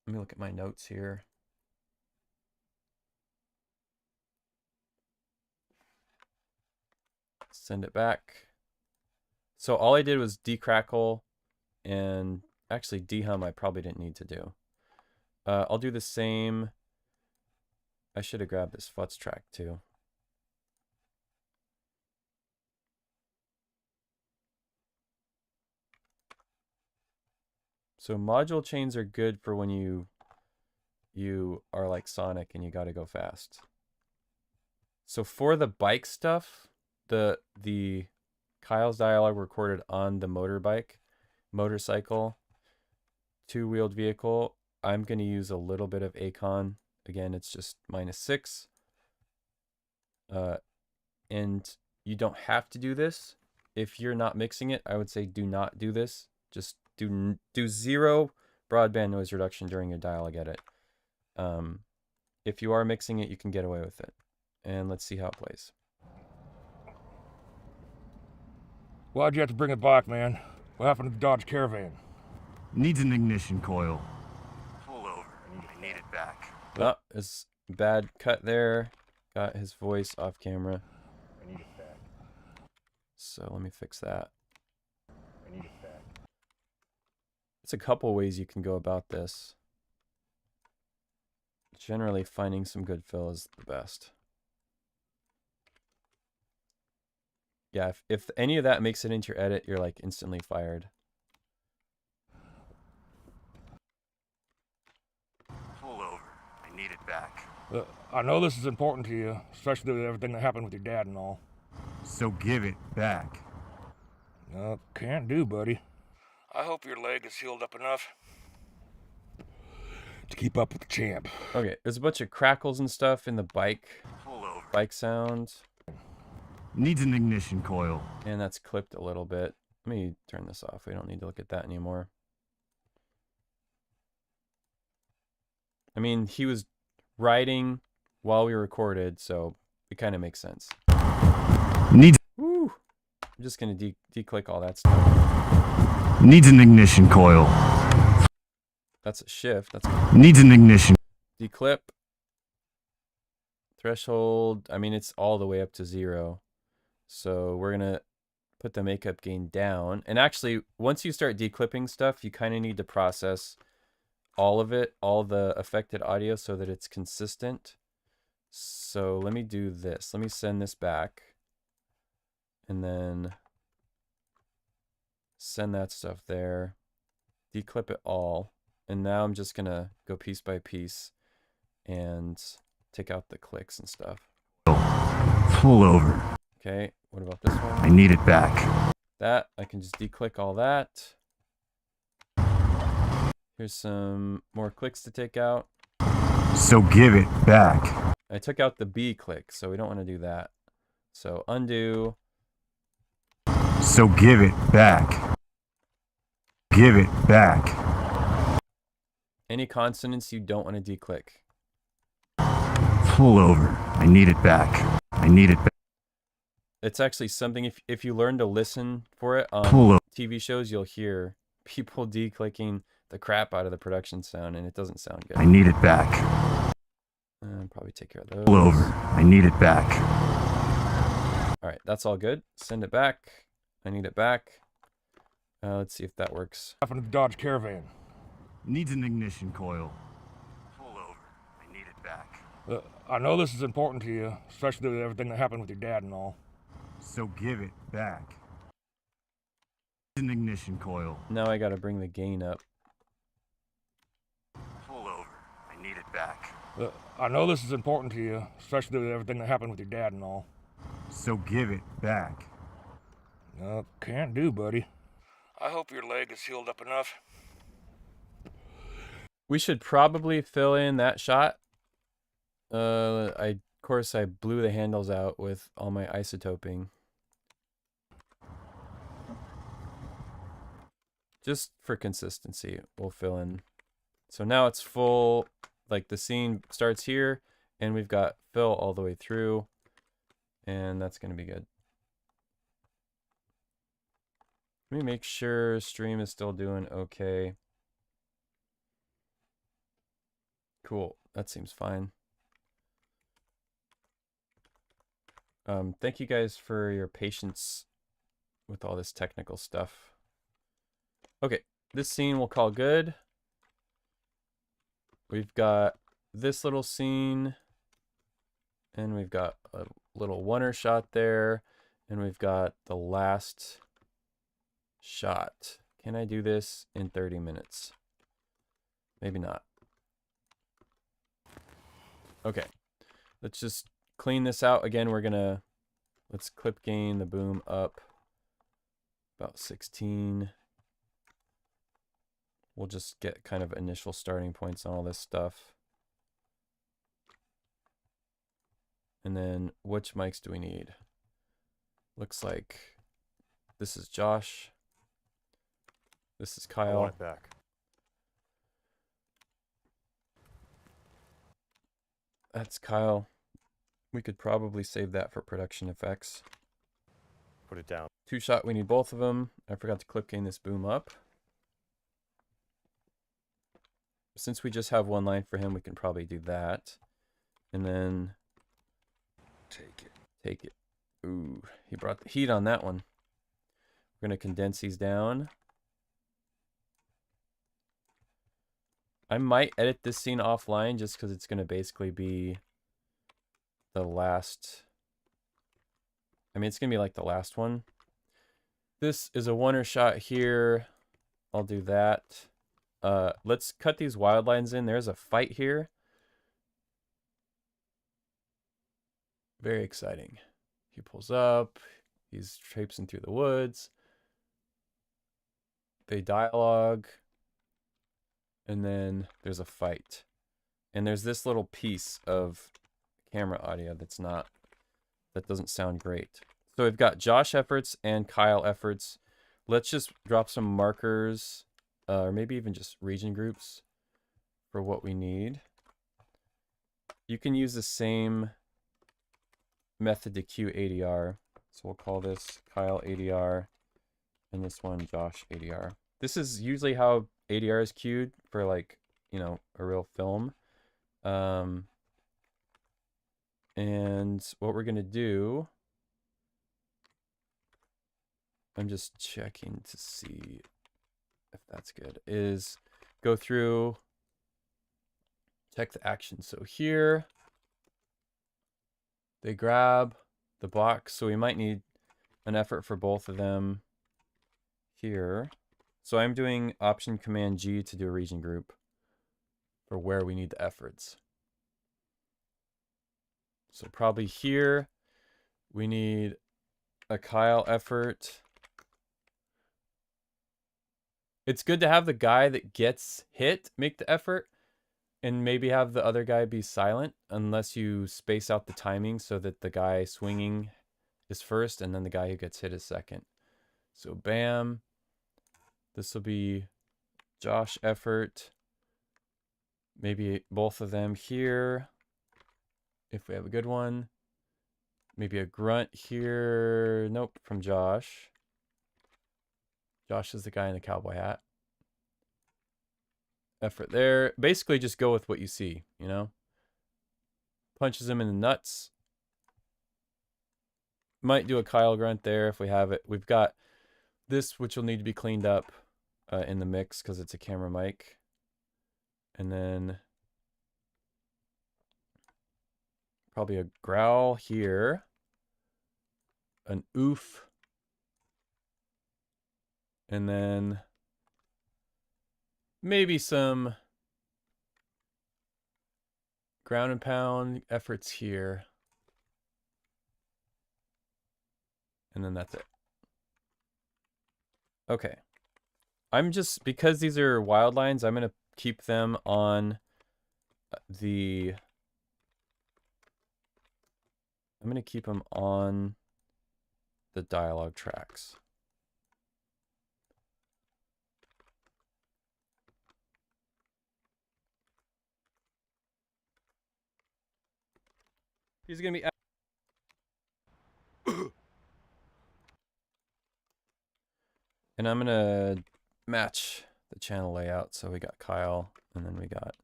Let me look at my notes here. Send it back. So all I did was decrackle, and actually dehum I probably didn't need to do. I'll do the same. I should have grabbed this futz track too. So module chains are good for when you are like Sonic and you got to go fast. So for the bike stuff, the Kyle's dialogue recorded on the motorcycle, 2-wheeled vehicle, I'm going to use a little bit of Acon. Again, it's just -6. And you don't have to do this. If you're not mixing it, I would say do not do this. Just do 0 broadband noise reduction during your dialogue edit. If you are mixing it, you can get away with it. And let's see how it plays. Why'd you have to bring it back, man? What happened to the Dodge Caravan? Needs an ignition coil. Pull over. I need it back. Oh, it's a bad cut there. Got his voice off camera. I need it back. So let me fix that. I need it back. It's a couple ways you can go about this. Generally, finding some good fill is the best. Yeah, if any of that makes it into your edit, you're like instantly fired. Pull over. I need it back. I know this is important to you, especially with everything that happened with your dad and all. So give it back. Can't do, buddy. I hope your leg is healed up enough to keep up with the champ. Okay, there's a bunch of crackles and stuff in the Pull over. bike sound. Needs an ignition coil. And that's clipped a little bit. Let me turn this off. We don't need to look at that anymore. I mean, he was riding while we recorded, so it kind of makes sense. Needs Woo! I'm just going to declick all that stuff. Needs an ignition coil. That's a shift. That's Needs an ignition. declip. Threshold. I mean, it's all the way up to 0. So we're going to put the makeup gain down. And actually, once you start declipping stuff, you kind of need to process all of it, all the affected audio, so that it's consistent. So let me do this. Let me send this back. And then send that stuff there. Declip it all. And now I'm just going to go piece by piece and take out the clicks and stuff. Pull over. Okay, what about this one? I need it back. That, I can just declick all that. Here's some more clicks to take out. So give it back. I took out the B click, so we don't want to do that. So undo. So give it back. Give it back. Any consonants you don't want to declick. Pull over. I need it back. I need it back. It's actually something, if you learn to listen for it on Pull over. TV shows, you'll hear people declicking the crap out of the production sound, and it doesn't sound good. I need it back. Probably take care of those. Pull over. I need it back. All right, that's all good. Send it back. I need it back. Let's see if that works. Happened to the Dodge Caravan. Needs an ignition coil. Pull over. I need it back. I know this is important to you, especially with everything that happened with your dad and all. So give it back. Needs an ignition coil. Now I got to bring the gain up. Pull over. I need it back. I know this is important to you, especially with everything that happened with your dad and all. So give it back. Can't do, buddy. I hope your leg is healed up enough. We should probably fill in that shot. Of course, I blew the handles out with all my isotoping. Just for consistency, we'll fill in. So now it's full, like the scene starts here, and we've got fill all the way through, and that's going to be good. Let me make sure stream is still doing okay. Cool, that seems fine. Thank you guys for your patience with all this technical stuff. Okay, this scene we'll call good. We've got this little scene, and we've got a little oneer shot there, and we've got the last shot. Can I do this in 30 minutes? Maybe not. Okay, let's just clean this out. Again, let's clip gain the boom up about 16. We'll just get kind of initial starting points on all this stuff. And then which mics do we need? Looks like this is Josh. This is Kyle. I want it back. That's Kyle. We could probably save that for production effects. Put it down. 2-shot, we need both of them. I forgot to clip gain this boom up. Since we just have one line for him, we can probably do that. And then take it. Ooh, he brought the heat on that one. We're going to condense these down. I might edit this scene offline just because it's going to basically be the last. I mean, it's going to be like the last one. This is a oneer shot here. I'll do that. Let's cut these wild lines in. There's a fight here. Very exciting. He pulls up. He's traipsing through the woods. They dialogue. And then there's a fight. And there's this little piece of camera audio that doesn't sound great. So we've got Josh efforts and Kyle efforts. Let's just drop some markers, or maybe even just region groups for what we need. You can use the same method to queue ADR. So we'll call this Kyle ADR and this one Josh ADR. This is usually how ADR is queued for, like, you know, a real film. And what we're gonna do, I'm just checking to see if that's good, is go through, check the action. So here, they grab the box, so we might need an effort for both of them here. So I'm doing Option Command G to do a region group for where we need the efforts. So probably here, we need a Kyle effort. It's good to have the guy that gets hit make the effort, and maybe have the other guy be silent unless you space out the timing so that the guy swinging is first and then the guy who gets hit is second. So bam. This will be Josh effort. Maybe both of them here if we have a good one. Maybe a grunt here. Nope, from Josh. Josh is the guy in the cowboy hat. Effort there. Basically just go with what you see, you know? Punches him in the nuts. Might do a Kyle grunt there if we have it. We've got this, which will need to be cleaned up in the mix because it's a camera mic. And then probably a growl here. An oof. And then maybe some ground and pound efforts here. And then that's it. Okay. I'm just, because these are wild lines, I'm going to keep them on the, I'm going to keep them on the dialogue tracks. He's going to be and I'm going to match the channel layout. So we got Kyle and then we got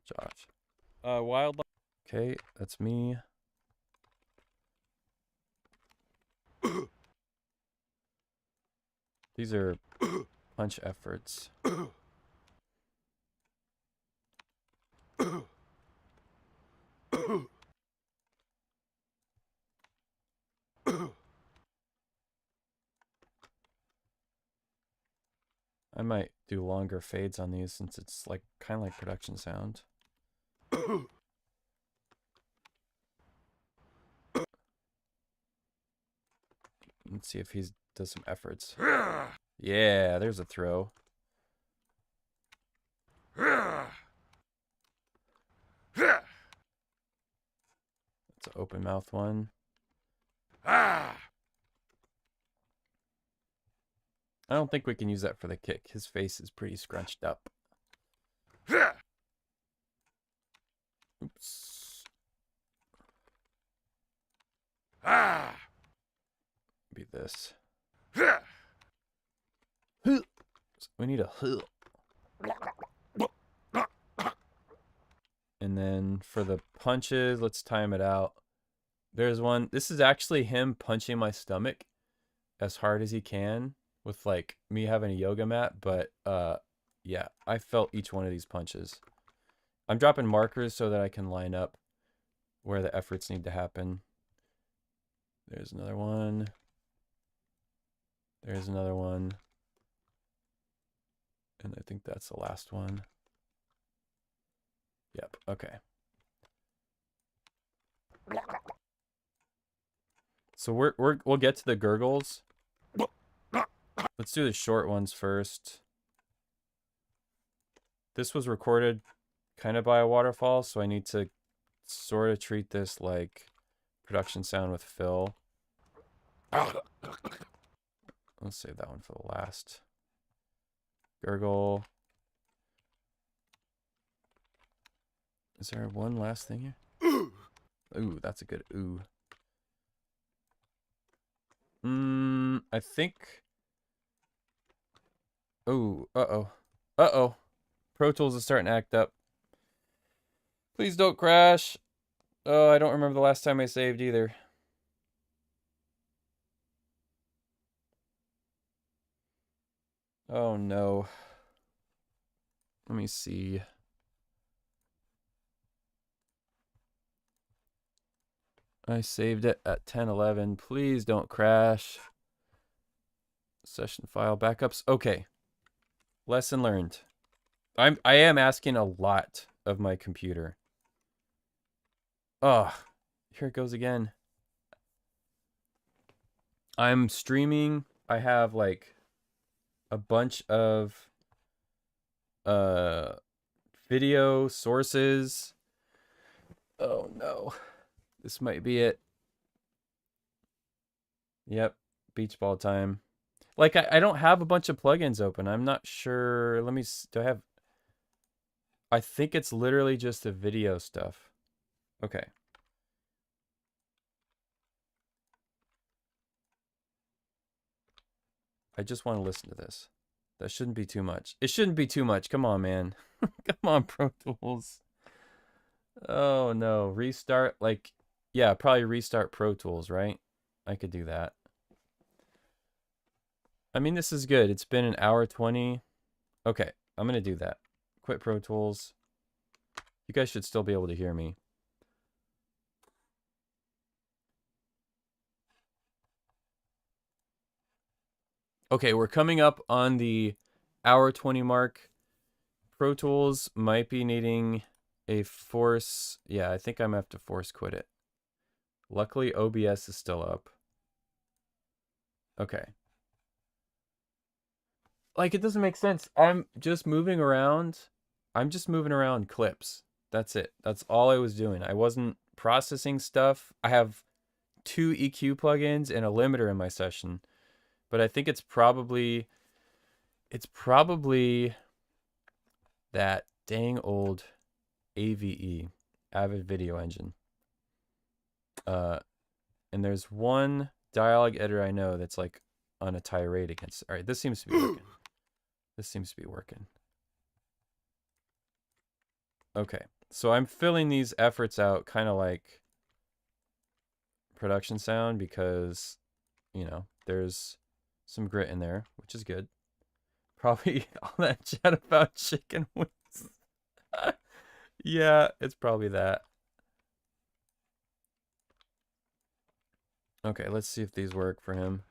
Josh. Wildlife. Okay, that's me. These are punch efforts. I might do longer fades on these since it's like kind of like production sound. Let's see if he does some efforts. Yeah, there's a throw. That's an open mouth one. I don't think we can use that for the kick. His face is pretty scrunched up. Oops. Be this. We need a and then for the punches, let's time it out. There's one. This is actually him punching my stomach as hard as he can with like me having a yoga mat, but yeah, I felt each one of these punches. I'm dropping markers so that I can line up where the efforts need to happen. There's another one. There's another one. And I think that's the last one. Yep, okay. So we'll get to the gurgles. Let's do the short ones first. This was recorded kind of by a waterfall, so I need to sort of treat this like production sound with fill. Let's save that one for the last. Gurgle. Is there one last thing here? Ooh, that's a good ooh. I think. Ooh, uh-oh. Uh-oh. Pro Tools is starting to act up. Please don't crash. Oh, I don't remember the last time I saved either. Oh no. Let me see. I saved it at 10:11. Please don't crash. Session file backups. Okay. Lesson learned. I am asking a lot of my computer. Oh, here it goes again. I'm streaming. I have like a bunch of video sources. Oh no. This might be it. Yep, beach ball time. Like I don't have a bunch of plugins open. I'm not sure. Let me do I have I think it's literally just the video stuff. Okay. I just want to listen to this. That shouldn't be too much. It shouldn't be too much. Come on, man. Come on, Pro Tools. Oh, no. Restart. Like, yeah, probably restart Pro Tools, right? I could do that. I mean, this is good. It's been an hour 20. Okay, I'm going to do that. Quit Pro Tools. You guys should still be able to hear me. Okay, we're coming up on the hour 20 mark. Pro Tools might be needing a force. Yeah, I think I'm going to have to force quit it. Luckily, OBS is still up. Okay. Like, it doesn't make sense. I'm just moving around. I'm just moving around clips. That's it. That's all I was doing. I wasn't processing stuff. I have 2 EQ plugins and a limiter in my session. But I think it's probably that dang old AVE, Avid Video Engine. And there's one dialogue editor I know that's like on a tirade against. All right, this seems to be working. This seems to be working. Okay, so I'm filling these efforts out kind of like production sound because, you know, there's some grit in there, which is good. Probably all that chat about chicken wings. Yeah, it's probably that. Okay, let's see if these work for him.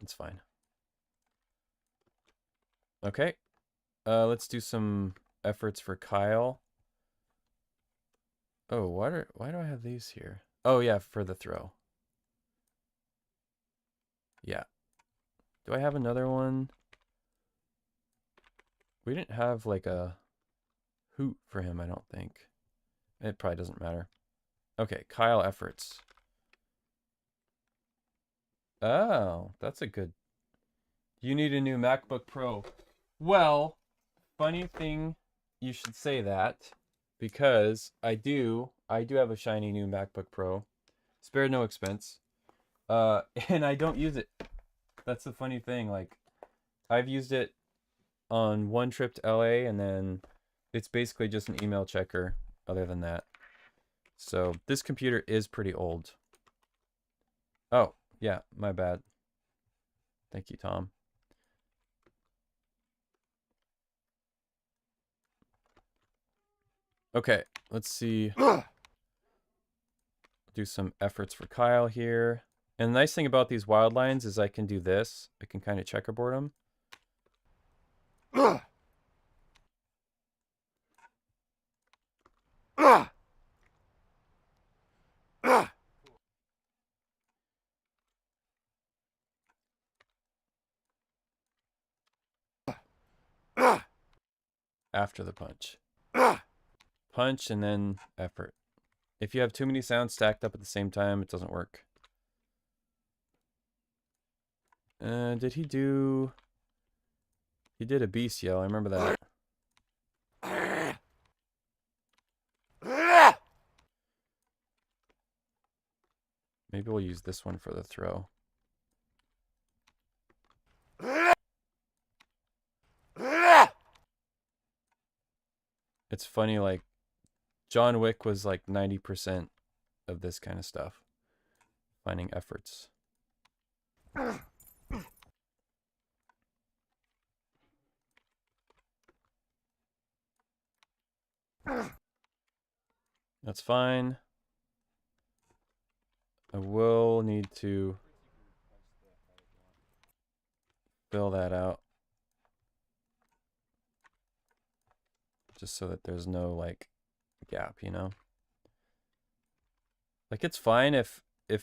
It's fine. Okay. Let's do some efforts for Kyle. Oh, why do I have these here? Oh yeah, for the throw. Yeah. Do I have another one? We didn't have like a hoot for him, I don't think. It probably doesn't matter. Okay, Kyle efforts. Oh, that's a good. You need a new MacBook Pro. Well, funny thing you should say that because I do have a shiny new MacBook Pro. Spared no expense. And I don't use it. That's the funny thing. Like, I've used it on one trip to LA, and then it's basically just an email checker other than that. So this computer is pretty old. Oh, yeah, my bad. Thank you, Tom. Okay, let's see. Do some efforts for Kyle here. And the nice thing about these wild lines is I can do this. I can kind of checkerboard them. After the punch. Punch and then effort. If you have too many sounds stacked up at the same time, it doesn't work. Did he do... He did a beast yell, I remember that. Maybe we'll use this one for the throw. It's funny, like, John Wick was like 90% of this kind of stuff. Finding efforts. That's fine. I will need to fill that out. Just so that there's no, like, gap, you know? Like, it's fine if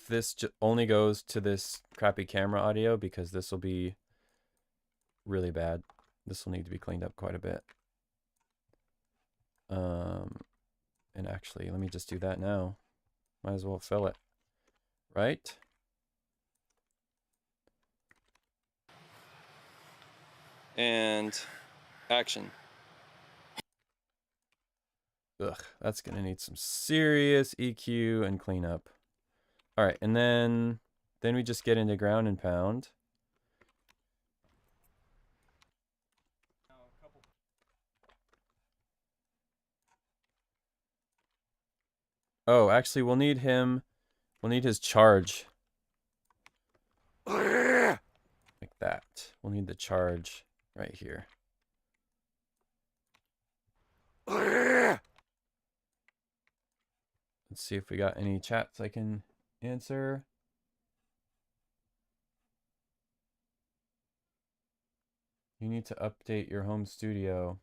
this only goes to this crappy camera audio, because this will be really bad. This will need to be cleaned up quite a bit. And actually, let me just do that now. Might as well fill it. Right? And action. Ugh, that's gonna need some serious EQ and cleanup. All right, and then we just get into ground and pound. Oh, actually, we'll need him. We'll need his charge. Like that. We'll need the charge right here. Let's see if we got any chats I can answer. You need to update your home studio.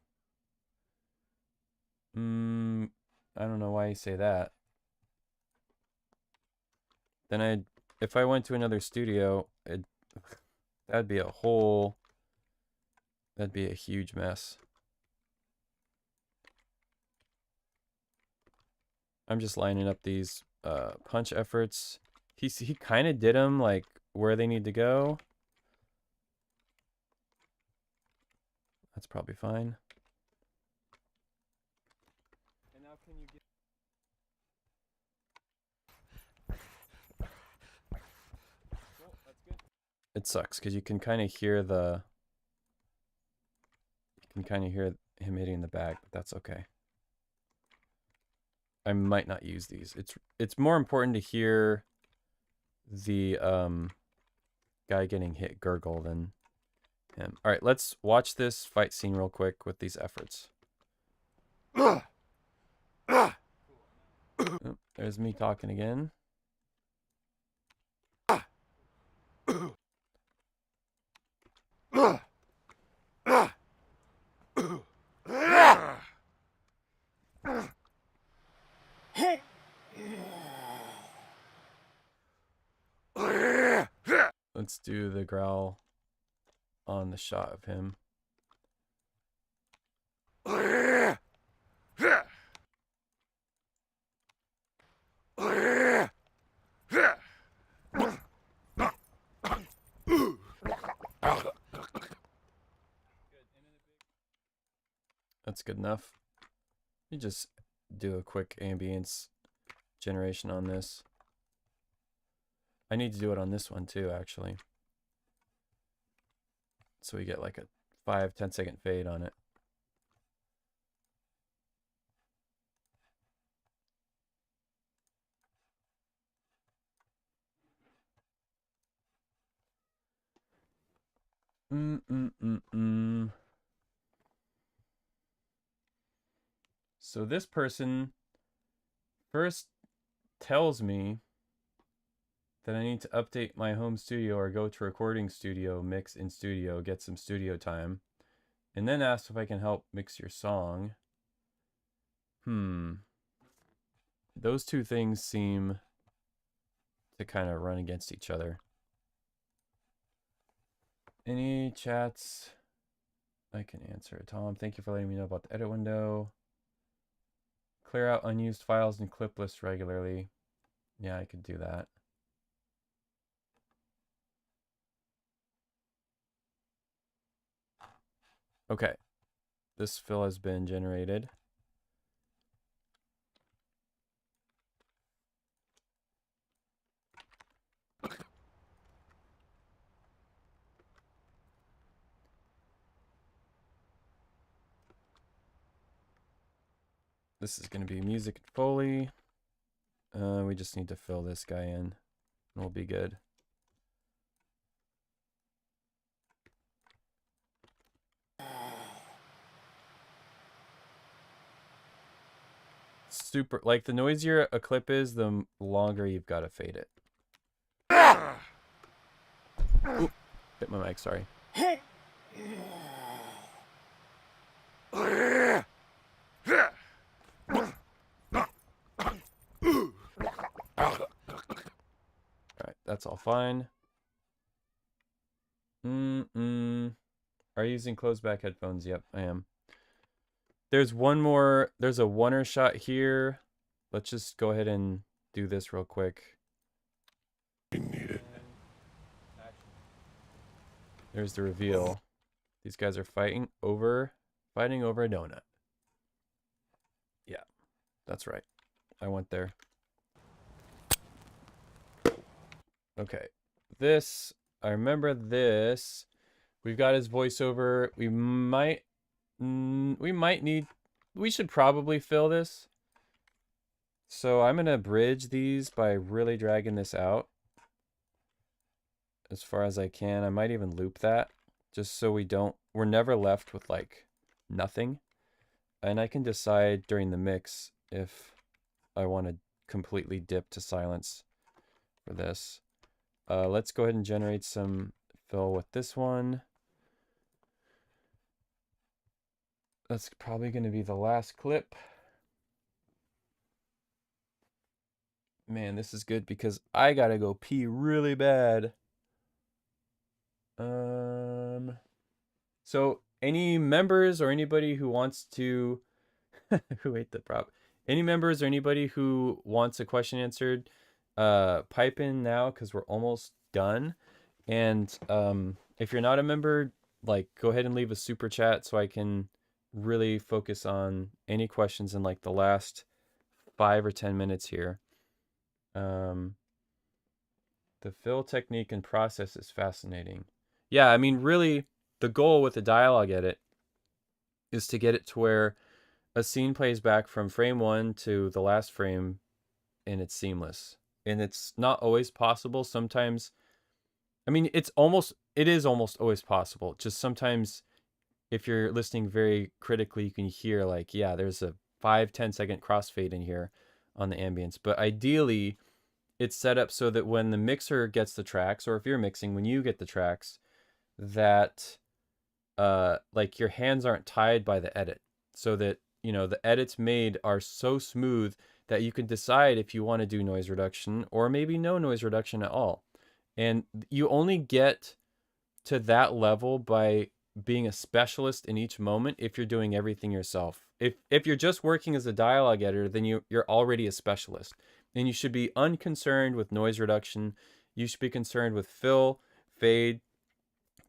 I don't know why you say that. Then if I went to another studio, that'd be a huge mess. I'm just lining up these punch efforts. He kind of did them like where they need to go. That's probably fine. And now can you get... Cool, that's good. It sucks because you can kind of hear him hitting the bag, but that's okay. I might not use these. It's more important to hear the guy getting hit gurgle than him. All right, let's watch this fight scene real quick with these efforts. Oh, there's me talking again. Let's do the growl on the shot of him. That's good enough. You just do a quick ambience generation on this. I need to do it on this one too, actually. So we get like a 5-10 second fade on it. So this person first tells me that I need to update my home studio or go to recording studio, mix in studio, get some studio time, and then asks if I can help mix your song. Those two things seem to kind of run against each other. Any chats I can answer? Tom, thank you for letting me know about the edit window. Clear out unused files and clip lists regularly. Yeah, I could do that. Okay, this fill has been generated. This is going to be music and Foley. We just need to fill this guy in, and we'll be good. Super, like the noisier a clip is, the longer you've got to fade it. Oop, hit my mic, sorry. Alright, that's all fine. Are you using closed back headphones? Yep, I am. There's one more, there's a oneer shot here. Let's just go ahead and do this real quick. We need it. There's the reveal. These guys are fighting over a donut. Yeah, that's right. I went there. Okay, this, I remember this. We've got his voiceover. We should probably fill this. So I'm gonna bridge these by really dragging this out as far as I can. I might even loop that just so we're never left with like nothing. And I can decide during the mix if I want to completely dip to silence for this. Let's go ahead and generate some fill with this one. That's probably going to be the last clip. Man, this is good because I gotta go pee really bad. So any members or anybody who wants to who ate the prop? Any members or anybody who wants a question answered, pipe in now because we're almost done. And if you're not a member, like go ahead and leave a super chat so I can really focus on any questions in like the last 5 or 10 minutes here. The fill technique and process is fascinating. Yeah, I mean, really, the goal with the dialogue edit is to get it to where a scene plays back from frame 1 to the last frame and it's seamless. And it's not always possible. Sometimes, I mean, it is almost always possible. Just sometimes if you're listening very critically, you can hear like, yeah, there's a 5-10 second crossfade in here on the ambience. But ideally, it's set up so that when the mixer gets the tracks, or if you're mixing, when you get the tracks, that like your hands aren't tied by the edit, so that, you know, the edits made are so smooth that you can decide if you want to do noise reduction or maybe no noise reduction at all. And you only get to that level by being a specialist in each moment if you're doing everything yourself. If you're just working as a dialogue editor, then you're already a specialist. And you should be unconcerned with noise reduction. You should be concerned with fill, fade,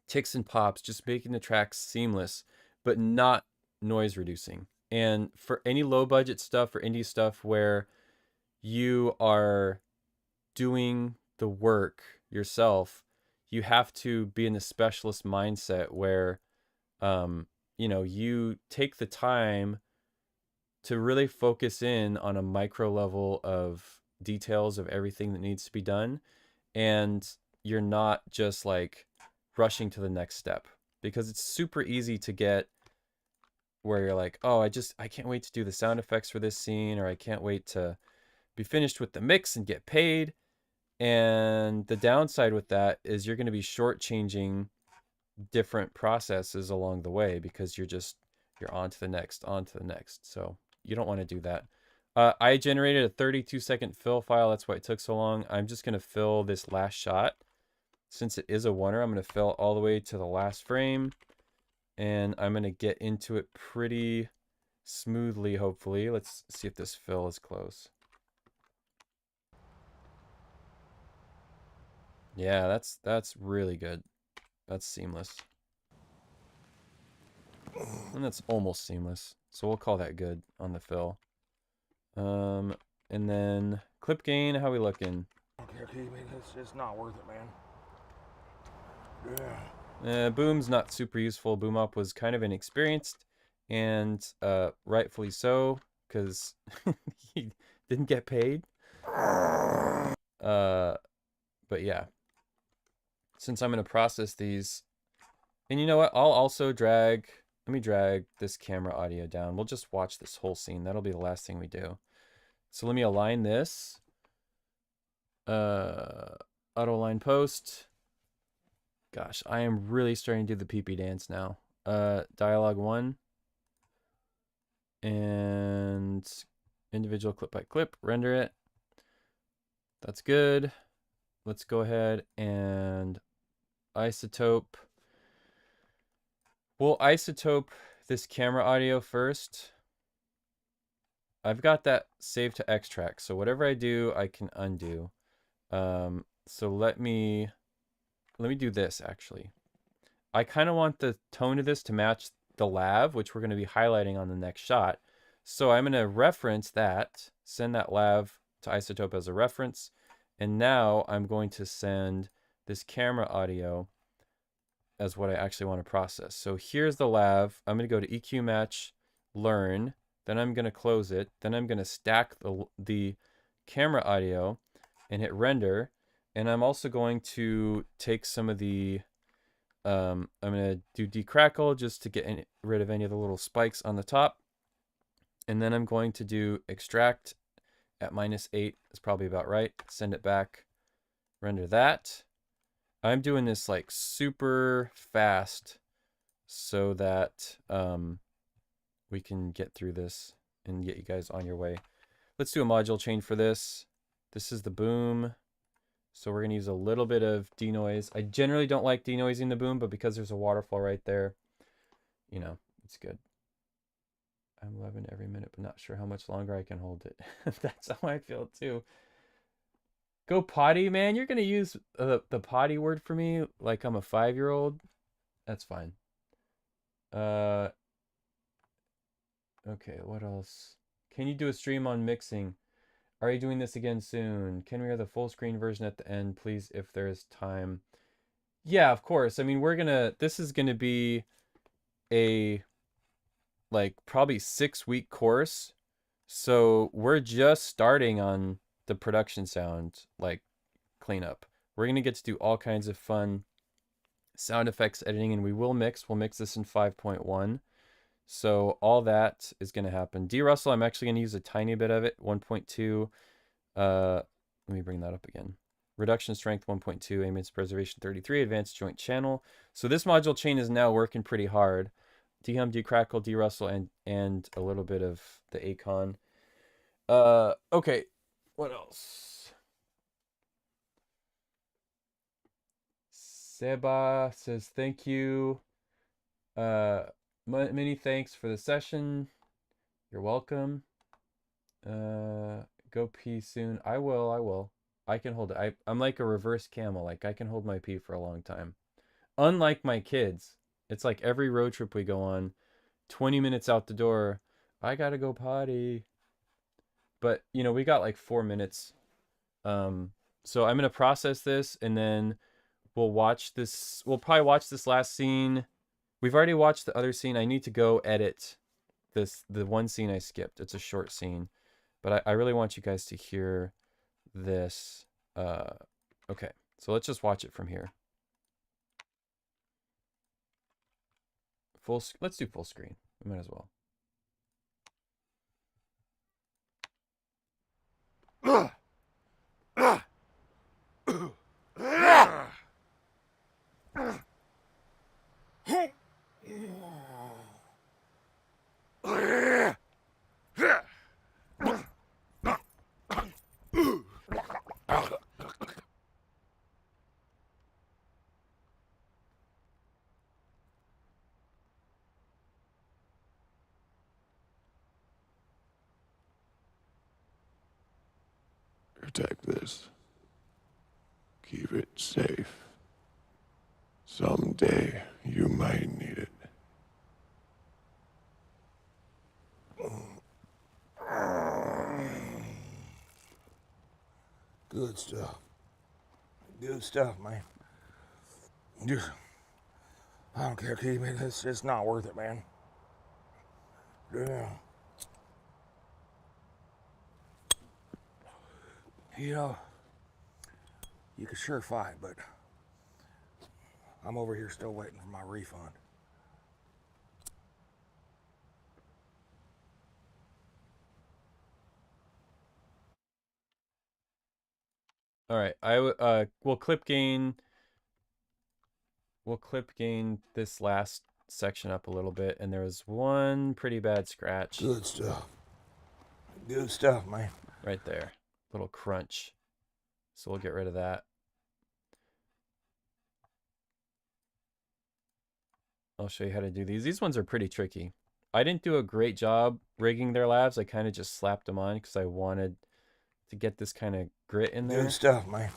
ticks and pops, just making the tracks seamless, but not noise reducing. And for any low budget stuff or indie stuff where you are doing the work yourself, you have to be in the specialist mindset where, you know, you take the time to really focus in on a micro level of details of everything that needs to be done. And you're not just like rushing to the next step, because it's super easy to get where you're like, oh, I can't wait to do the sound effects for this scene, or I can't wait to be finished with the mix and get paid. And the downside with that is you're going to be shortchanging different processes along the way, because you're on to the next, on to the next. So you don't want to do that. I generated a 32-second fill file. That's why it took so long. I'm just going to fill this last shot. Since it is a oneer, I'm going to fill all the way to the last frame. And I'm going to get into it pretty smoothly, hopefully. Let's see if this fill is close. Yeah, that's really good. That's seamless. And that's almost seamless. So we'll call that good on the fill. And then clip gain, how we looking? Okay, man, it's not worth it, man. Yeah. Boom's not super useful. Boom Up was kind of inexperienced, and rightfully so, because he didn't get paid. But yeah, since I'm going to process these, and you know what, I'll also let me drag this camera audio down. We'll just watch this whole scene. That'll be the last thing we do. So let me align this. Auto align post. Gosh, I am really starting to do the pee-pee dance now. Dialogue 1. And individual clip by clip, render it. That's good. Let's go ahead and isotope. We'll isotope this camera audio first. I've got that saved to extract, so whatever I do, I can undo. So let me do this, actually. I kind of want the tone of this to match the lav, which we're going to be highlighting on the next shot. So I'm going to reference that, send that lav to isotope as a reference. And now I'm going to send this camera audio as what I actually want to process. So here's the lav. I'm going to go to EQ match, learn. Then I'm going to close it. Then I'm going to stack the camera audio and hit render. And I'm also going to take some of the, I'm going to do decrackle just to get rid of any of the little spikes on the top. And then I'm going to do extract at -8. Is probably about right. Send it back, render that. I'm doing this like super fast so that we can get through this and get you guys on your way. Let's do a module chain for this. This is the boom. So we're going to use a little bit of denoise. I generally don't like denoising the boom, but because there's a waterfall right there, you know, it's good. I'm loving every minute, but not sure how much longer I can hold it. That's how I feel too. Go potty, man. You're going to use the potty word for me like I'm a 5-year-old. That's fine. Okay, what else? Can you do a stream on mixing? Are you doing this again soon? Can we hear the full screen version at the end, please, if there's time? Yeah, of course. I mean, this is gonna be a like probably 6-week course. So we're just starting on the production sound like cleanup. We're gonna get to do all kinds of fun sound effects editing, and we'll mix this in 5.1. So all that is going to happen. D-Russell, I'm actually going to use a tiny bit of it, 1.2. Let me bring that up again. Reduction strength 1.2, image preservation 33, advanced joint channel. So this module chain is now working pretty hard. D-Hum, D-Crackle, D-Russell, and a little bit of the Acon. Okay, what else? Seba says thank you. Many thanks for the session. You're welcome. Go pee soon. I will. I can hold it. I'm like a reverse camel. Like I can hold my pee for a long time. Unlike my kids, it's like every road trip we go on, 20 minutes out the door, I gotta go potty. But you know, we got like 4 minutes. So I'm gonna process this and then we'll watch this. We'll probably watch this last scene. We've already watched the other scene. I need to go edit the one scene I skipped. It's a short scene, but I really want you guys to hear this. Okay, so let's just watch it from here. Let's do full screen. We might as well. protect this. Keep it safe. Someday you might need it. Good stuff. Good stuff, man. Just, I don't care, Keith. It's just not worth it, man. Yeah. You know, you could sure fight, but I'm over here still waiting for my refund. All right, we'll clip gain this last section up a little bit, and there was one pretty bad scratch. Good stuff. Good stuff, man. Right there. Little crunch. So we'll get rid of that. I'll show you how to do these. These ones are pretty tricky. I didn't do a great job rigging their labs. I kind of just slapped them on because I wanted to get this kind of grit in there. Good stuff, man.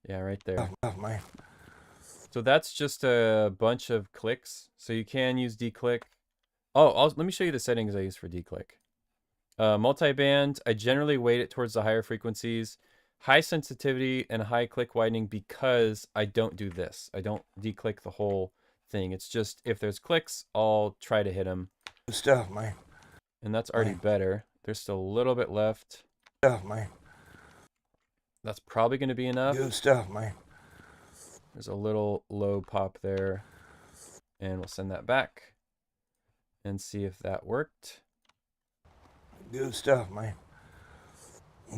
Yeah, right there. Good stuff, man. So that's just a bunch of clicks. So you can use declick. Oh, let me show you the settings I use for declick. Multiband, I generally weight it towards the higher frequencies. High sensitivity and high click widening because I don't do this. I don't declick the whole thing. It's just if there's clicks, I'll try to hit them. Good stuff, man. And that's already better. There's still a little bit left. Good stuff, man. That's probably going to be enough. Good stuff, man. There's a little low pop there. And we'll send that back and see if that worked. Good stuff, man.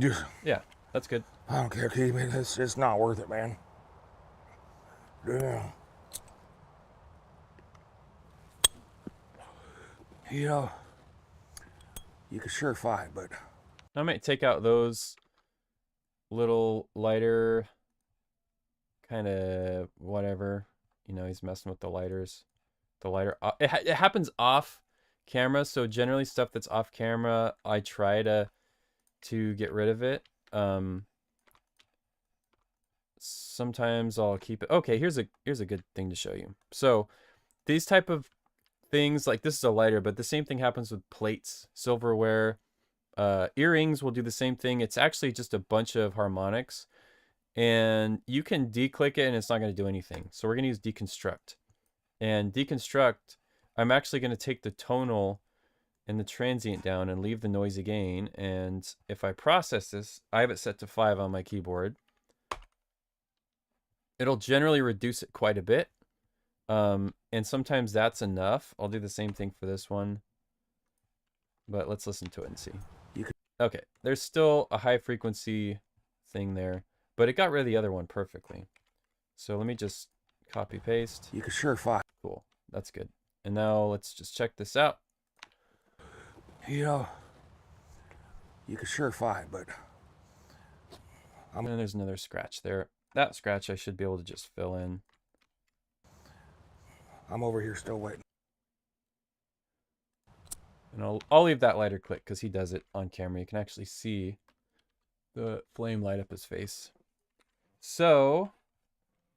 Just, yeah, that's good. I don't care, Keith. It's just not worth it, man. Yeah. You know, you could sure fight, but I might take out those little lighter kind of whatever. You know, he's messing with the lighters. The lighter, it happens off camera, so generally stuff that's off camera, I try to get rid of it. Sometimes I'll keep it. Okay, here's a good thing to show you. So these type of things, like this is a lighter, but the same thing happens with plates, silverware, earrings will do the same thing. It's actually just a bunch of harmonics, and you can declick it and it's not going to do anything. So we're going to use deconstruct. And deconstruct, I'm actually going to take the tonal and the transient down and leave the noisy gain. And if I process this, I have it set to 5 on my keyboard. It'll generally reduce it quite a bit. And sometimes that's enough. I'll do the same thing for this one. But let's listen to it and see. Okay, there's still a high frequency thing there, but it got rid of the other one perfectly. So let me just copy paste. you could sure fight. Cool, that's good. And now let's just check this out. You know, you could sure fight, but And there's another scratch there. That scratch I should be able to just fill in. I'm over here still waiting. And I'll leave that lighter click because he does it on camera. You can actually see the flame light up his face. So,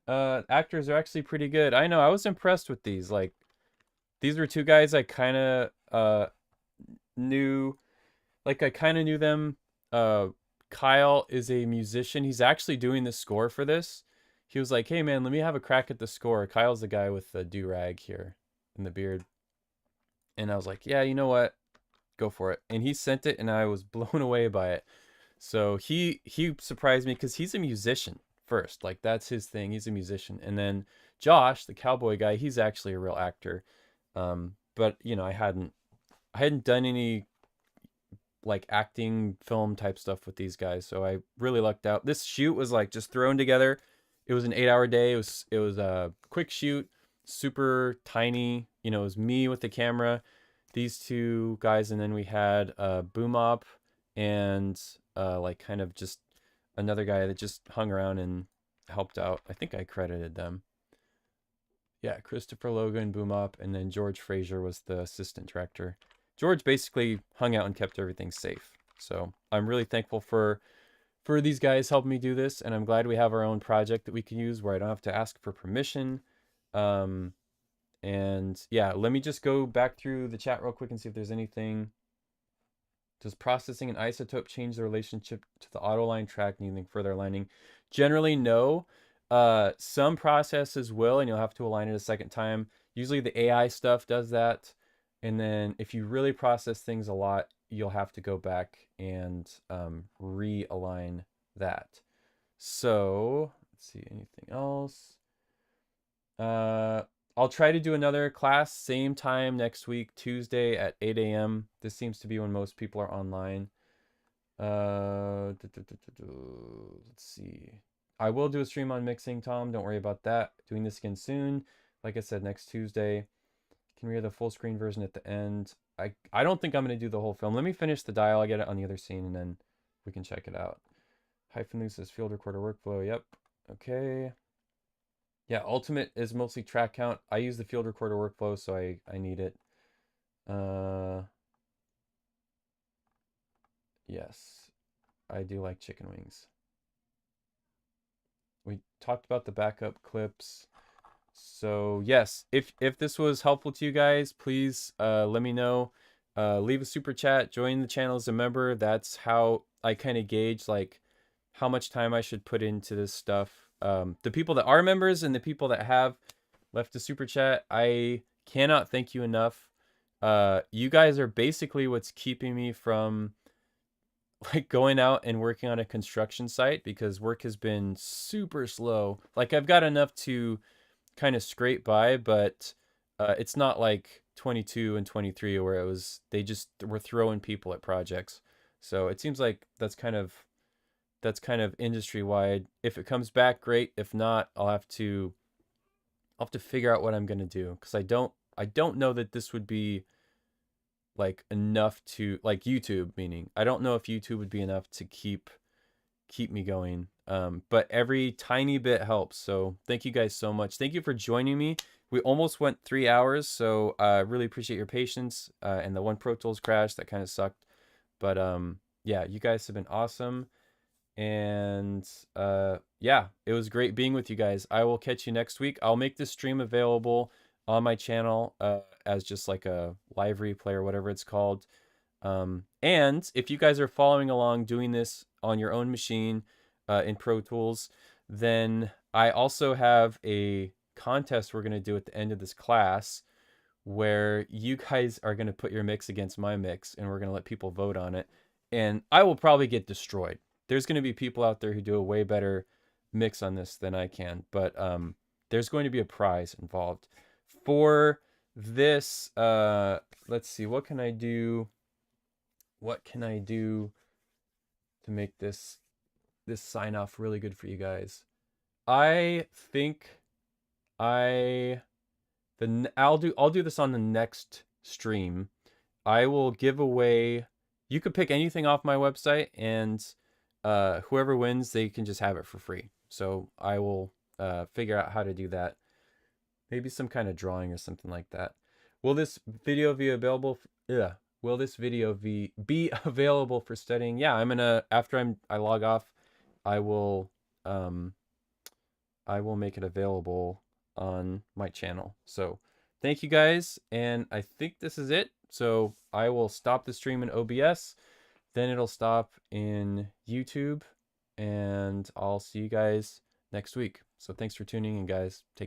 actors are actually pretty good. I know, I was impressed with these. Like, these were two guys I kind of knew. Like, I kind of knew them. Kyle is a musician. He's actually doing the score for this. He was like, hey, man, let me have a crack at the score. Kyle's the guy with the do-rag here and the beard. And I was like, yeah, you know what? Go for it. And he sent it, and I was blown away by it. So he surprised me because he's a musician first. Like, that's his thing. He's a musician. And then Josh, the cowboy guy, he's actually a real actor. But, you know, I hadn't done any, like, acting film type stuff with these guys. So I really lucked out. This shoot was, like, just thrown together. It was an 8-hour day. It was a quick shoot. Super tiny, you know, it was me with the camera, these two guys, and then we had Boom Op and like kind of just another guy that just hung around and helped out. I think I credited them. Yeah, Christopher Logan, Boom Op, and then George Frazier was the assistant director. George basically hung out and kept everything safe. So I'm really thankful for for these guys helping me do this, and I'm glad we have our own project that we can use where I don't have to ask for permission. And yeah, let me just go back through the chat real quick and see if there's anything. Does processing an isotope change the relationship to the autoline track? Needing further aligning? Generally, no. Some processes will, and you'll have to align it a second time. Usually the AI stuff does that. And then if you really process things a lot, you'll have to go back and realign that. So let's see, anything else? I'll try to do another class same time next week, Tuesday at 8 a.m. This seems to be when most people are online. Let's see. I will do a stream on mixing, Tom. Don't worry about that. Doing this again soon. Like I said, next Tuesday. Can we hear the full screen version at the end? I don't think I'm going to do the whole film. Let me finish the dial. I'll get it on the other scene, and then we can check it out. Hyphen says field recorder workflow. Yep. Okay. Yeah, Ultimate is mostly track count. I use the field recorder workflow, so I need it. Yes, I do like chicken wings. We talked about the backup clips. So yes, if this was helpful to you guys, please let me know. Leave a super chat, join the channel as a member. That's how I kind of gauge like how much time I should put into this stuff. The people that are members and the people that have left a super chat, I cannot thank you enough. You guys are basically what's keeping me from like going out and working on a construction site, because work has been super slow. Like I've got enough to kind of scrape by, but it's not like 22 and 23 where it was they just were throwing people at projects. So it seems like that's kind of industry wide. If it comes back, great. If not, I'll have to figure out what I'm gonna do, because I don't know that this would be like enough to like YouTube, meaning I don't know if YouTube would be enough to keep me going. But every tiny bit helps. So thank you guys so much. Thank you for joining me. We almost went 3 hours, so I really appreciate your patience. And the one Pro Tools crash, that kind of sucked. But yeah, you guys have been awesome. And yeah, it was great being with you guys. I will catch you next week. I'll make this stream available on my channel as just like a live replay or whatever it's called. And if you guys are following along doing this on your own machine in Pro Tools, then I also have a contest we're going to do at the end of this class where you guys are going to put your mix against my mix, and we're going to let people vote on it. And I will probably get destroyed. There's going to be people out there who do a way better mix on this than I can, but there's going to be a prize involved. For this, let's see, what can I do? What can I do to make this sign off really good for you guys? I think I'll do this on the next stream. I will give away, you could pick anything off my website, and whoever wins, they can just have it for free. So I will figure out how to do that. Maybe some kind of drawing or something like that. Will this video be available? Will this video be available for studying? Yeah, I'm gonna, after I log off, I will make it available on my channel. So thank you guys, and I think this is it. So I will stop the stream in OBS, then it'll stop in YouTube, and I'll see you guys next week. So thanks for tuning in, guys. Take care.